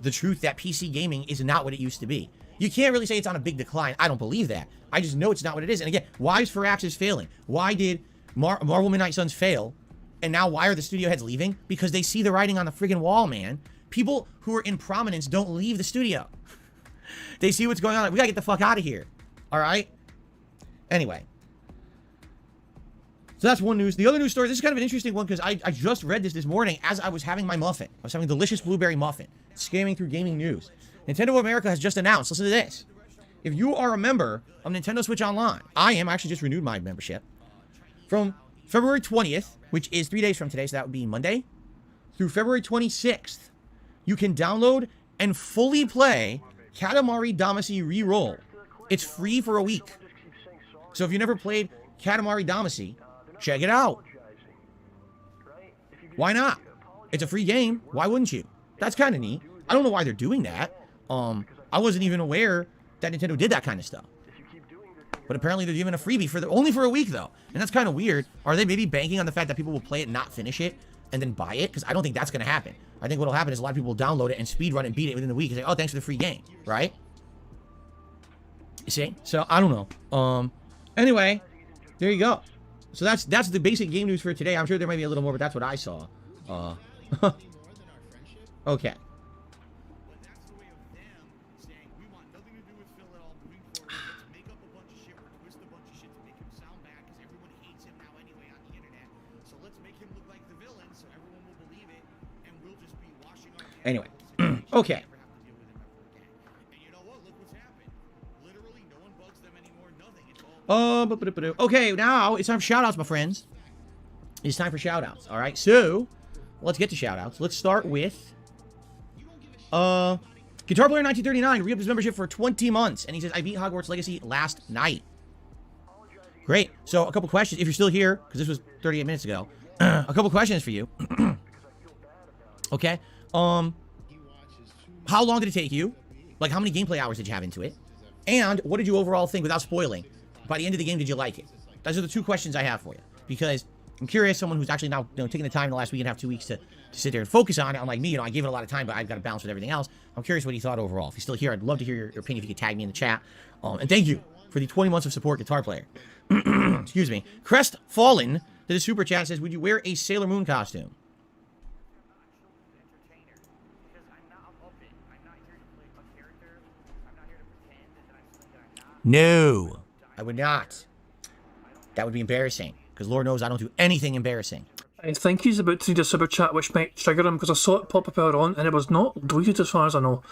the truth that PC gaming is not what it used to be. You can't really say it's on a big decline. I don't believe that. I just know it's not what it is. And again, why is Firaxis failing? Why did Marvel Midnight Suns fail? And now why are the studio heads leaving? Because they see the writing on the friggin' wall, man. People who are in prominence don't leave the studio. They see what's going on. We gotta get the fuck out of here. All right? Anyway. So that's one news. The other news story, this is kind of an interesting one because I just read this morning as I was having my muffin. I was having a delicious blueberry muffin. Scamming through gaming news. Nintendo of America has just announced, listen to this. If you are a member of Nintendo Switch Online, I actually just renewed my membership. From February 20th, which is 3 days from today, so that would be Monday, through February 26th, you can download and fully play Katamari Damacy Reroll. It's free for a week. So if you never played Katamari Damacy, check it out. Why not? It's a free game. Why wouldn't you? That's kind of neat. I don't know why they're doing that. I wasn't even aware that Nintendo did that kind of stuff. But apparently they're giving a freebie only for a week, though. And that's kind of weird. Are they maybe banking on the fact that people will play it, not finish it, and then buy it? Because I don't think that's going to happen. I think what will happen is a lot of people will download it and speedrun it and beat it within the week and say, oh, thanks for the free game, right? You see? So, I don't know. Anyway, there you go. So that's the basic game news for today. I'm sure there might be a little more, but that's what I saw. Okay. Anyway, okay. Okay, now it's time for shoutouts, my friends. It's time for shoutouts. All right, so let's get to shoutouts. Let's start with Guitar Player 1939 re-upped his membership for 20 months, and he says, "I beat Hogwarts Legacy last night." Great. So a couple questions, if you're still here, because this was 38 minutes ago. A couple questions for you. Okay. How long did it take you? Like, how many gameplay hours did you have into it? And what did you overall think, without spoiling? By the end of the game, did you like it? Those are the two questions I have for you. Because I'm curious, someone who's actually now, taking the time in the last week and a half, 2 weeks to sit there and focus on it. Unlike me, I gave it a lot of time, but I've got to balance with everything else. I'm curious what he thought overall. If he's still here, I'd love to hear your opinion if you could tag me in the chat. And thank you for the 20 months of support, Guitar Player. Excuse me. Crest Fallen did a super chat, says, "Would you wear a Sailor Moon costume?" No, I would not. That would be embarrassing, because Lord knows I don't do anything embarrassing. I think he's about to read a super chat which might trigger him, because I saw it pop up earlier on and it was not deleted as far as I know.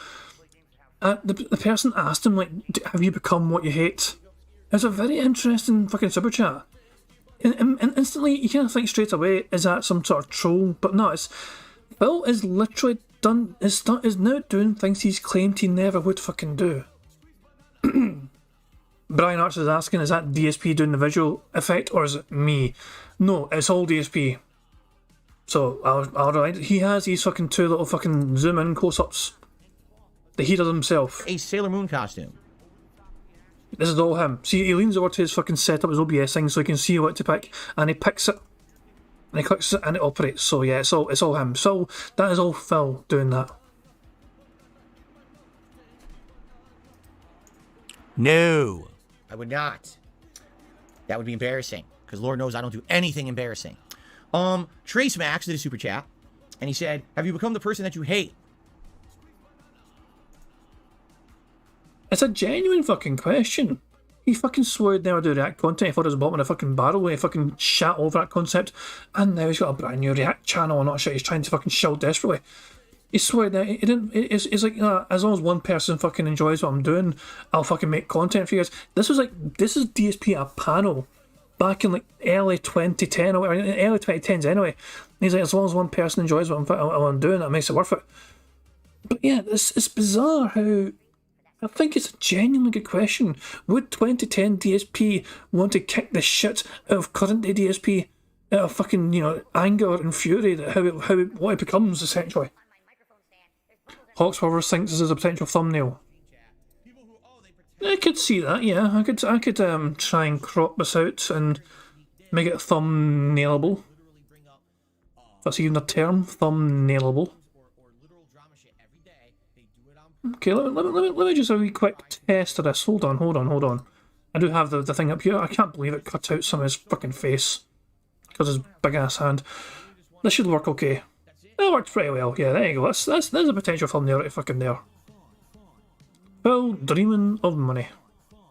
The person asked him, like, have you become what you hate? It's a very interesting fucking super chat. And instantly you kind of think straight away, is that some sort of troll? But no, Phil is literally is now doing things he's claimed he never would fucking do. Brian Arts is asking, is that DSP doing the visual effect or is it me? No, it's all DSP. So, alright, he has these fucking two little fucking zoom in close-ups that he does himself. A Sailor Moon costume. This is all him. See, he leans over to his fucking setup, his OBS thing, so he can see what to pick, and he picks it, and he clicks it, and it operates. So yeah, it's all him. So that is all Phil doing that. No, I would not. That would be embarrassing, because Lord knows I don't do anything embarrassing. Trace Max did a super chat, and he said, "Have you become the person that you hate?" It's a genuine fucking question. He fucking swore he'd never do React content. He thought it was bottom of a fucking barrel. He fucking shat over that concept. And now he's got a brand new React channel and all that shit. He's trying to fucking shill desperately. He swore that he didn't. It's like, as long as one person fucking enjoys what I'm doing, I'll fucking make content for you guys. This is DSP at a panel back in like early 2010 or whatever, early 2010s anyway. And he's like, as long as one person enjoys what I'm doing, that makes it worth it. But yeah, it's bizarre how. I think it's a genuinely good question. Would 2010 DSP want to kick the shit out of current day DSP out of fucking, anger and fury that what it becomes, essentially? Hawkshover thinks this is a potential thumbnail. I could see that, yeah. I could try and crop this out and make it thumbnailable. If that's even a term, thumbnailable. Okay, let me just have a wee quick test of this. Hold on. I do have the thing up here. I can't believe it cut out some of his fucking face because his big ass hand. This should work okay. That worked pretty well. Yeah, there you go. There's a potential thumbnail right fucking there. Well, dreaming of money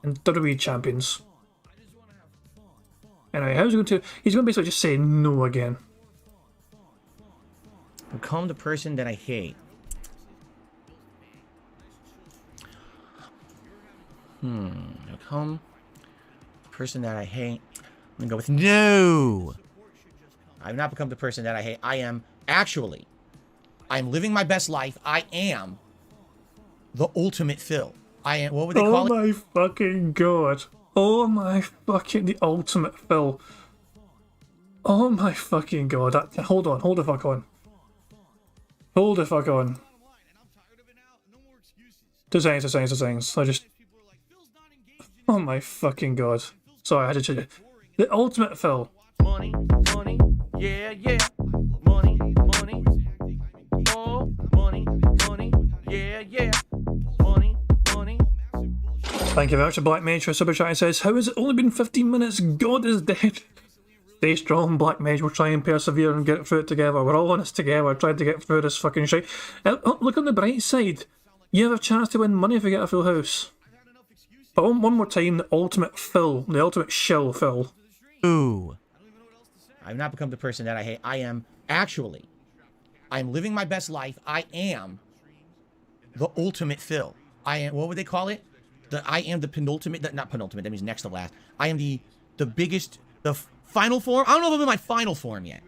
and WWE champions. Anyway, how's he going to? He's going to basically just say no again. Become the person that I hate. Become the person that I hate. I'm gonna go with no. I've not become the person that I hate. I'm living my best life. I am the ultimate Phil. I am, what would they call it? Oh my fucking god. Oh my fucking, the ultimate Phil. Oh my fucking god. Hold the fuck on. Hold the fuck on. Two seconds. I just... Oh my fucking god. Sorry, I had to change it. The ultimate Phil. Money, yeah. Money, oh, money, yeah. Money. Thank you very much to Black Mage for super chat. He says, how has it only been 15 minutes? God is dead. Stay strong, Black Mage. We'll try and persevere and get through it together. We're all in this together, trying to get through this fucking shit. Look on the bright side. You have a chance to win money if you get a full house. But one more time, the ultimate Phil. The ultimate shill Phil. Ooh. I've not become the person that I hate. I am actually, I'm living my best life. I am the ultimate Phil. I am, what would they call it? I am the penultimate, not penultimate, that means next to last. I am the biggest, the final form. I don't know if I'm in my final form yet.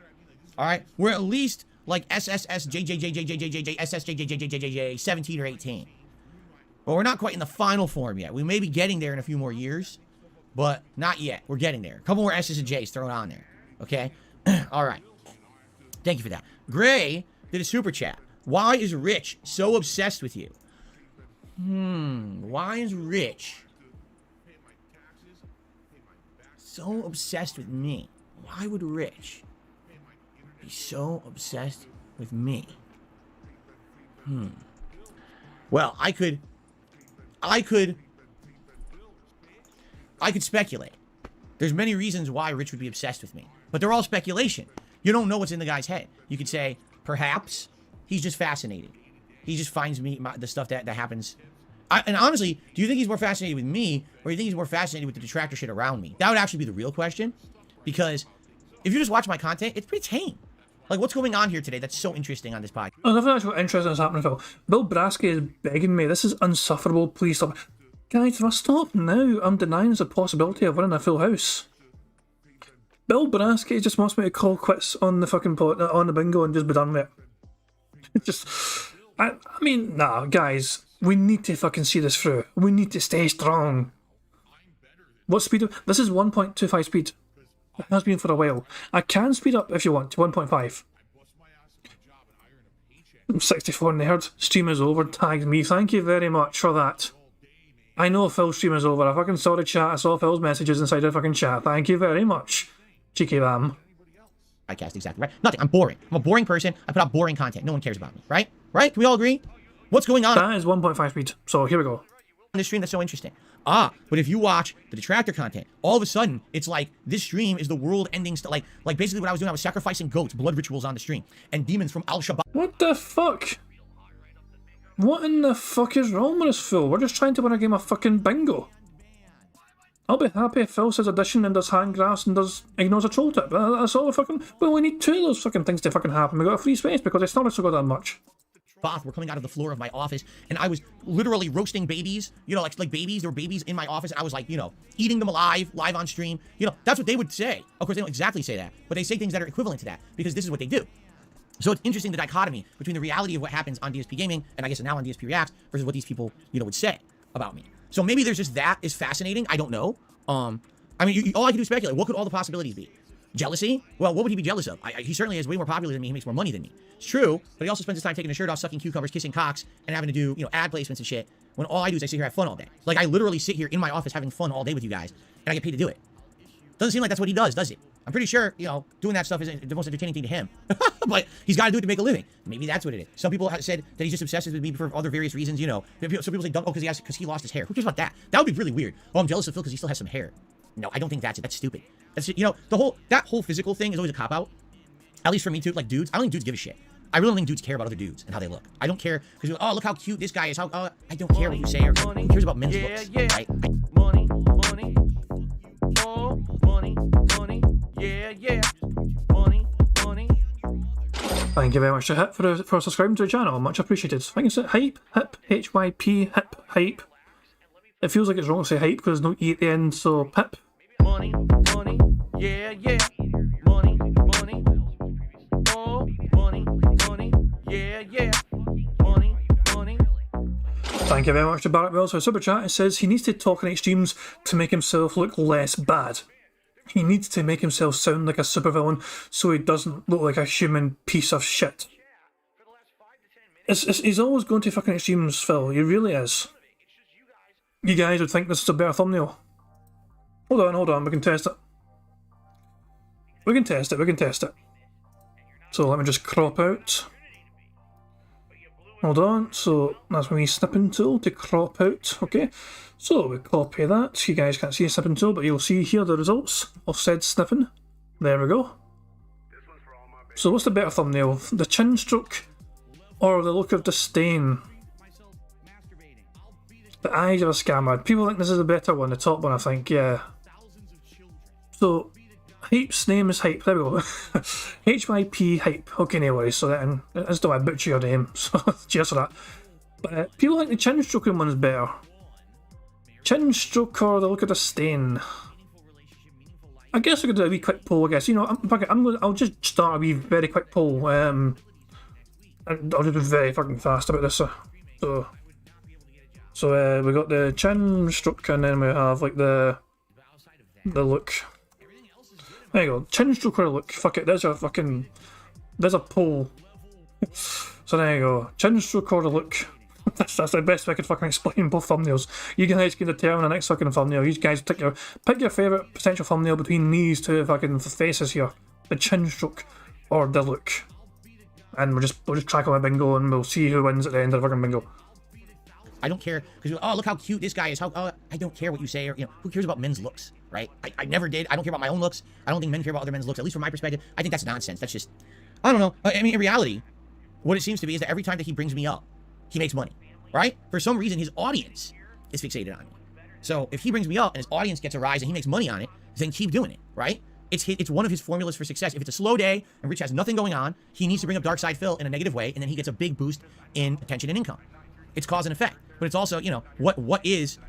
All right? We're at least like SSSJJJJJJJ, SSJJJJJJ, 17 or 18. But we're not quite in the final form yet. We may be getting there in a few more years, but not yet. We're getting there. A couple more S's and J's thrown on there. Okay? All right. Thank you for that. Gray did a super chat. Why is Rich so obsessed with you? Why is Rich so obsessed with me? Why would Rich be so obsessed with me? Well, I could speculate. There's many reasons why Rich would be obsessed with me, but they're all speculation. You don't know what's in the guy's head. You could say, perhaps he's just fascinated. He just finds me, the stuff that happens. And honestly, do you think he's more fascinated with me, or do you think he's more fascinated with the detractor shit around me? That would actually be the real question. Because if you just watch my content, it's pretty tame. Like, what's going on here today that's so interesting on this podcast? Oh, nothing actually interesting is happening, Phil. Bill Brasky is begging me. This is insufferable. Please stop. Guys, if I stop now, I'm denying there's a possibility of winning a full house. Bill Brasky just wants me to call quits on the fucking on the bingo and just be done with it. It's just, I mean, nah, guys, we need to fucking see this through. We need to stay strong. What speed? This is 1.25 speed. It has been for a while. I can speed up if you want to 1.5. I'm 64 in the herd. Stream is over. Tagged me. Thank you very much for that. I know Phil's stream is over. I fucking saw the chat. I saw Phil's messages inside the fucking chat. Thank you very much. Cheeky bam. Podcast, exactly, right? Nothing. I'm boring. I'm a boring person. I put out boring content. No one cares about me, right? Right? Can we all agree? What's going on? That is 1.5 speed. So here we go. On this stream that's so interesting. But if you watch the detractor content, all of a sudden it's like this stream is the world-ending stuff. Like basically what I was doing, I was sacrificing goats, blood rituals on the stream, and demons from Al-Shabaab. What the fuck? What in the fuck is wrong with us, Phil? We're just trying to win a game of fucking bingo. I'll be happy if Phil says addition and does hand graphs and ignores a troll tip. That's all fucking. Well, we need two of those fucking things to fucking happen. We got a free space because they started so goddamn much. Were coming out of the floor of my office, and I was literally roasting babies. You know, like babies. There were babies in my office, and I was like, you know, eating them alive, live on stream. You know, that's what they would say. Of course, they don't exactly say that, but they say things that are equivalent to that because this is what they do. So it's interesting the dichotomy between the reality of what happens on DSP Gaming and I guess now on DSP Reacts versus what these people, you know, would say about me. So maybe there's just that is fascinating. I don't know. I mean, all I can do is speculate. What could all the possibilities be? Jealousy? Well, what would he be jealous of? He certainly is way more popular than me. He makes more money than me. It's true, but he also spends his time taking his shirt off, sucking cucumbers, kissing cocks, and having to do, you know, ad placements and shit, when all I do is I sit here and have fun all day. Like, I literally sit here in my office having fun all day with you guys, and I get paid to do it. Doesn't seem like that's what he does it? I'm pretty sure, you know, doing that stuff isn't the most entertaining thing to him. But he's got to do it to make a living. Maybe that's what it is. Some people have said that he's just obsessed with me for other various reasons, you know. Some people say, oh, because he lost his hair. Who cares about that? That would be really weird. Oh, I'm jealous of Phil because he still has some hair. No, I don't think that's it. That's stupid. That's, you know, that whole physical thing is always a cop-out. At least for me, too. Like, dudes, I don't think dudes give a shit. I really don't think dudes care about other dudes and how they look. I don't care because, oh, look how cute this guy is. I don't care what you say or who cares about men's looks, right? Money, money, oh, money, money, yeah, money, money. Thank you very much to Hip for subscribing to the channel. Much appreciated. I think it's Hype, H-Y-P, Hype. It feels like it's wrong to say Hype because there's no E at the end, so Pip. Money, money, yeah, money, money, oh, money, money, yeah, money, money. Thank you very much to Barrett Wells for super chat. It says he needs to talk in extremes to make himself look less bad. He needs to make himself sound like a supervillain so he doesn't look like a human piece of shit. He's always going to fucking extremes, Phil. He really is. You guys would think this is a better thumbnail. Hold on, we can test it. We can test it. So let me just crop out. Hold on, so that's my snipping tool to crop out, okay? So we copy that. You guys can't see a snipping tool, but you'll see here the results of said snipping. There we go. So what's the better thumbnail? The chin stroke or the look of disdain? The eyes of a scammer. People think this is a better one, the top one, I think, yeah. So, Hype's name is Hype. There we go. HYP Hype. Okay, no worries. So that that's the way I butcher your name. So cheers for that. But people think the chin stroking one's better. Chin stroke or the look at the stain. I guess I could do a wee quick poll. I guess I'll just start a wee very quick poll. And I'll just be very fucking fast about this. So we got the chin stroke and then we have like the look. There you go. Chin stroke or look. Fuck it. There's a poll. So there you go. Chin stroke or the look. That's the best way I could fucking explain both thumbnails. You guys can determine the next fucking thumbnail. You guys pick your favourite potential thumbnail between these two fucking faces here. The chin stroke or the look. And we'll just crack on my bingo and we'll see who wins at the end of the fucking bingo. I don't care because oh look how cute this guy is. I don't care what you say or who cares about men's looks, right? I never did. I don't care about my own looks. I don't think men care about other men's looks. At least from my perspective, I think that's nonsense. That's just I don't know. I mean, in reality, what it seems to be is that every time that he brings me up, he makes money, right? For some reason, his audience is fixated on me. So if he brings me up and his audience gets a rise and he makes money on it, then keep doing it, right? It's one of his formulas for success. If it's a slow day and Rich has nothing going on, he needs to bring up Dark Side Phil in a negative way, and then he gets a big boost in attention and income. It's cause and effect. But it's also, what is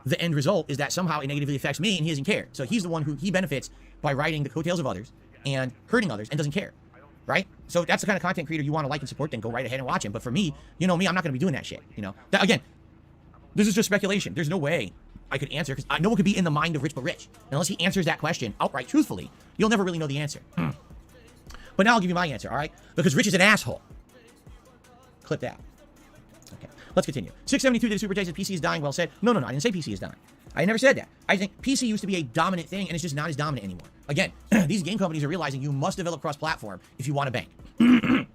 the end result is that somehow it negatively affects me and he doesn't care. So he's the one who he benefits by riding the coattails of others and hurting others and doesn't care. Right? So if that's the kind of content creator you want to like and support, then go right ahead and watch him. But for me, I'm not going to be doing that shit. That, again, this is just speculation. There's no way I could answer because no one could be in the mind of Rich but Rich. And unless he answers that question outright truthfully, you'll never really know the answer. But now I'll give you my answer, all right? Because Rich is an asshole. Clip that. Okay, let's continue. 672 did a super chat said PC is dying. Well said. No, I didn't say PC is dying. I never said that. I think PC used to be a dominant thing, and it's just not as dominant anymore. Again, these game companies are realizing you must develop cross-platform if you want to bank.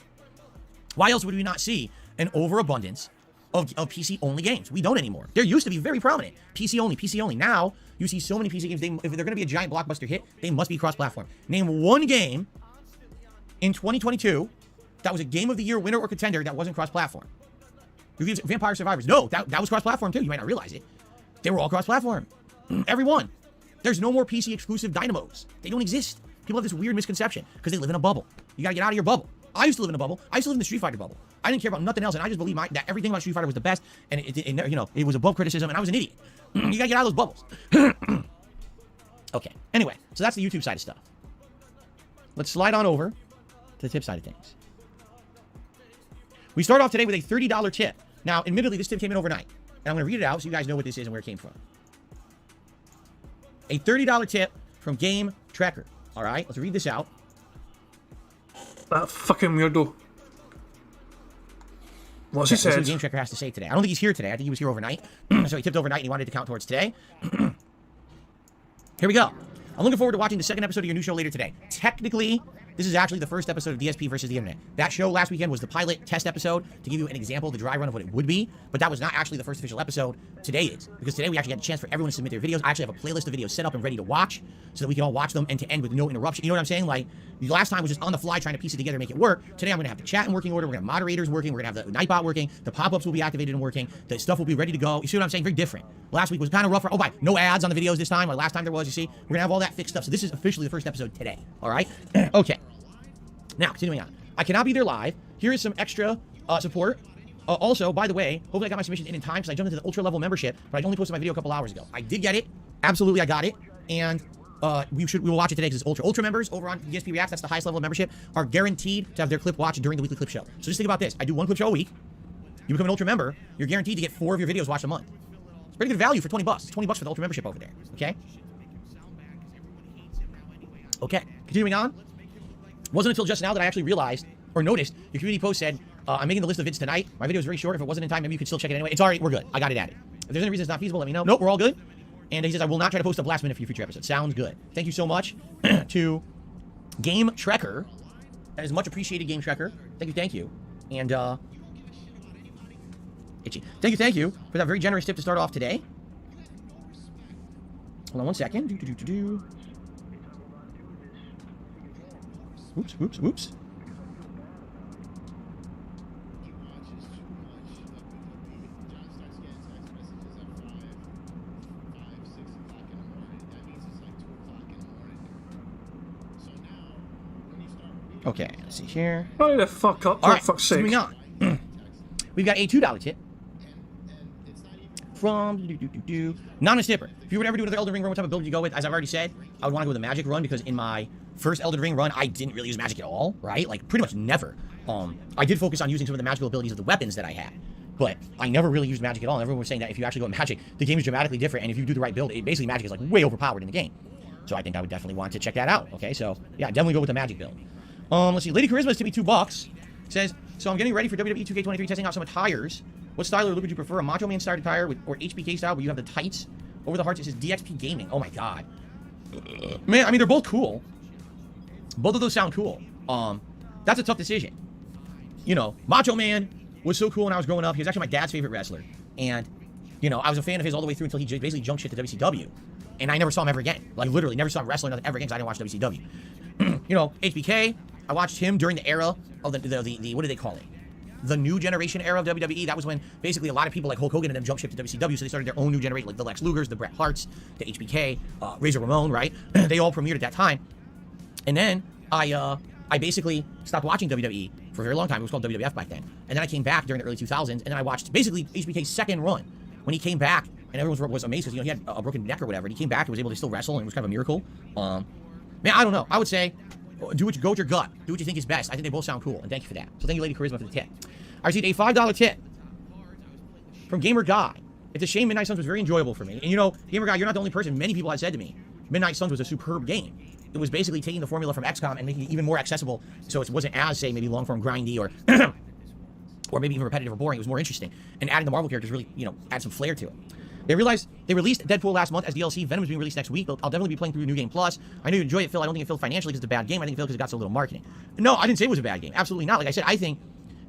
Why else would we not see an overabundance of PC-only games? We don't anymore. There used to be very prominent. PC only. Now, you see so many PC games, if they're going to be a giant blockbuster hit, they must be cross-platform. Name one game in 2022 that was a Game of the Year winner or contender that wasn't cross-platform. Vampire Survivors. No, that was cross-platform too. You might not realize it. They were all cross-platform. Every one. There's no more PC-exclusive dynamos. They don't exist. People have this weird misconception because they live in a bubble. You gotta get out of your bubble. I used to live in a bubble. I used to live in the Street Fighter bubble. I didn't care about nothing else, and I just believed that everything about Street Fighter was the best, and it was above criticism, and I was an idiot. You gotta get out of those bubbles. Okay. Anyway, so that's the YouTube side of stuff. Let's slide on over to the tip side of things. We start off today with a $30 tip. Now, admittedly, this tip came in overnight. And I'm going to read it out so you guys know what this is and where it came from. A $30 tip from Game Trekker. All right, let's read this out. That fucking weirdo. What's he This is said? what Game Trekker has to say today. I don't think he's here today. I think he was here overnight. So he tipped overnight and he wanted to count towards today. Here we go. I'm looking forward to watching the second episode of your new show later today. Technically, this is actually the first episode of DSP versus the Internet. That show last weekend was the pilot test episode to give you an example, the dry run of what it would be, but that was not actually the first official episode. Today is, because today we actually had a chance for everyone to submit their videos. I actually have a playlist of videos set up and ready to watch so that we can all watch them end to end with no interruption. You know what I'm saying? Like, the last time was just on the fly trying to piece it together and make it work. Today I'm going to have the chat in working order. We're going to have moderators working. We're going to have the Nightbot working. The pop-ups will be activated and working. The stuff will be ready to go. You see what I'm saying? Very different. Last week was kind of rough. Oh, no ads on the videos this time. Like last time there was, you see. We're going to have all that fixed up. So this is officially the first episode today. All right? Okay. Now, continuing on. I cannot be there live. Here is some extra support. Also, by the way, hopefully I got my submission in time because I jumped into the ultra level membership, but I only posted my video a couple hours ago. I did get it. Absolutely, I got it. And we will watch it today because it's ultra. Ultra members over on DSP Reacts, that's the highest level of membership, are guaranteed to have their clip watched during the weekly clip show. So just think about this. I do one clip show a week. You become an ultra member, you're guaranteed to get 4 of your videos watched a month. It's pretty good value for $20. It's $20 for the ultra membership over there. Okay? Okay. Continuing on. Wasn't until just now that I actually realized or noticed your community post said, I'm making the list of vids tonight. My video is very short. If it wasn't in time, maybe you could still check it anyway. It's all right. We're good. I got it added. If there's any reason it's not feasible, let me know. Nope, we're all good. And he says, I will not try to post up last minute for your future episode. Sounds good. Thank you so much to Game Trekker. That is much appreciated, Game Trekker. Thank you. And, itchy. Thank you for that very generous tip to start off today. Hold on one second. Oops. Okay, let's see here. Hurry the fuck up, for All right, fuck's sake. moving on. We've got a $2 tip from Anonymous Tipper. If you would ever do another Elden Ring run, what type of build would you go with? As I've already said, I would want to go with a magic run because in my first Elden Ring run, I didn't really use magic at all, right? Like, pretty much never. I did focus on using some of the magical abilities of the weapons that I had, but I never really used magic at all. And everyone was saying that if you actually go with magic, the game is dramatically different, and if you do the right build, basically magic is like way overpowered in the game. So I think I would definitely want to check that out, okay? So, yeah, definitely go with the magic build. Let's see, Lady Charisma's tipped me $2. Says, so I'm getting ready for WWE 2K23, testing out some tires. What style or look would you prefer? A Macho Man style tire or HBK style where you have the tights over the hearts? It says DXP Gaming. Oh my god. Man, I mean, they're both cool. Both of those sound cool. That's a tough decision. You know, Macho Man was so cool when I was growing up. He was actually my dad's favorite wrestler. And, you know, I was a fan of his all the way through until he basically jumped shit to WCW. And I never saw him ever again. Like, literally, never saw him wrestle ever again because I didn't watch WCW. You know, HBK, I watched him during the era of the what do they call it? The new generation era of WWE. That was when basically a lot of people like Hulk Hogan and them jumped ship to WCW, so they started their own new generation, like the Lex Lugers, the Bret Harts, the HBK, Razor Ramon, right? They all premiered at that time. And then I basically stopped watching WWE for a very long time. It was called WWF back then. And then I came back during the early 2000s, and then I watched basically HBK's second run when he came back, and everyone was amazed because, you know, he had a broken neck or whatever, and he came back and was able to still wrestle, and it was kind of a miracle. Man, I don't know. I would say go with your gut. Do what you think is best. I think they both sound cool, and thank you for that. So thank you, Lady Charisma, for the tip. I received a $5 tip from Gamer Guy. It's a shame Midnight Suns was very enjoyable for me. And you know, Gamer Guy, you're not the only person. Many people have said to me, Midnight Suns was a superb game. It was basically taking the formula from XCOM and making it even more accessible, so it wasn't as, say, maybe long-form grindy or or maybe even repetitive or boring. It was more interesting. And adding the Marvel characters really, you know, add some flair to it. They released Deadpool last month as DLC. Venom's being released next week. I'll definitely be playing through New Game Plus. I know you enjoy it, Phil. I don't think it failed financially because it's a bad game. I think it failed because it got so little marketing. No, I didn't say it was a bad game. Absolutely not. Like I said, I think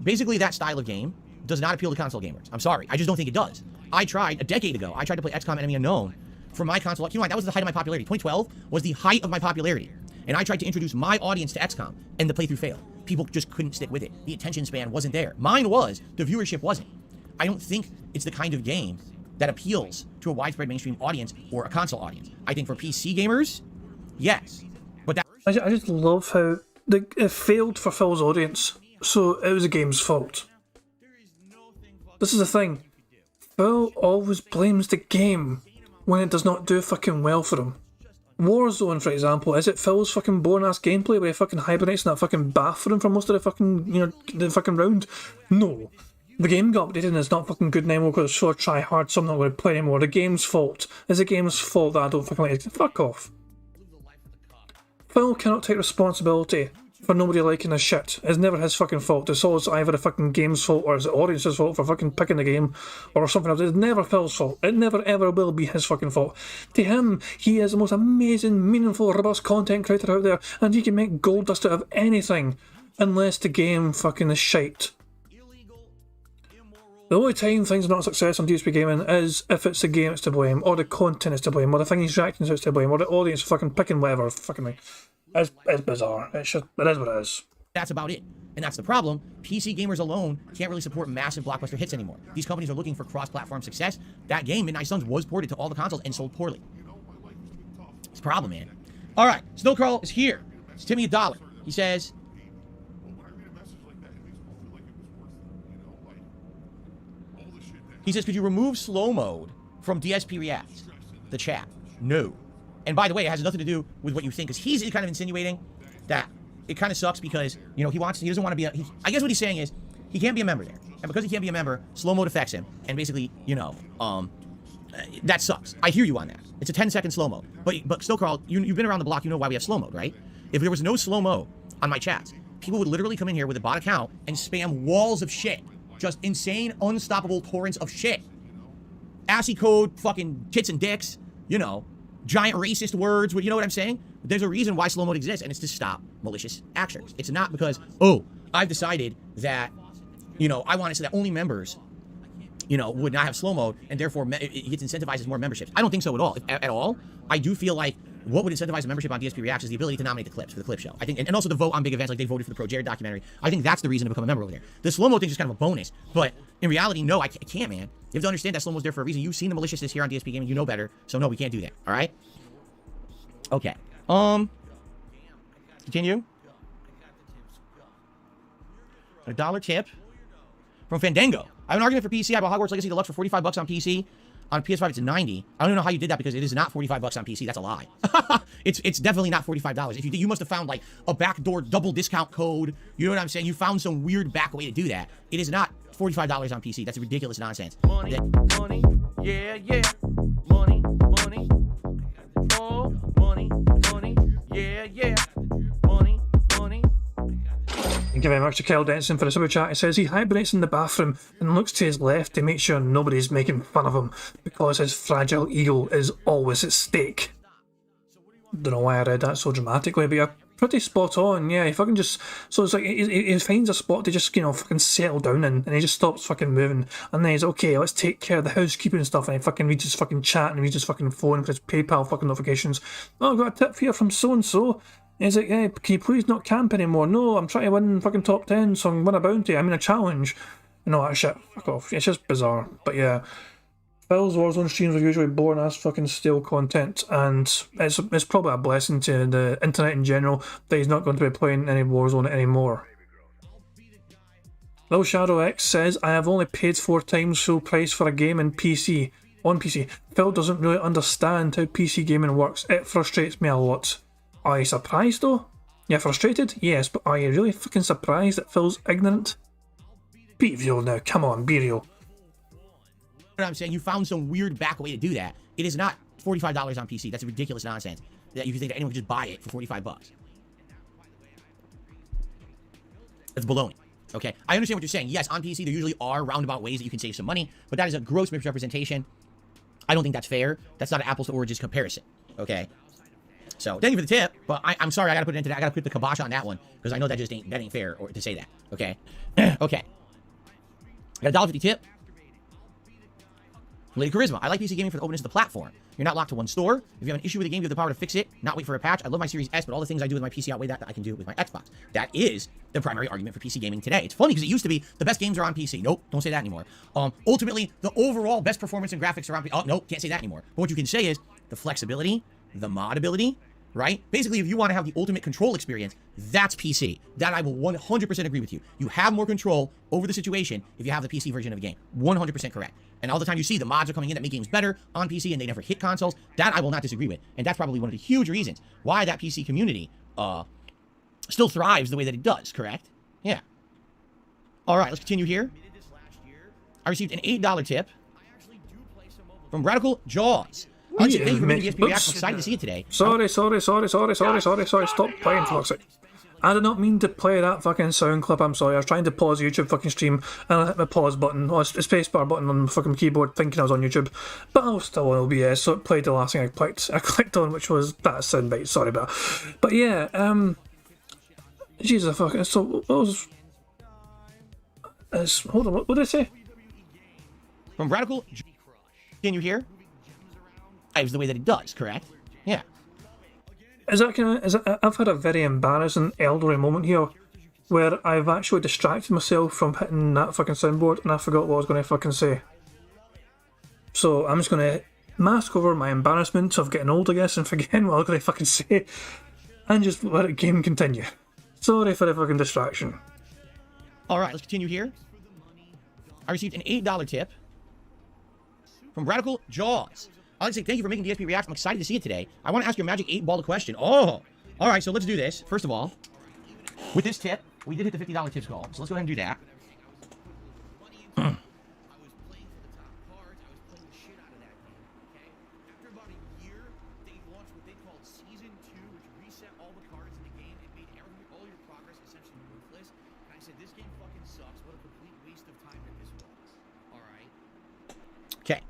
basically that style of game does not appeal to console gamers. I'm sorry. I just don't think it does. I tried a decade ago. I tried to play XCOM Enemy Unknown for my console. You know what? That was the height of my popularity. 2012 was the height of my popularity. And I tried to introduce my audience to XCOM, and the playthrough failed. People just couldn't stick with it. The attention span wasn't there. Mine was. The viewership wasn't. I don't think it's the kind of game that appeals to a widespread mainstream audience or a console audience. I think for PC gamers, yes. But that I just love how it failed for Phil's audience, so it was the game's fault. This is the thing. Phil always blames the game when it does not do fucking well for him. Warzone, for example, is it Phil's fucking boring-ass gameplay where he fucking hibernates in that fucking bathroom for most of the fucking, you know, the fucking round? No. The game got updated and it's not fucking good anymore because it's so try hard, so I'm not going to play anymore. The game's fault. It's the game's fault that I don't fucking like it. Fuck off. Phil cannot take responsibility for nobody liking his shit. It's never his fucking fault. It's always either the fucking game's fault or it's the audience's fault for fucking picking the game or something else. It's never Phil's fault. It never ever will be his fucking fault. To him, he is the most amazing, meaningful, robust content creator out there, and he can make gold dust out of anything unless the game fucking is shite. The only time things are not a success on DSP Gaming is if it's the game that's to blame, or the content is to blame, or the thing he's reacting to is to blame, or the audience fucking picking whatever fucking thing. It's bizarre. It is what it is. That's about it. And that's the problem. PC gamers alone can't really support massive blockbuster hits anymore. These companies are looking for cross-platform success. That game, Midnight Suns, was ported to all the consoles and sold poorly. It's a problem, man. All right, Snowcrawl is here. It's Timmy $1. He says, could you remove slow mode from DSP React? The chat. No. And by the way, it has nothing to do with what you think, because he's kind of insinuating that it kind of sucks because, you know, he doesn't want to be I guess what he's saying is he can't be a member there. And because he can't be a member, slow mode affects him. And basically, you know, that sucks. I hear you on that. It's a 10-second slow mode. But Snowcrawl, you've been around the block, you know why we have slow mode, right? If there was no slow mode on my chats, people would literally come in here with a bot account and spam walls of shit. Just insane, unstoppable torrents of shit. ASCII code, fucking tits and dicks, you know, giant racist words, you know what I'm saying? There's a reason why slow mode exists, and it's to stop malicious actions. It's not because, oh, I've decided that, you know, I want it so that only members, you know, would not have slow mode, and therefore it gets incentivized as more memberships. I don't think so at all. At all. I do feel like what would incentivize a membership on DSP Reacts is the ability to nominate the clips for the clip show. I think, and also to vote on big events like they voted for the Pro Jared documentary. I think that's the reason to become a member over there. The slow mo thing is just kind of a bonus, but in reality, no, I can't, man. You have to understand that slow mo's there for a reason. You've seen the maliciousness here on DSP Gaming, you know better. So no, we can't do that. All right. Okay. Continue. A $1 tip from Fandango. I have an argument for PC. I bought Hogwarts Legacy Deluxe for 45 bucks on PC. On PS5, it's 90. I don't even know how you did that because it is not 45 bucks on PC. That's a lie. It's definitely not $45. If you did, you must have found like a backdoor double discount code. You know what I'm saying? You found some weird back way to do that. It is not $45 on PC. That's ridiculous nonsense. Money, money, yeah, yeah. Money, money. Oh, money, money, yeah, yeah. Money, money. Thank you very much to Kyle Denson for the super chat. It says he hibernates in the bathroom and looks to his left to make sure nobody's making fun of him because his fragile ego is always at stake. Don't know why I read that so dramatically, but you're pretty spot on. Yeah, he fucking just... So it's like he finds a spot to just, you know, fucking settle down in, and he just stops fucking moving. And then he's okay, let's take care of the housekeeping and stuff. And he fucking reads his fucking chat and reads his fucking phone for his PayPal fucking notifications. Oh, I've got a tip here from so-and-so. And he's like, hey, can you please not camp anymore? No, I'm trying to win fucking top 10, so I'm win a bounty. I'm in a challenge. And all that shit. Fuck off. It's just bizarre. But yeah. Phil's Warzone streams are usually boring ass fucking stale content, and it's probably a blessing to the internet in general that he's not going to be playing any Warzone anymore. Lil Shadow X says, I have only paid 4 times full price for a game on PC. Phil doesn't really understand how PC gaming works. It frustrates me a lot. Are you surprised though? Yeah, frustrated? Yes, but are you really fucking surprised that Phil's ignorant? Be real now, come on, be real. What I'm saying, you found some weird back way to do that. It is not $45 on PC. That's ridiculous nonsense. That you think that anyone could just buy it for 45 bucks. That's baloney. Okay, I understand what you're saying. Yes, on PC there usually are roundabout ways that you can save some money, but that is a gross misrepresentation. I don't think that's fair. That's not an apples to oranges comparison. Okay. So thank you for the tip, but I'm sorry, I gotta put it into that. I gotta put the kibosh on that one because I know that just ain't fair or to say that. Okay. Okay. Got a $1.50 tip. Lady Charisma. I like PC gaming for the openness of the platform. You're not locked to one store. If you have an issue with a game, you have the power to fix it, not wait for a patch. I love my Series S, but all the things I do with my PC outweigh that I can do with my Xbox. That is the primary argument for PC gaming today. It's funny because it used to be the best games are on PC. Nope, don't say that anymore. Ultimately, the overall best performance and graphics are on PC. Oh, nope, can't say that anymore. But what you can say is the flexibility, the modability, right? Basically, if you want to have the ultimate control experience, that's PC. That I will 100% agree with you. You have more control over the situation if you have the PC version of a game. 100% correct. And all the time you see the mods are coming in that make games better on PC and they never hit consoles, that I will not disagree with. And that's probably one of the huge reasons why that PC community still thrives the way that it does, correct? Yeah. All right, let's continue here. I received an $8 tip from Radical Jaws. Thank you for making DSP React. I'm excited to see it today. Sorry, stop playing, for fuck's sake. I did not mean to play that fucking sound clip, I'm sorry. I was trying to pause the YouTube fucking stream and I hit my pause button, or spacebar button on the fucking keyboard thinking I was on YouTube. But I was still on OBS, so it played the last thing I clicked on, which was that soundbite, sorry about that. But yeah, Jesus fucking, so what was... hold on, what did I say? From Radical... Can you hear? It's the way that it does, correct? Yeah. I've had a very embarrassing elderly moment here where I've actually distracted myself from hitting that fucking soundboard and I forgot what I was going to fucking say. So I'm just going to mask over my embarrassment of getting old, I guess, and forgetting what I was going to fucking say and just let the game continue. Sorry for the fucking distraction. Alright, let's continue here. I received an $8 tip from Radical Jaws. I'd like to say thank you for making DSP React. I'm excited to see it today. I want to ask your Magic 8-Ball a question. Oh! Alright, so let's do this. First of all, with this tip, we did hit the $50 tips goal. So let's go ahead and do that. Okay.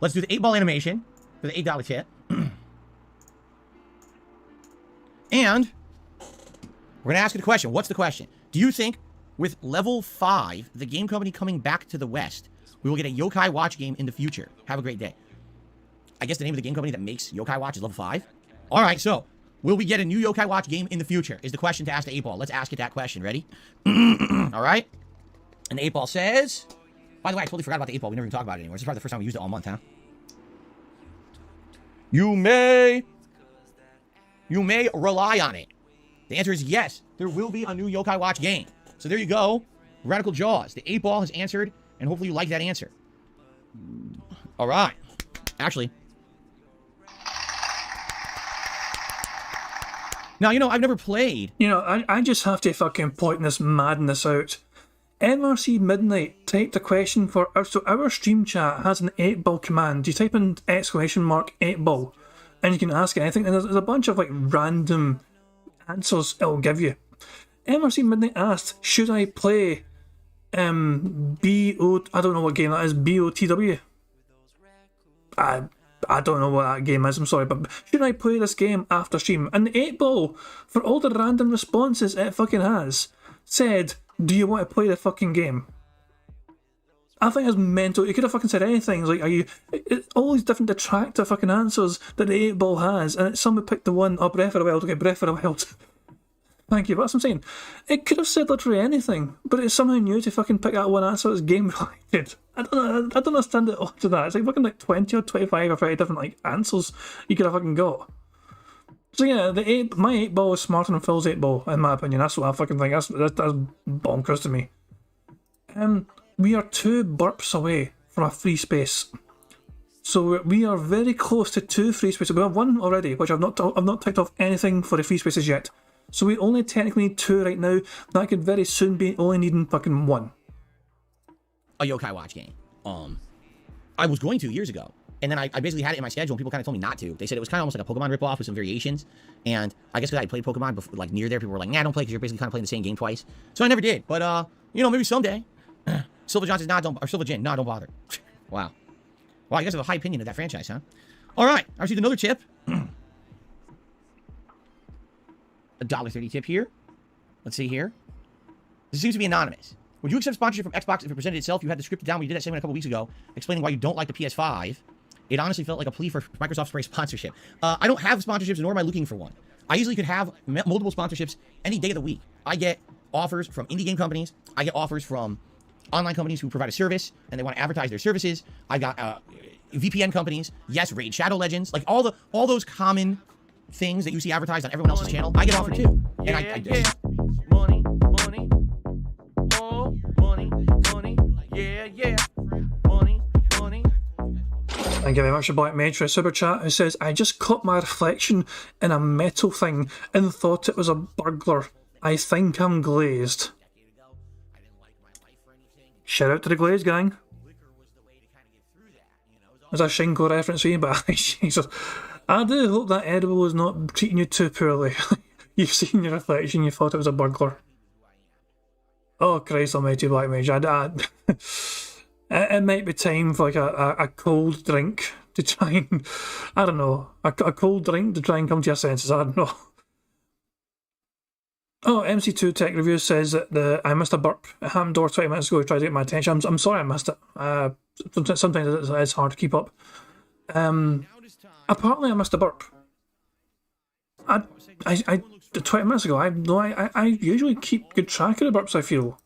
Let's do the 8-ball animation for the $8 tip. And we're going to ask you the question. What's the question? Do you think with level 5, the game company coming back to the West, we will get a Yokai Watch game in the future? Have a great day. I guess the name of the game company that makes Yokai Watch is level 5. All right, so will we get a new Yokai Watch game in the future is the question to ask the 8-ball. Let's ask it that question. Ready? All right. And the 8-ball says... By the way, I totally forgot about the 8-ball. We never even talked about it anymore. This is probably the first time we used it all month, huh? You may rely on it. The answer is yes. There will be a new Yokai Watch game. So there you go. Radical Jaws. The 8 Ball has answered, and hopefully you like that answer. All right. Actually. Now, you know, I've never played. You know, I just have to fucking point this madness out. MRC Midnight typed a question for so our stream chat has an 8-ball command. You type in exclamation mark 8-ball and you can ask anything, and there's a bunch of like random answers it'll give you. MRC Midnight asked, should I play I don't know what game that is, BOTW? I don't know what that game is, I'm sorry, but should I play this game after stream? And the 8-ball, for all the random responses it fucking has, said, do you want to play the fucking game? I think it's mental. You could have fucking said anything. It's like, all these different detractor fucking answers that the 8-ball has, and someone picked the one, Breath of the Wild, okay, Breath of the Wild. Thank you, but that's what I'm saying. It could have said literally anything, but it's somehow new to fucking pick that one answer that's game related. I don't understand it to that. It's like fucking like 20 or 25 or 30 different like answers you could have fucking got. So yeah, my 8-ball is smarter than Phil's 8-ball, in my opinion. That's what I fucking think. That's bonkers to me. We are 2 burps away from a free space. So we are very close to 2 free spaces. We have 1 already, which I've not ticked off anything for the free spaces yet. So we only technically need 2 right now. That could very soon be only needing fucking 1. A Yokai Watch game. I was going to years ago. And then I basically had it in my schedule, and people kind of told me not to. They said it was kind of almost like a Pokemon ripoff with some variations. And I guess because I played Pokemon before, like near there, people were like, nah, don't play because you're basically kind of playing the same game twice. So I never did. But, you know, maybe someday. Silva John says, nah, don't, or Silva Jin, nah, don't bother. Wow. Wow, you guys have a high opinion of that franchise, huh? All right, I received another tip. $1.30 tip here. Let's see here. This seems to be anonymous. Would you accept sponsorship from Xbox if it presented itself? You had the script down when you did that segment a couple weeks ago, explaining why you don't like the PS5. It honestly felt like a plea for Microsoft spray sponsorship. I don't have sponsorships, nor am I looking for one. I easily could have multiple sponsorships any day of the week. I get offers from indie game companies. I get offers from online companies who provide a service and they want to advertise their services. I got VPN companies. Yes, Raid Shadow Legends. Like all those common things that you see advertised on everyone else's channel, I get offered too. And Yeah. Money, money. Oh, money, money. Yeah. Money, money. Thank you very much, Black Mage, for a super chat, who says, I just caught my reflection in a metal thing and thought it was a burglar. I think I'm glazed. Shout out to the Glaze gang. There's a Shinko reference here, but Jesus. I do hope that edible is not treating you too poorly. You've seen your reflection, you thought it was a burglar. Oh Christ almighty, Black Mage. It might be time for like a cold drink to try and, I don't know, a cold drink to try and come to your senses, I don't know. Oh, MC2 Tech Review says that I missed a burp. It happened over 20 minutes ago. He tried to get my attention. I'm sorry I missed it. Sometimes it's hard to keep up. Apparently I missed a burp. I 20 minutes ago, I usually keep good track of the burps, I feel.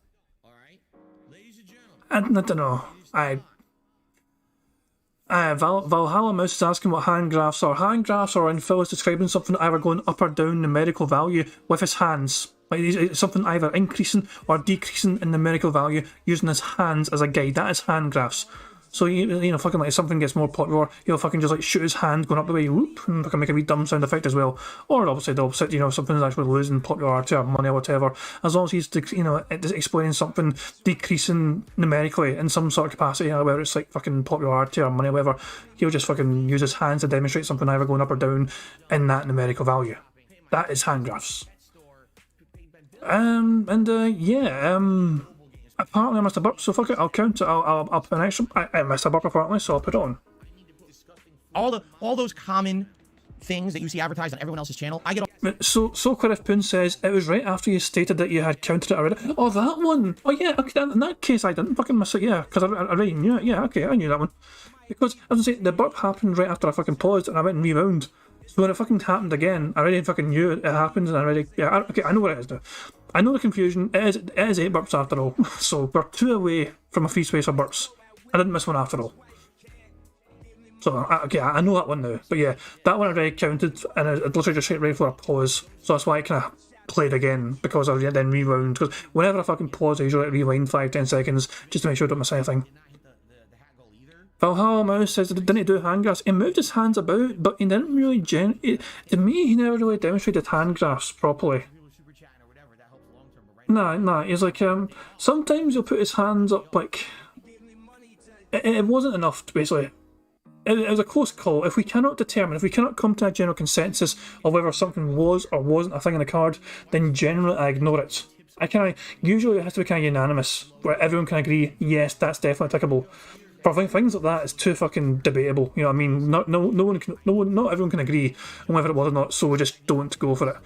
I don't know. Valhalla Mouse is asking what hand graphs are. Hand graphs are when Phil is describing something either going up or down numerical value with his hands. Like it's something either increasing or decreasing in numerical value using his hands as a guide. That is hand graphs. So you know, fucking like if something gets more popular, he'll fucking just like shoot his hand going up the way, whoop, and fucking make a wee dumb sound effect as well. Or obviously the opposite, you know, something's actually losing popularity or money or whatever. As long as he's, you know, explaining something decreasing numerically in some sort of capacity, you know, whether it's like fucking popularity or money or whatever, he'll just fucking use his hands to demonstrate something either going up or down in that numerical value. That is hand graphs. Apparently I missed a burp, so fuck it, I'll count it, I'll put an extra, I missed a burp apparently, so I'll put it on. All those common things that you see advertised on everyone else's channel, I get all... So Cliff Poon says, it was right after you stated that you had counted it already. Oh, that one! Oh yeah, okay, in that case I didn't fucking miss it, yeah, because I already knew it, yeah, okay, I knew that one. Because, as I say, the burp happened right after I fucking paused and I went and rewound. So when it fucking happened again, I already fucking knew it happened and I already, yeah, okay, I know what it is now. I know the confusion, it is 8 burps after all, so we're 2 away from a free space for burps. I didn't miss one after all. So, okay, I know that one now, but yeah, that one I already counted and it literally just hit ready for a pause, so that's why it kind of played again because I then rewound. Because whenever I fucking pause, I usually like rewind 5-10 seconds just to make sure I don't miss anything. Valhalla Mouse says that he didn't do hand grasps. He moved his hands about, but he didn't really to me, he never really demonstrated hand grasps properly. Nah, he's like, sometimes he'll put his hands up like... It wasn't enough, basically. It was a close call. If we cannot come to a general consensus of whether something was or wasn't a thing on the card, then generally I ignore it. Usually it has to be kind of unanimous, where everyone can agree, yes, that's definitely tickable. For things like that, it's too fucking debatable. You know what I mean? Not everyone can agree on whether it was or not, so we just don't go for it.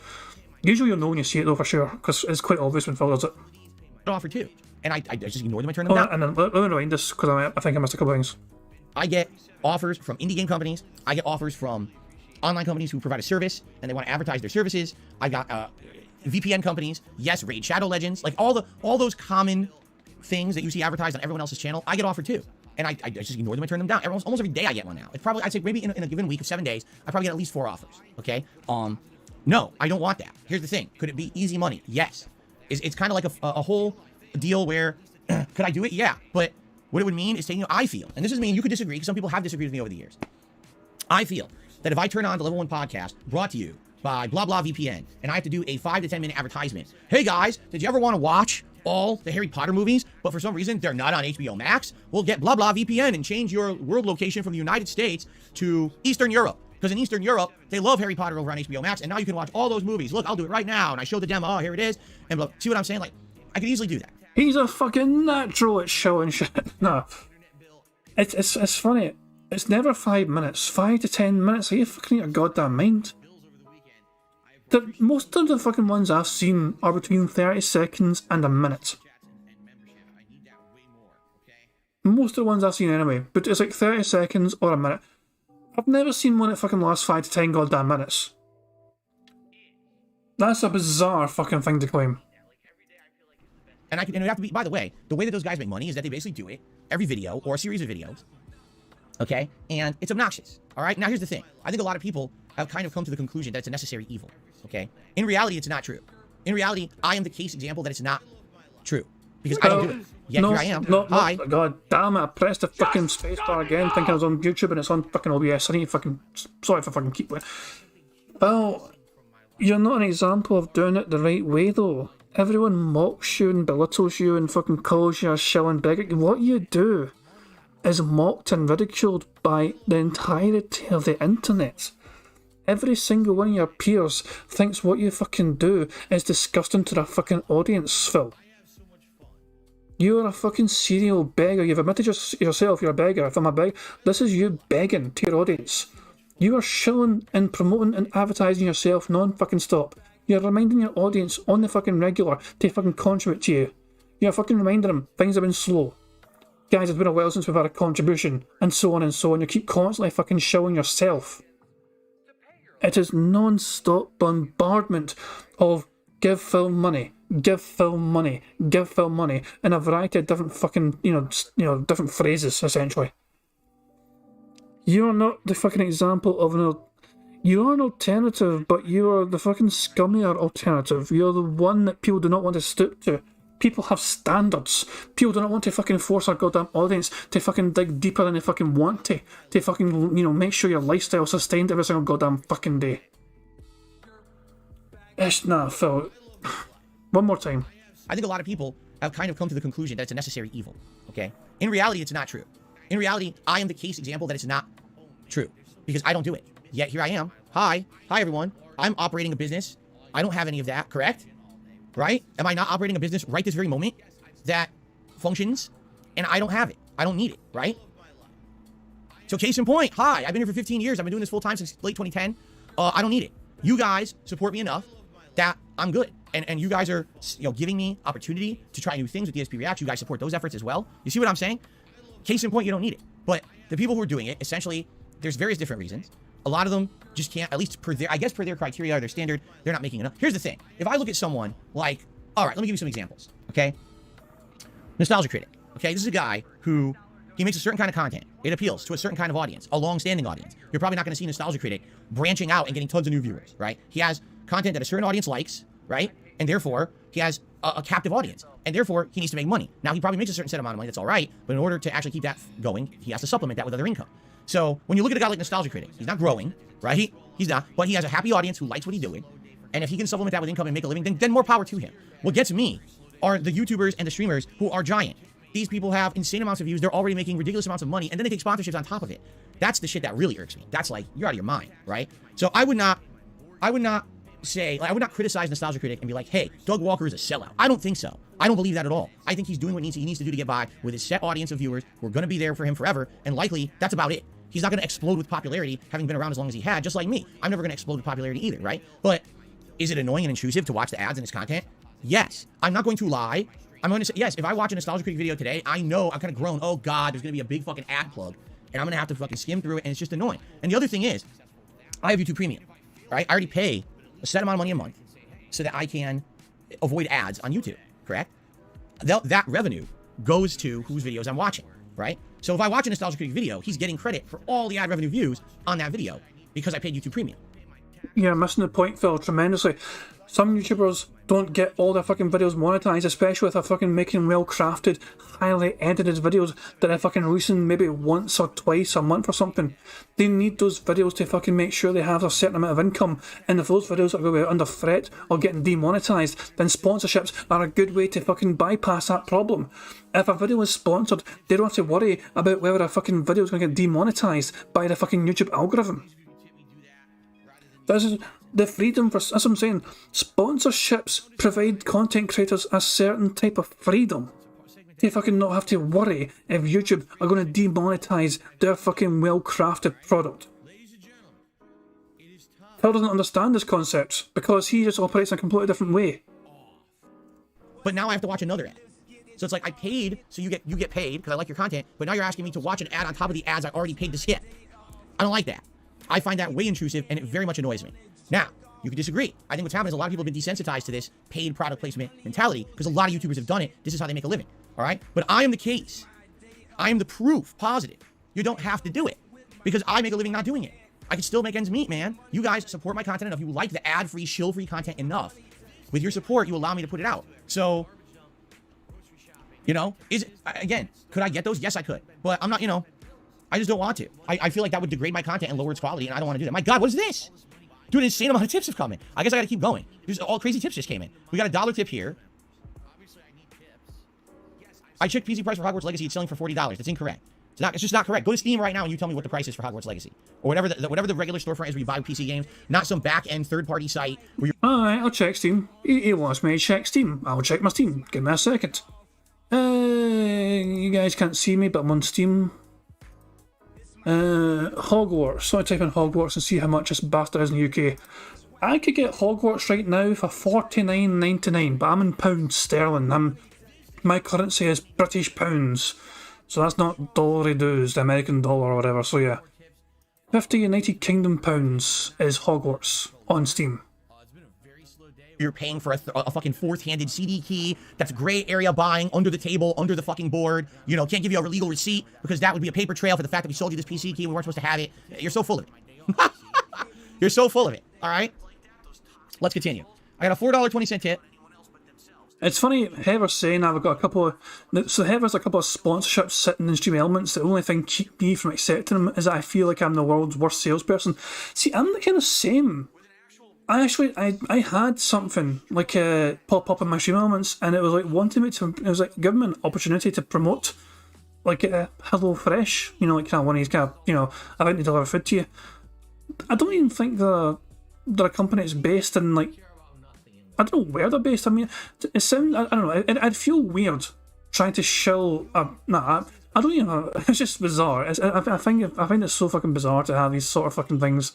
Usually you'll know when you see it though, for sure, because it's quite obvious when Phil does it. Offer too, and I just ignore them and turn them down. And then let me rewind this, because I think I missed a couple things. I get offers from indie game companies. I get offers from online companies who provide a service and they want to advertise their services. I got VPN companies. Yes, Raid Shadow Legends. Like all those common things that you see advertised on everyone else's channel, I get offered too. And I just ignore them and turn them down. Almost every day I get one now. It's probably, I'd say maybe in a given week of 7 days, I probably get at least 4 offers. Okay? No, I don't want that. Here's the thing. Could it be easy money? Yes. It's kind of like a whole deal where, could I do it? Yeah. But what it would mean is taking, I feel, and this is me, and you could disagree, because some people have disagreed with me over the years. I feel that if I turn on the Level 1 podcast, brought to you by blah blah VPN, and I have to do a 5 to 10 minute advertisement. Hey guys, did you ever want to watch all the Harry Potter movies, but for some reason they're not on HBO Max? Well, get blah blah VPN and change your world location from the United States to Eastern Europe. Because in Eastern Europe, they love Harry Potter over on HBO Max, and now you can watch all those movies. Look, I'll do it right now. And I show the demo. Oh, here it is. And blah. See what I'm saying? Like, I could easily do that. He's a fucking natural at showing shit. No. It's funny. It's never 5 minutes. 5 to 10 minutes. Are you fucking out of your goddamn mind? Most of the fucking ones I've seen are between 30 seconds and a minute. Most of the ones I've seen anyway. But it's like 30 seconds or a minute. I've never seen one that fucking lasts 5 to 10 goddamn minutes. That's a bizarre fucking thing to claim. And it have to be, by the way, the way that those guys make money is that they basically do it every video or a series of videos. Okay? And it's obnoxious. All right? Now here's the thing. I think a lot of people have kind of come to the conclusion that it's a necessary evil. Okay? In reality, it's not true. In reality, I am the case example that it's not true. Because I don't do it. Yet here I am. Hi. God damn it, I pressed the fucking spacebar again thinking I was on YouTube and it's on fucking OBS. I need to fucking... Sorry if I fucking keep... Well, you're not an example of doing it the right way though. Everyone mocks you and belittles you and fucking calls you a shilling beggar. What you do is mocked and ridiculed by the entirety of the internet. Every single one of your peers thinks what you fucking do is disgusting to their fucking audience, Phil. You are a fucking serial beggar. You've admitted yourself you're a beggar. If I'm a beggar, this is you begging to your audience. You are shilling and promoting and advertising yourself non-fucking stop. You're reminding your audience on the fucking regular to fucking contribute to you. You're fucking reminding them things have been slow. Guys, it's been a while since we've had a contribution, and so on and so on. You keep constantly fucking showing yourself. It is non-stop bombardment of give Phil money, give Phil money, give Phil money, in a variety of different fucking, different phrases, essentially. You're not the fucking example of you are an alternative, but you are the fucking scummier alternative. You're the one that people do not want to stoop to. People have standards. People do not want to fucking force our goddamn audience to fucking dig deeper than they fucking want to fucking, make sure your lifestyle is sustained every single goddamn fucking day. Nah, Phil. One more time. I think a lot of people have kind of come to the conclusion that it's a necessary evil. Okay? In reality, it's not true. In reality, I am the case example that it's not true. Because I don't do it. Yet here I am. Hi everyone. I'm operating a business. I don't have any of that, correct? Right? Am I not operating a business right this very moment that functions? And I don't have it. I don't need it, right? So case in point, hi, I've been here for 15 years. I've been doing this full time since late 2010. I don't need it. You guys support me enough that I'm good. And you guys are, giving me opportunity to try new things with DSP Reacts. You guys support those efforts as well. You see what I'm saying? Case in point, you don't need it. But the people who are doing it, essentially, there's various different reasons. A lot of them just can't, at least per their criteria or their standard, they're not making enough. Here's the thing. If I look at someone like, all right, let me give you some examples, okay? Nostalgia Critic, okay? This is a guy who, he makes a certain kind of content. It appeals to a certain kind of audience, a long-standing audience. You're probably not going to see Nostalgia Critic branching out and getting tons of new viewers, right? He has content that a certain audience likes, right? And therefore, he has a captive audience. And therefore, he needs to make money. Now, he probably makes a certain set amount of money. That's all right. But in order to actually keep that going, he has to supplement that with other income. So when you look at a guy like Nostalgia Critic, he's not growing, right? He's not. But he has a happy audience who likes what he's doing. And if he can supplement that with income and make a living, then more power to him. What gets me are the YouTubers and the streamers who are giant. These people have insane amounts of views. They're already making ridiculous amounts of money. And then they take sponsorships on top of it. That's the shit that really irks me. That's like, you're out of your mind, right? So I would not say, like, I would not criticize Nostalgia Critic and be like, hey, Doug Walker is a sellout. I don't think so. I don't believe that at all. I think he's doing what he needs to do to get by with his set audience of viewers who are going to be there for him forever, and likely that's about it. He's not going to explode with popularity, having been around as long as he had, just like me. I'm never going to explode with popularity either, right? But is it annoying and intrusive to watch the ads in his content? Yes. I'm not going to lie. I'm going to say, yes, if I watch a Nostalgia Critic video today, I know I'm kind of grown. Oh, God, there's going to be a big fucking ad plug, and I'm going to have to fucking skim through it, and it's just annoying. And the other thing is, I have YouTube Premium, right? I already pay a set amount of money a month so that I can avoid ads on YouTube, correct? That revenue goes to whose videos I'm watching, right? So if I watch a Nostalgia Critic video, he's getting credit for all the ad revenue views on that video because I paid YouTube Premium. You're missing the point, Phil, tremendously. Some YouTubers don't get all their fucking videos monetized, especially if they're fucking making well-crafted, highly edited videos that they're fucking releasing maybe once or twice a month or something. They need those videos to fucking make sure they have a certain amount of income, and if those videos are going to be under threat or getting demonetized, then sponsorships are a good way to fucking bypass that problem. If a video is sponsored, they don't have to worry about whether a fucking video is going to get demonetized by the fucking YouTube algorithm. This is the freedom for, as I'm saying, sponsorships provide content creators a certain type of freedom. They fucking not have to worry if YouTube are going to demonetize their fucking well-crafted product. Phil doesn't understand this concept because he just operates in a completely different way. But now I have to watch another ad. So it's like I paid, so you get paid because I like your content, but now you're asking me to watch an ad on top of the ads I already paid to skip. I don't like that. I find that way intrusive, and it very much annoys me. Now, you can disagree. I think what's happened is a lot of people have been desensitized to this paid product placement mentality because a lot of YouTubers have done it. This is how they make a living, all right? But I am the case. I am the proof positive. You don't have to do it because I make a living not doing it. I can still make ends meet, man. You guys support my content enough. You like the ad-free, shill-free content enough. With your support, you allow me to put it out. So, you know, again, could I get those? Yes, I could. But I'm not, you know, I just don't want to. I feel like that would degrade my content and lower its quality, and I don't want to do that. My God, what is this? Dude, an insane amount of tips have come in. I guess I gotta keep going. There's all crazy tips just came in. We got a $1 tip here. I checked PC price for Hogwarts Legacy. It's selling for $40. That's incorrect. It's just not correct. Go to Steam right now and you tell me what the price is for Hogwarts Legacy. Or whatever the regular storefront is where you buy PC games, not some back-end third-party site where you're... Alright, I'll check Steam. He wants me to check Steam. I'll check my Steam. Give me a second. You guys can't see me, but I'm on Steam. Hogwarts. So I type in Hogwarts and see how much this bastard is in the UK. I could get Hogwarts right now for $49.99, but I'm in pounds sterling. My currency is British pounds, so that's not dollary-doos, the American dollar or whatever. So yeah, 50 United Kingdom pounds is Hogwarts on Steam. You're paying for a fucking fourth-handed CD key that's gray area buying under the table, under the fucking board. You know, can't give you a legal receipt because that would be a paper trail for the fact that we sold you this PC key. We weren't supposed to have it. You're so full of it. You're so full of it. All right? Let's continue. I got a $4.20 tip. It's funny, Heather's saying I've got a couple of... So Heather's a couple of sponsorships sitting in Stream Elements. The only thing keep me from accepting them is that I feel like I'm the world's worst salesperson. See, I'm the kind of same... I had something like pop up in my Stream Elements, and it was like wanting me to. It was like giving me an opportunity to promote, like Hello Fresh, you know, like kind of one of these kind of, you know, about to deliver food to you. I don't even think they're a company that's based in like, I don't know where they're based. I mean, it sounds, I don't know. I'd feel weird trying to shill. I don't even know. It's just bizarre. I find it so fucking bizarre to have these sort of fucking things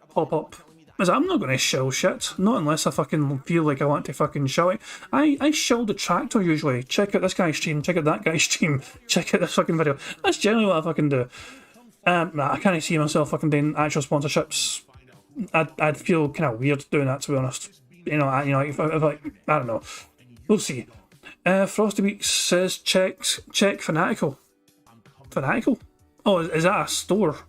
pop up. I'm not going to shill shit, not unless I fucking feel like I want to fucking shill it. I shill the tractor usually. Check out this guy's stream, check out that guy's stream, check out this fucking video. That's generally what I fucking do. I can't see myself fucking doing actual sponsorships. I'd feel kind of weird doing that, to be honest. If I don't know. We'll see. Frosty Weeks says check Fanatical. Fanatical? Oh, is that a store?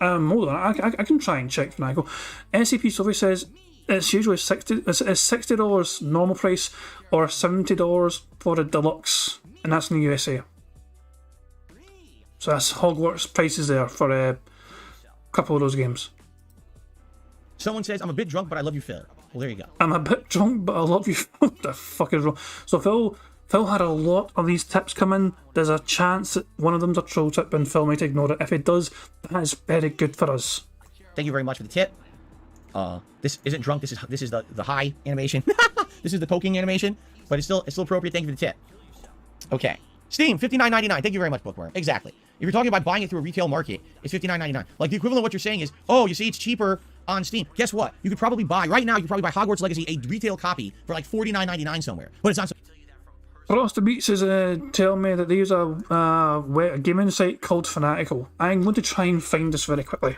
Hold on, I can try and check Fanatical. SCP Sophie says, it's usually it's $60 normal price or $70 for a deluxe, and that's in the USA. So that's Hogwarts prices there for a couple of those games. Someone says, I'm a bit drunk, but I love you, Phil. Well, there you go. I'm a bit drunk, but I love you. What the fuck is wrong? So Phil had a lot of these tips come in. There's a chance that one of them's a troll tip and Phil might ignore it. If it does, that is very good for us. Thank you very much for the tip. This isn't drunk. This is the high animation. This is the poking animation, but it's still appropriate. Thank you for the tip. Okay. Steam, $59.99. Thank you very much, Bookworm. Exactly. If you're talking about buying it through a retail market, it's $59.99. Like, the equivalent of what you're saying is, oh, you see, it's cheaper on Steam. Guess what? You could probably buy, right now, you could probably buy Hogwarts Legacy, a retail copy, for like $49.99 somewhere. But it's not... Frost Beats is telling me that they use a gaming site called Fanatical. I'm going to try and find this very quickly.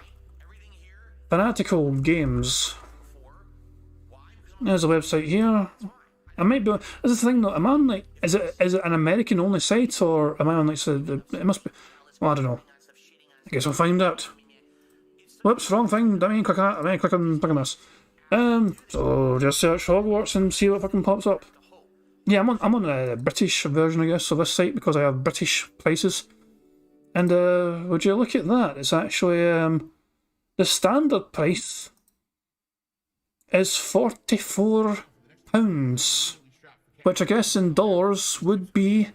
Fanatical Games. There's a website here. I might be. That's the thing though. Am I on like? Is it an American only site or am I on like? So it must be. Well, I don't know. I guess we'll find out. Whoops, wrong thing. I mean, click on this. So just search Hogwarts and see what fucking pops up. Yeah, I'm on a British version, I guess, of this site because I have British prices. And would you look at that? It's actually the standard price is £44, which I guess in dollars would be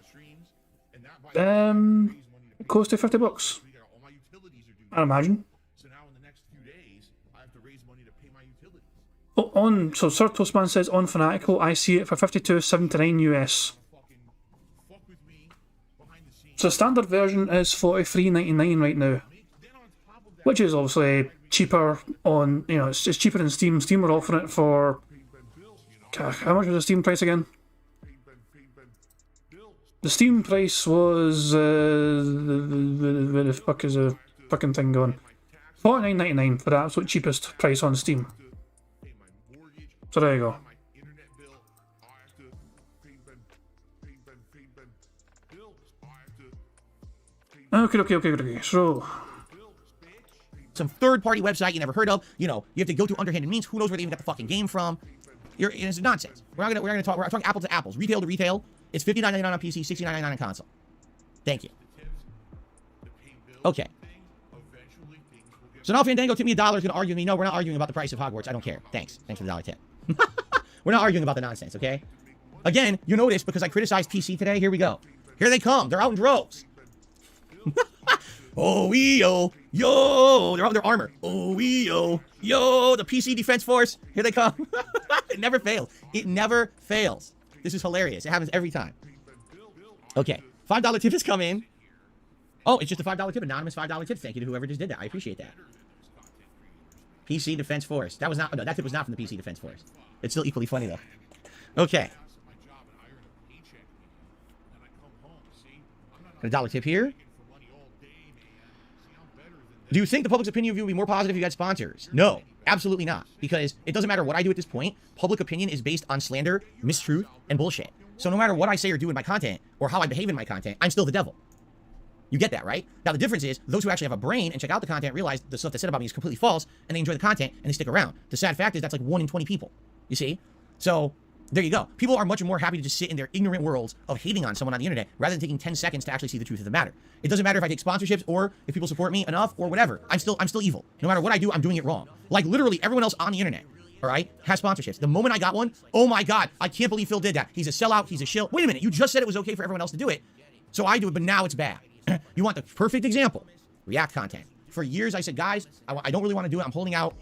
close to $50. I imagine. Oh, so Sir Toastman says on Fanatical, I see it for $52.79 US. So the standard version is $43.99 right now, which is obviously cheaper on, you know, it's cheaper than Steam. Steam are offering it for, how much was the Steam price again? The Steam price was, where the fuck is the fucking thing going? $49.99 for the absolute cheapest price on Steam. So there you go. Okay. So some third-party website you never heard of. You know, you have to go through underhanded means. Who knows where they even got the fucking game from? It's nonsense. We're gonna talk. We're talking apples to apples, retail to retail. It's $59.99 on PC, $69.99 on console. Thank you. Okay. So now Fandango tipped me $1 is gonna argue with me. No, we're not arguing about the price of Hogwarts. I don't care. Thanks for the $1 tip. We're not arguing about the nonsense, okay? Again, you notice because I criticized PC today. Here we go. Here they come. They're out in droves. Oh, yo, they're out in their armor. Oh, yo, the PC Defense Force. Here they come. It never fails. It never fails. This is hilarious. It happens every time. Okay, $5 tip has come in. Oh, it's just a $5 tip, anonymous $5 tip. Thank you to whoever just did that. I appreciate that. PC Defense Force. That was not. No, that tip was not from the PC Defense Force. It's still equally funny though. Okay. Got a $1 tip here. Do you think the public's opinion of you would be more positive if you had sponsors? No, absolutely not. Because it doesn't matter what I do at this point. Public opinion is based on slander, mistruth, and bullshit. So no matter what I say or do in my content, or how I behave in my content, I'm still the devil. You get that, right? Now, the difference is those who actually have a brain and check out the content realize the stuff that's said about me is completely false, and they enjoy the content, and they stick around. The sad fact is that's like 1 in 20 people, you see? So there you go. People are much more happy to just sit in their ignorant worlds of hating on someone on the internet rather than taking 10 seconds to actually see the truth of the matter. It doesn't matter if I take sponsorships or if people support me enough or whatever. I'm still evil. No matter what I do, I'm doing it wrong. Like literally everyone else on the internet, all right, has sponsorships. The moment I got one, oh my God, I can't believe Phil did that. He's a sellout. He's a shill. Wait a minute. You just said it was okay for everyone else to do it. So I do it, but now it's bad. You want the perfect example? React content. For years, I said, guys, I don't really want to do it. I'm holding out.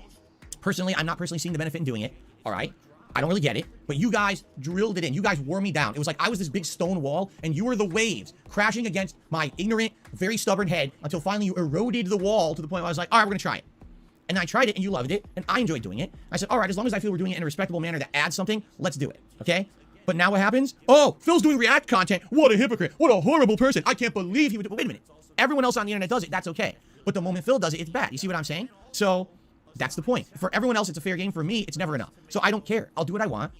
Personally, I'm not personally seeing the benefit in doing it. All right. I don't really get it, but you guys drilled it in. You guys wore me down. It was like I was this big stone wall, and you were the waves crashing against my ignorant, very stubborn head until finally you eroded the wall to the point where I was like, all right, we're going to try it. And I tried it, and you loved it, and I enjoyed doing it. I said, all right, as long as I feel we're doing it in a respectable manner that adds something, let's do it, okay? But now what happens? Oh, Phil's doing React content. What a hypocrite. What a horrible person. I can't believe he would do it. Wait a minute. Everyone else on the internet does it. That's okay. But the moment Phil does it, it's bad. You see what I'm saying? So that's the point. For everyone else, it's a fair game. For me, it's never enough. So I don't care. I'll do what I want.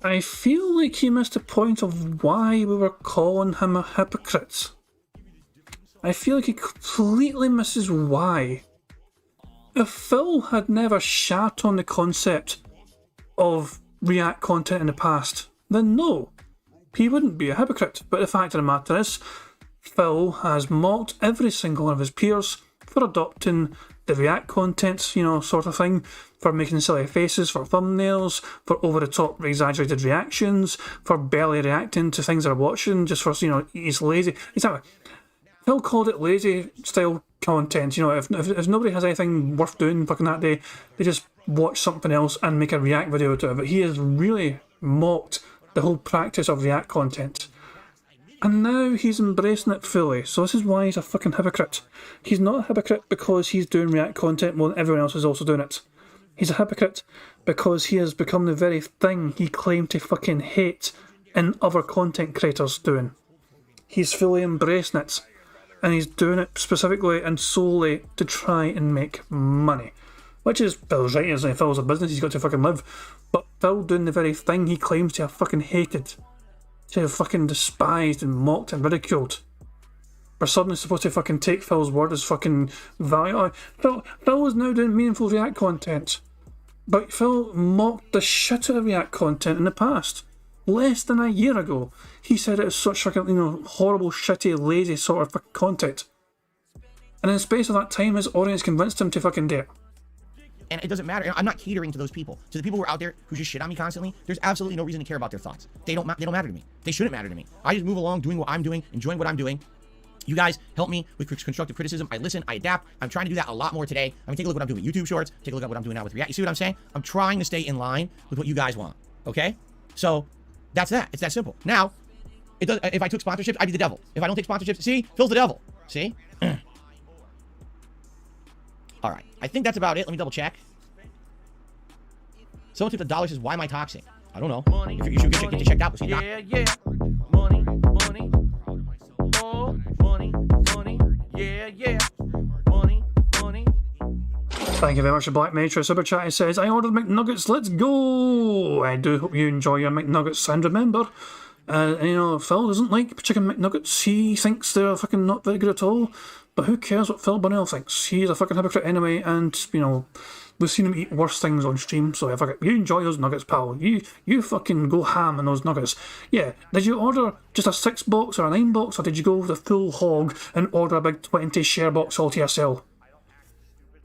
I feel like he missed the point of why we were calling him a hypocrite. I feel like he completely misses why. If Phil had never shat on the concept of React content in the past, then no, he wouldn't be a hypocrite. But the fact of the matter is, Phil has mocked every single one of his peers for adopting the React content, you know, sort of thing, for making silly faces for thumbnails, for over-the-top exaggerated reactions, for barely reacting to things they're watching, just for, you know, he's lazy. Exactly. Phil called it lazy style content. You know, if nobody has anything worth doing fucking that day, they just watch something else and make a React video to it. But he has really mocked the whole practice of React content. And now he's embracing it fully, so this is why he's a fucking hypocrite. He's not a hypocrite because he's doing React content more than everyone else is also doing it. He's a hypocrite because he has become the very thing he claimed to fucking hate in other content creators doing. He's fully embracing it, and he's doing it specifically and solely to try and make money. Which is Phil's right, isn't it? Phil's a business, he's got to fucking live. But Phil doing the very thing he claims to have fucking hated, to have fucking despised and mocked and ridiculed. We're suddenly supposed to fucking take Phil's word as fucking value. Phil is now doing meaningful React content. But Phil mocked the shit out of React content in the past. Less than a year ago, he said it was such fucking, you know, horrible, shitty, lazy sort of fucking content. And in the space of that time, his audience convinced him to fucking do it. And it doesn't matter. I'm not catering to those people. To the people who are out there who just shit on me constantly, there's absolutely no reason to care about their thoughts. They don't matter to me. They shouldn't matter to me. I just move along doing what I'm doing, enjoying what I'm doing. You guys help me with constructive criticism. I listen, I adapt. I'm trying to do that a lot more today. I mean, take a look at what I'm doing with YouTube Shorts. Take a look at what I'm doing now with React. You see what I'm saying? I'm trying to stay in line with what you guys want. Okay? So that's that. It's that simple. Now, it does. If I took sponsorships, I'd be the devil. If I don't take sponsorships, see, Phil's the devil. See? All right. I think that's about it. Let me double check. Someone took $1 says, why am I toxic? I don't know. Money, You should get checked out. yeah, yeah. Money, money. Oh, money, money. Yeah, yeah. Money, money. Thank you very much to Black Matra Super Chat. He says, I ordered McNuggets, let's go! I do hope you enjoy your McNuggets, and remember, you know, Phil doesn't like chicken McNuggets. He thinks they're fucking not very good at all, but who cares what Phil Bunnell thinks? He's a fucking hypocrite anyway, and, you know, we've seen him eat worse things on stream, so if you enjoy those nuggets, pal. You fucking go ham on those nuggets. Yeah, did you order just a 6 box or a 9 box, or did you go the full hog and order a big 20 share box all to yourself?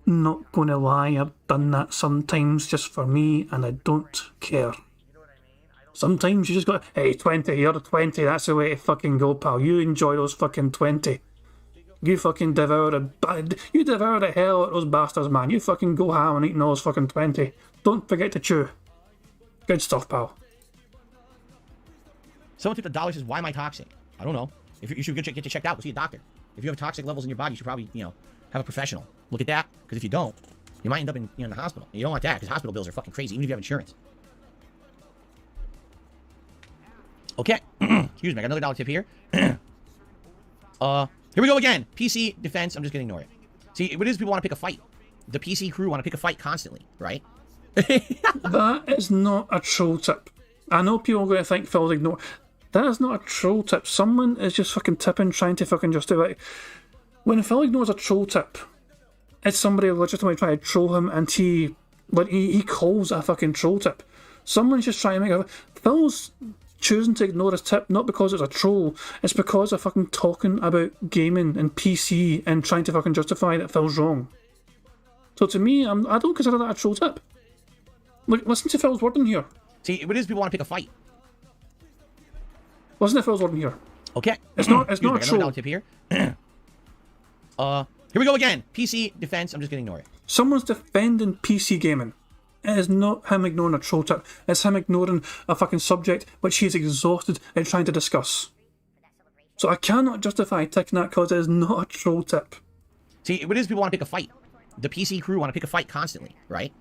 Not gonna lie, I've done that sometimes just for me, and I don't care. Sometimes you just got, hey, 20, you're 20, that's the way to fucking go, pal. You enjoy those fucking 20. You fucking devour the hell out of those bastards, man. You fucking go ham and eating those fucking 20. Don't forget to chew. Good stuff, pal. Someone took $1 says, why am I toxic? I don't know. If you should get you checked out, go see a doctor. If you have toxic levels in your body, you should probably, you know, have a professional look at that. Because if you don't, you might end up in the hospital. And you don't want that because hospital bills are fucking crazy, even if you have insurance. Okay. Excuse me, I got another $1 tip here. Here we go again. PC defense. I'm just gonna ignore it. See, what it is, people want to pick a fight. The PC crew want to pick a fight constantly, right? That is not a troll tip. I know people are going to think Phil's ignore. That is not a troll tip. Someone is just fucking tipping, trying to fucking justify. When Phil ignores a troll tip, it's somebody legitimately trying to troll him, and he calls a fucking troll tip. Someone's just trying to make a. Phil's choosing to ignore his tip not because it's a troll, it's because they're fucking talking about gaming and PC and trying to fucking justify that Phil's wrong. So to me, I don't consider that a troll tip. Look, listen to Phil's wording here. See, what it is, people want to pick a fight. Listen to Phil's wording here. Okay. It's not a Another troll. $1 tip here. Here we go again. PC defense. I'm just gonna ignore it. Someone's defending PC gaming. It is not him ignoring a troll tip. It's him ignoring a fucking subject which he is exhausted in trying to discuss. So I cannot justify taking that because it is not a troll tip. See, what it is, people want to pick a fight. The PC crew want to pick a fight constantly, right?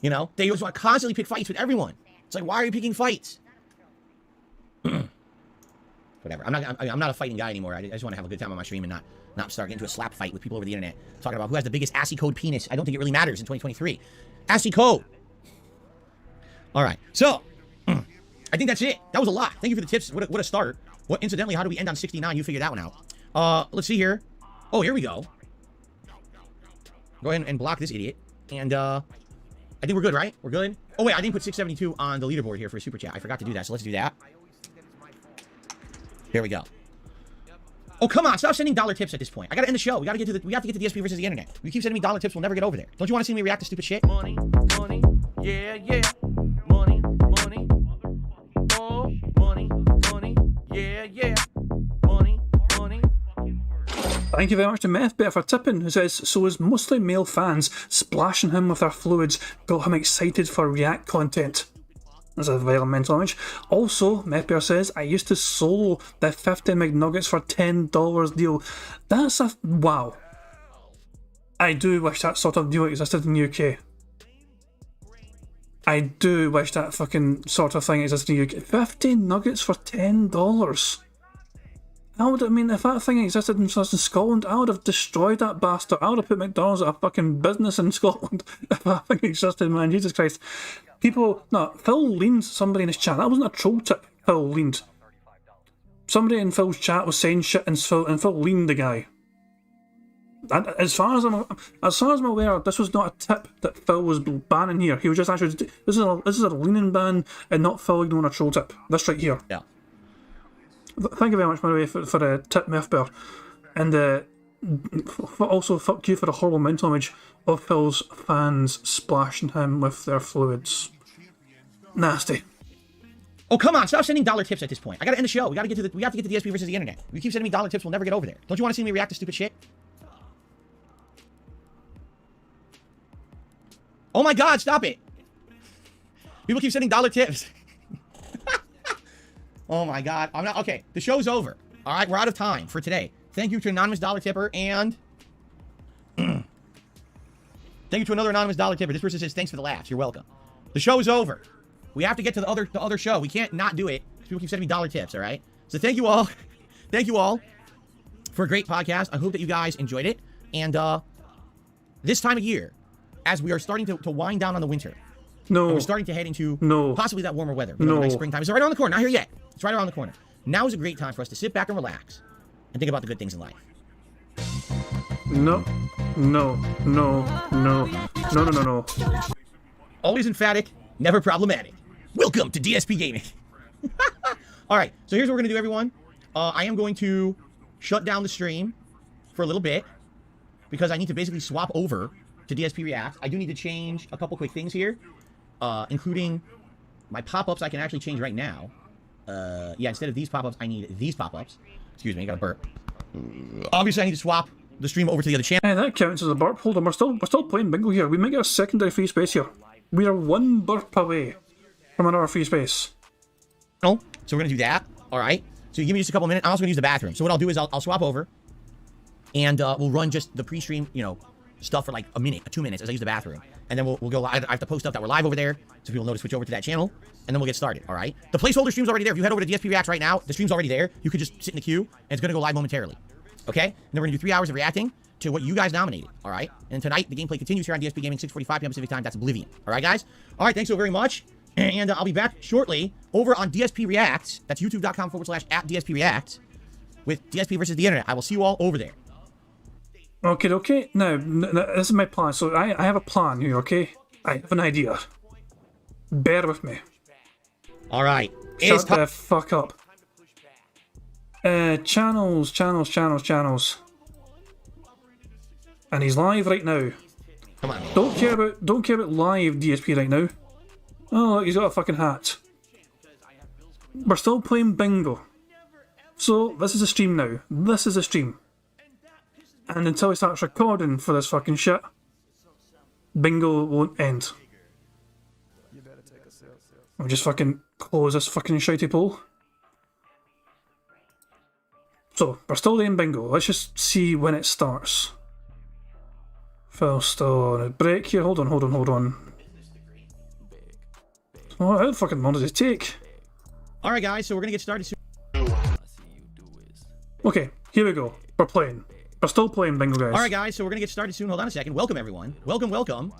You know, they just want to constantly pick fights with everyone. It's like, why are you picking fights? Whatever. I'm not a fighting guy anymore. I just want to have a good time on my stream and not start getting into a slap fight with people over the internet talking about who has the biggest ASCII code penis. I don't think it really matters in 2023. ASCII code. All right. So, I think that's it. That was a lot. Thank you for the tips. What a start. What, incidentally, how do we end on 69? You figured that one out. Let's see here. Oh, here we go. Go ahead and block this idiot. And, I think we're good, right? We're good? Oh, wait, I didn't put 672 on the leaderboard here for a super chat. I forgot to do that, so let's do that. Here we go. Oh, come on. Stop sending dollar tips at this point. I gotta end the show. We have to get to DSP versus the internet. You keep sending me dollar tips, we'll never get over there. Don't you want to see me react to stupid shit? Money, money, yeah, yeah. Money, money, oh, money, money, yeah, yeah. Money, money. Thank you very much to Methbear for tipping, who says, so his mostly male fans splashing him with their fluids got him excited for React content. That's a very mental image. Also, Methbear says, I used to solo the 50 McNuggets for $10 deal. That's a... wow. I do wish that sort of deal existed in the UK. I do wish that fucking sort of thing existed in the UK. 50 nuggets for $10. I mean, if that thing existed in Scotland, I would have destroyed that bastard. I would have put McDonald's at a fucking business in Scotland if that thing existed, man. Jesus Christ. People, no, Phil leaned somebody in his chat. That wasn't a troll tip, Phil leaned. Somebody in Phil's chat was saying shit and Phil leaned the guy. And as far as I'm aware, this was not a tip that Phil was banning here. He was just actually, this is a leaning ban and not Phil ignoring a troll tip. This right here. Yeah. Thank you very much, by the way, for the tip, Methbear. And also, fuck you for the horrible mental image of Phil's fans splashing him with their fluids. Nasty. Oh, come on. Stop sending dollar tips at this point. I gotta end the show. We have to get to DSP versus the internet. You keep sending me dollar tips, we'll never get over there. Don't you want to see me react to stupid shit? Oh my god, stop it. People keep sending dollar tips. Oh my god. I'm not... Okay, the show's over. All right, we're out of time for today. Thank you to anonymous dollar tipper and... Thank you to another anonymous dollar tipper. This person says, thanks for the laughs. You're welcome. The show is over. We have to get to the other show. We can't not do it. People keep sending me dollar tips, all right? So thank you all. Thank you all for a great podcast. I hope that you guys enjoyed it. And this time of year, as we are starting to wind down on the winter, No. we're starting to head into possibly that warmer weather. No. Nice springtime. It's right around the corner. Not here yet. It's right around the corner. Now is a great time for us to sit back and relax and think about the good things in life. No. No. No. No. No, no, no, no. Always emphatic, never problematic. Welcome to DSP Gaming. All right, so here's what we're going to do, everyone. I am going to shut down the stream for a little bit because I need to basically swap over to DSP React. I do need to change a couple quick things here, including my pop-ups I can actually change right now. Yeah, instead of these pop-ups, I need these pop-ups. Excuse me, I got a burp. Obviously, I need to swap the stream over to the other channel. Hey, that counts as a burp. Hold on, we're still playing bingo here. We might get a secondary free space here. We are one burp away from another free space. So we're gonna do that. All right. So you give me just a couple minutes. I'm also gonna use the bathroom. So what I'll do is I'll swap over, and we'll run just the pre-stream, stuff for like a minute, 2 minutes as I use the bathroom, and then we'll go live. I have to post up that we're live over there, so people know to switch over to that channel, and then we'll get started. All right. The placeholder stream's already there. If you head over to DSP Reacts right now, the stream's already there. You could just sit in the queue, and it's gonna go live momentarily. Okay. And then we're gonna do 3 hours of reacting to what you guys nominated. All right. And tonight the gameplay continues here on DSP Gaming, 6:45 p.m. Pacific time. That's Oblivion. All right, guys. All right. Thanks so very much. And I'll be back shortly over on DSP Reacts. That's youtube.com/@DSP Reacts with DSP versus the internet. I will see you all over there. Okay. Now, this is my plan. So I have a plan here, okay? I have an idea. Bear with me. All right. Shut the fuck up. Channels. And he's live right now. Come on. Don't care about live DSP right now. Oh, look, he's got a fucking hat. We're still playing bingo. So, this is a stream now. This is a stream. And until he starts recording for this fucking shit, bingo won't end. I'll just fucking close this fucking shitey poll. So, we're still playing bingo. Let's just see when it starts. Phil's still on a break here. Hold on. Oh, how fucking long does it take? All right, guys. So we're gonna get started soon. Okay, here we go. We're playing. We're still playing bingo, guys. All right, guys. So we're gonna get started soon. Hold on a second. Welcome, everyone. Welcome.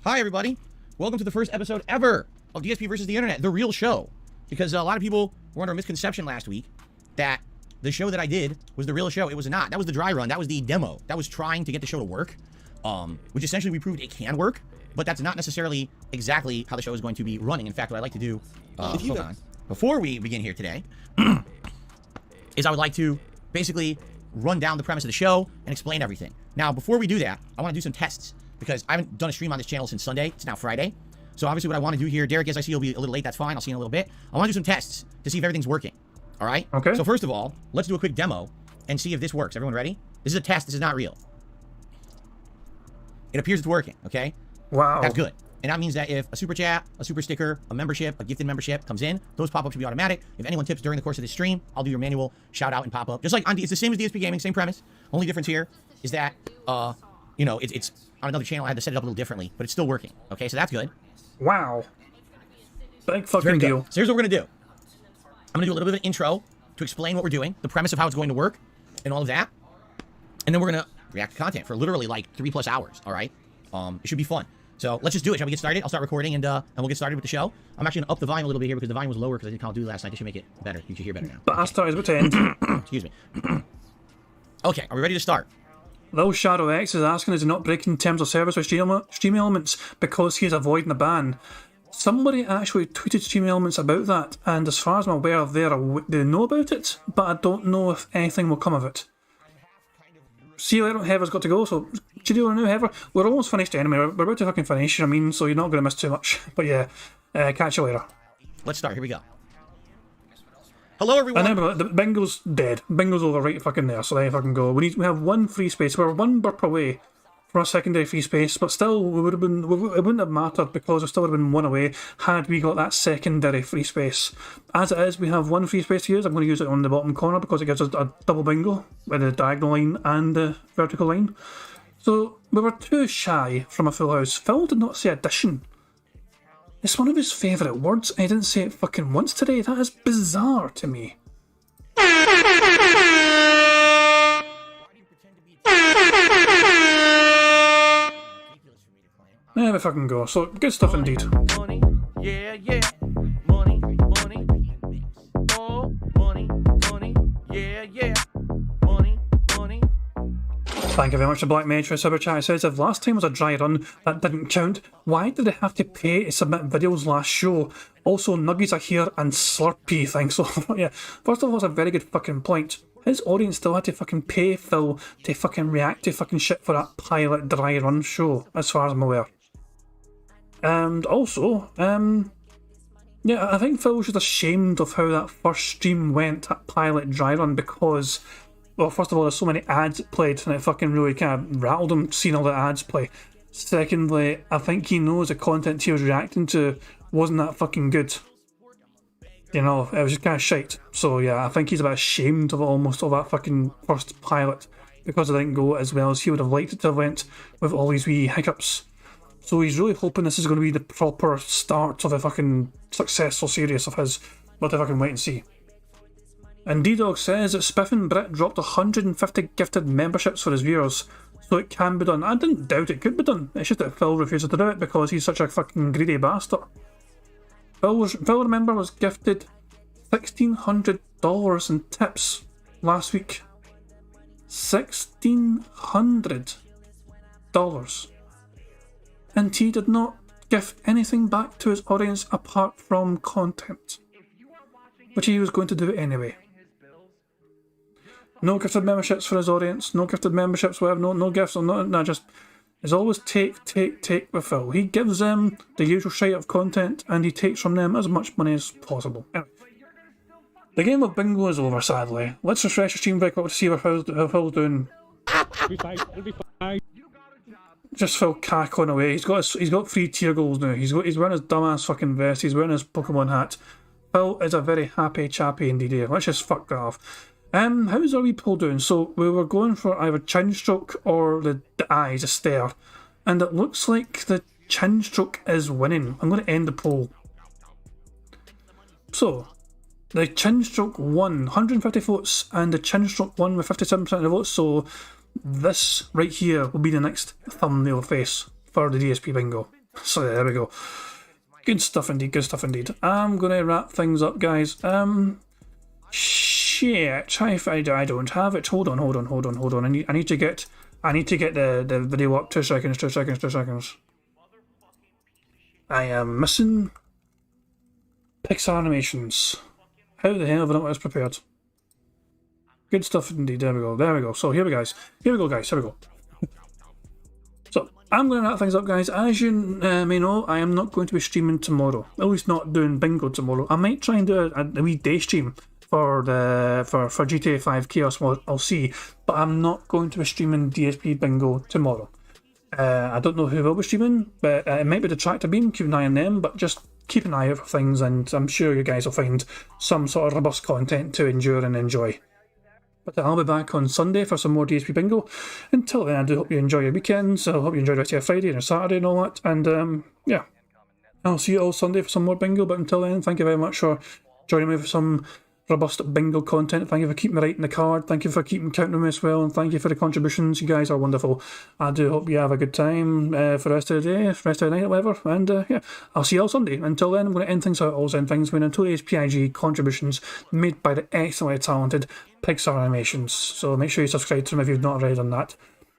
Hi, everybody. Welcome to the first episode ever of DSP versus the internet, the real show. Because a lot of people were under a misconception last week that the show that I did was the real show. It was not. That was the dry run. That was the demo. That was trying to get the show to work, which essentially we proved it can work. but that's not necessarily exactly how the show is going to be running. In fact, what I'd like to do, hold on, before we begin here today, is I would like to basically run down the premise of the show and explain everything. Now, before we do that, I want to do some tests because I haven't done a stream on this channel since Sunday. It's now Friday. So obviously what I want to do here, Derek, as I see you'll be a little late, that's fine. I'll see you in a little bit. I want to do some tests to see if everything's working. All right? Okay. So first of all, let's do a quick demo and see if this works. Everyone ready? This is a test. This is not real. It appears it's working, okay? Wow. That's good. And that means that if a super chat, a super sticker, a membership, a gifted membership comes in, those pop-ups should be automatic. If anyone tips during the course of this stream, I'll do your manual shout out and pop up. Just like on it's the same as DSP Gaming, same premise. Only difference here is that, you know, it's on another channel. I had to set it up a little differently, but it's still working. Okay, so that's good. Wow. Big fucking Very deal. good. So here's what we're gonna do. I'm gonna do a little bit of an intro to explain what we're doing, the premise of how it's going to work, and all of that. And then we're gonna react to content for literally like 3+ hours. All right. It should be fun. So let's just do it. Shall we get started? I'll start recording and we'll get started with the show. I'm actually gonna up the volume a little bit here because the volume was lower because I didn't call it last night. This should make it better. You should hear better now. Bastard is about to end. Excuse me. Okay, are we ready to start? Lil Shadow X is asking is he not breaking terms of service with Stream Elements because he is avoiding a ban. Somebody actually tweeted Stream Elements about that, and as far as I'm aware, they know about it, but I don't know if anything will come of it. See you later, Heather's got to go, so cheerio now, Heather. We're almost finished anyway, we're about to fucking finish, you know what I mean, so you're not going to miss too much. But yeah, catch you later. Let's start, here we go. Hello everyone! And then the Bingo's dead. Bingo's over right fucking there, so there you fucking go. We have one free space, we're one burp away from a secondary free space, but still it wouldn't have mattered because there still would have been one away had we got that secondary free space. As it is, we have one free space to use. I'm going to use it on the bottom corner because it gives us a double bingo with the diagonal line and the vertical line. So we were too shy from a full house. Phil did not say addition. It's one of his favourite words and he didn't say it fucking once today. That is bizarre to me. There we fucking go. So, good stuff indeed. Money, yeah, yeah. Money, money. Oh, money, money. Yeah, yeah. Money, money. Thank you very much to Black Mage for super chat. It says, if last time was a dry run, that didn't count. Why did they have to pay to submit videos last show? Also, Nuggies are here and Slurpee, thanks. So, yeah. First of all, it's a very good fucking point. His audience still had to fucking pay Phil to fucking react to fucking shit for that pilot dry run show, as far as I'm aware. And also, yeah, I think Phil was just ashamed of how that first stream went, that pilot dry run, because, well, first of all, there's so many ads played, and it fucking really kind of rattled him seeing all the ads play. Secondly, I think he knows the content he was reacting to wasn't that fucking good. You know, it was just kind of shite. So yeah, I think he's a bit ashamed of almost all that fucking first pilot, because it didn't go as well as he would have liked it to have went with all these wee hiccups. So he's really hoping this is going to be the proper start of a fucking successful series of his. But if I can wait and see. And D-Dog says that Spiffin Brit dropped 150 gifted memberships for his viewers, so it can be done. I didn't doubt it could be done. It's just that Phil refuses to do it because he's such a fucking greedy bastard. Phil, remember, was gifted $1,600 in tips last week. $1,600. And he did not give anything back to his audience apart from content, which he was going to do anyway. No gifted memberships for his audience, no gifted memberships, whatever, no gifts, no, just, it's always take with Phil. He gives them the usual shite of content and he takes from them as much money as possible. Anyway, the game of bingo is over, sadly. Let's refresh the stream break up to see how Phil's doing. It'll be fine. Just Phil cackling away. He's got 3 tier goals now. He's wearing his dumbass fucking vest. He's wearing his Pokemon hat. Phil is a very happy chappy indeed. Let's just fuck that off. How's our wee poll doing? So we were going for either chin stroke or the eyes, a stare, and it looks like the chin stroke is winning. I'm going to end the poll. So the chin stroke won 150 votes, and the chin stroke won with 57% of the votes. So this right here will be the next thumbnail face for the DSP Bingo. So there we go. Good stuff indeed, good stuff indeed. I'm going to wrap things up, guys. Shit, I don't have it. Hold on. I need to get the video up. 2 seconds. I am missing Pixar animations. How the hell have I not got this prepared? Good stuff indeed. There we go. There we go. So here we guys. Here we go, guys. Here we go. So I'm going to wrap things up, guys. As you may know, I am not going to be streaming tomorrow. At least not doing bingo tomorrow. I might try and do a wee day stream for GTA 5 Chaos Mod. I'll see. But I'm not going to be streaming DSP Bingo tomorrow. I don't know who will be streaming, but it might be the Tractor Beam. Keep an eye on them, but just keep an eye out for things, and I'm sure you guys will find some sort of robust content to endure and enjoy. But I'll be back on Sunday for some more DSP Bingo. Until then, I do hope you enjoy your weekends. I hope you enjoy the rest of your Friday and your Saturday and all that. And yeah, I'll see you all Sunday for some more bingo. But until then, thank you very much for joining me for some robust bingo content. Thank you for keeping me right in the card. Thank you for keeping count on me as well. And thank you for the contributions. You guys are wonderful. I do hope you have a good time for the rest of the day, rest of the night, or whatever. And yeah, I'll see you all Sunday. Until then, I'm going to end things out. I'll end things with notorious PIG contributions made by the excellently talented Pixar Animations. So make sure you subscribe to them if you've not already done that.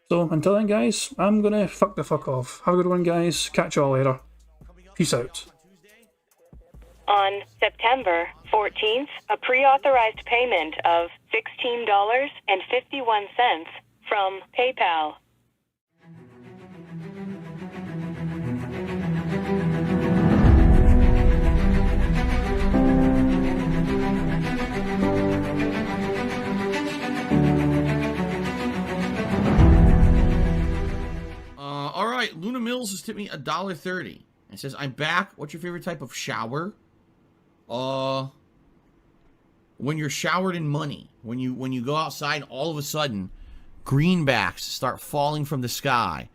So until then, guys, I'm going to fuck the fuck off. Have a good one, guys. Catch you all later. Peace out. On September 14th, a pre-authorized payment of $16.51 from PayPal. All right, Luna Mills has tipped me $1.30. It says, "I'm back. What's your favorite type of shower?" When you're showered in money, when you go outside and all of a sudden greenbacks start falling from the sky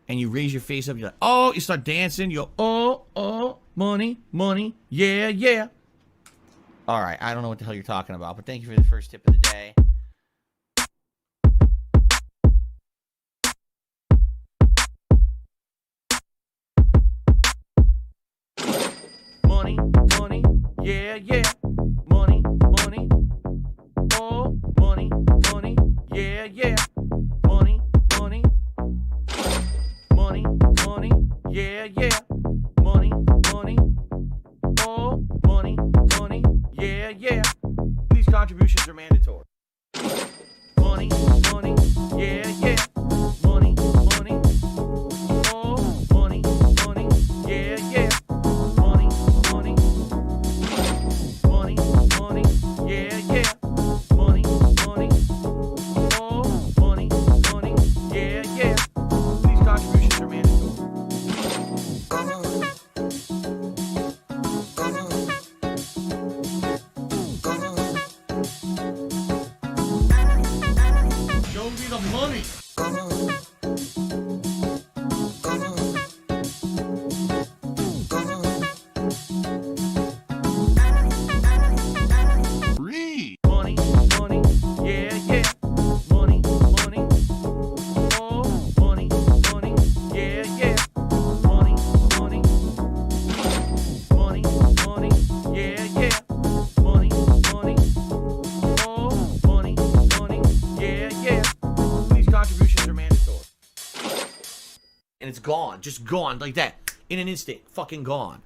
and you raise your face up, you're like, oh, you start dancing, you go, oh, money, money, yeah, yeah. All right, I don't know what the hell you're talking about, but thank you for the first tip of the day. Money, money, yeah, yeah. Money, money, oh, money, money, yeah, yeah. Money, money, money, money, yeah, yeah. Money, money, oh, money, money, yeah, yeah. These contributions are mandatory. Money, money, yeah, yeah. Money, money, oh, money, money, yeah, yeah. Money, money, money, money, yeah, yeah. Money, money, oh, money, money, yeah, yeah. These contributions are mandatory. Show me the money. Free. Money, money, yeah, yeah. Money, money, oh, money, money, yeah, yeah. Money, money, money, money, yeah, yeah. Money, money, oh, money, money, yeah, yeah. These contributions are mandatory. And it's gone. Just gone like that. In an instant. Fucking gone.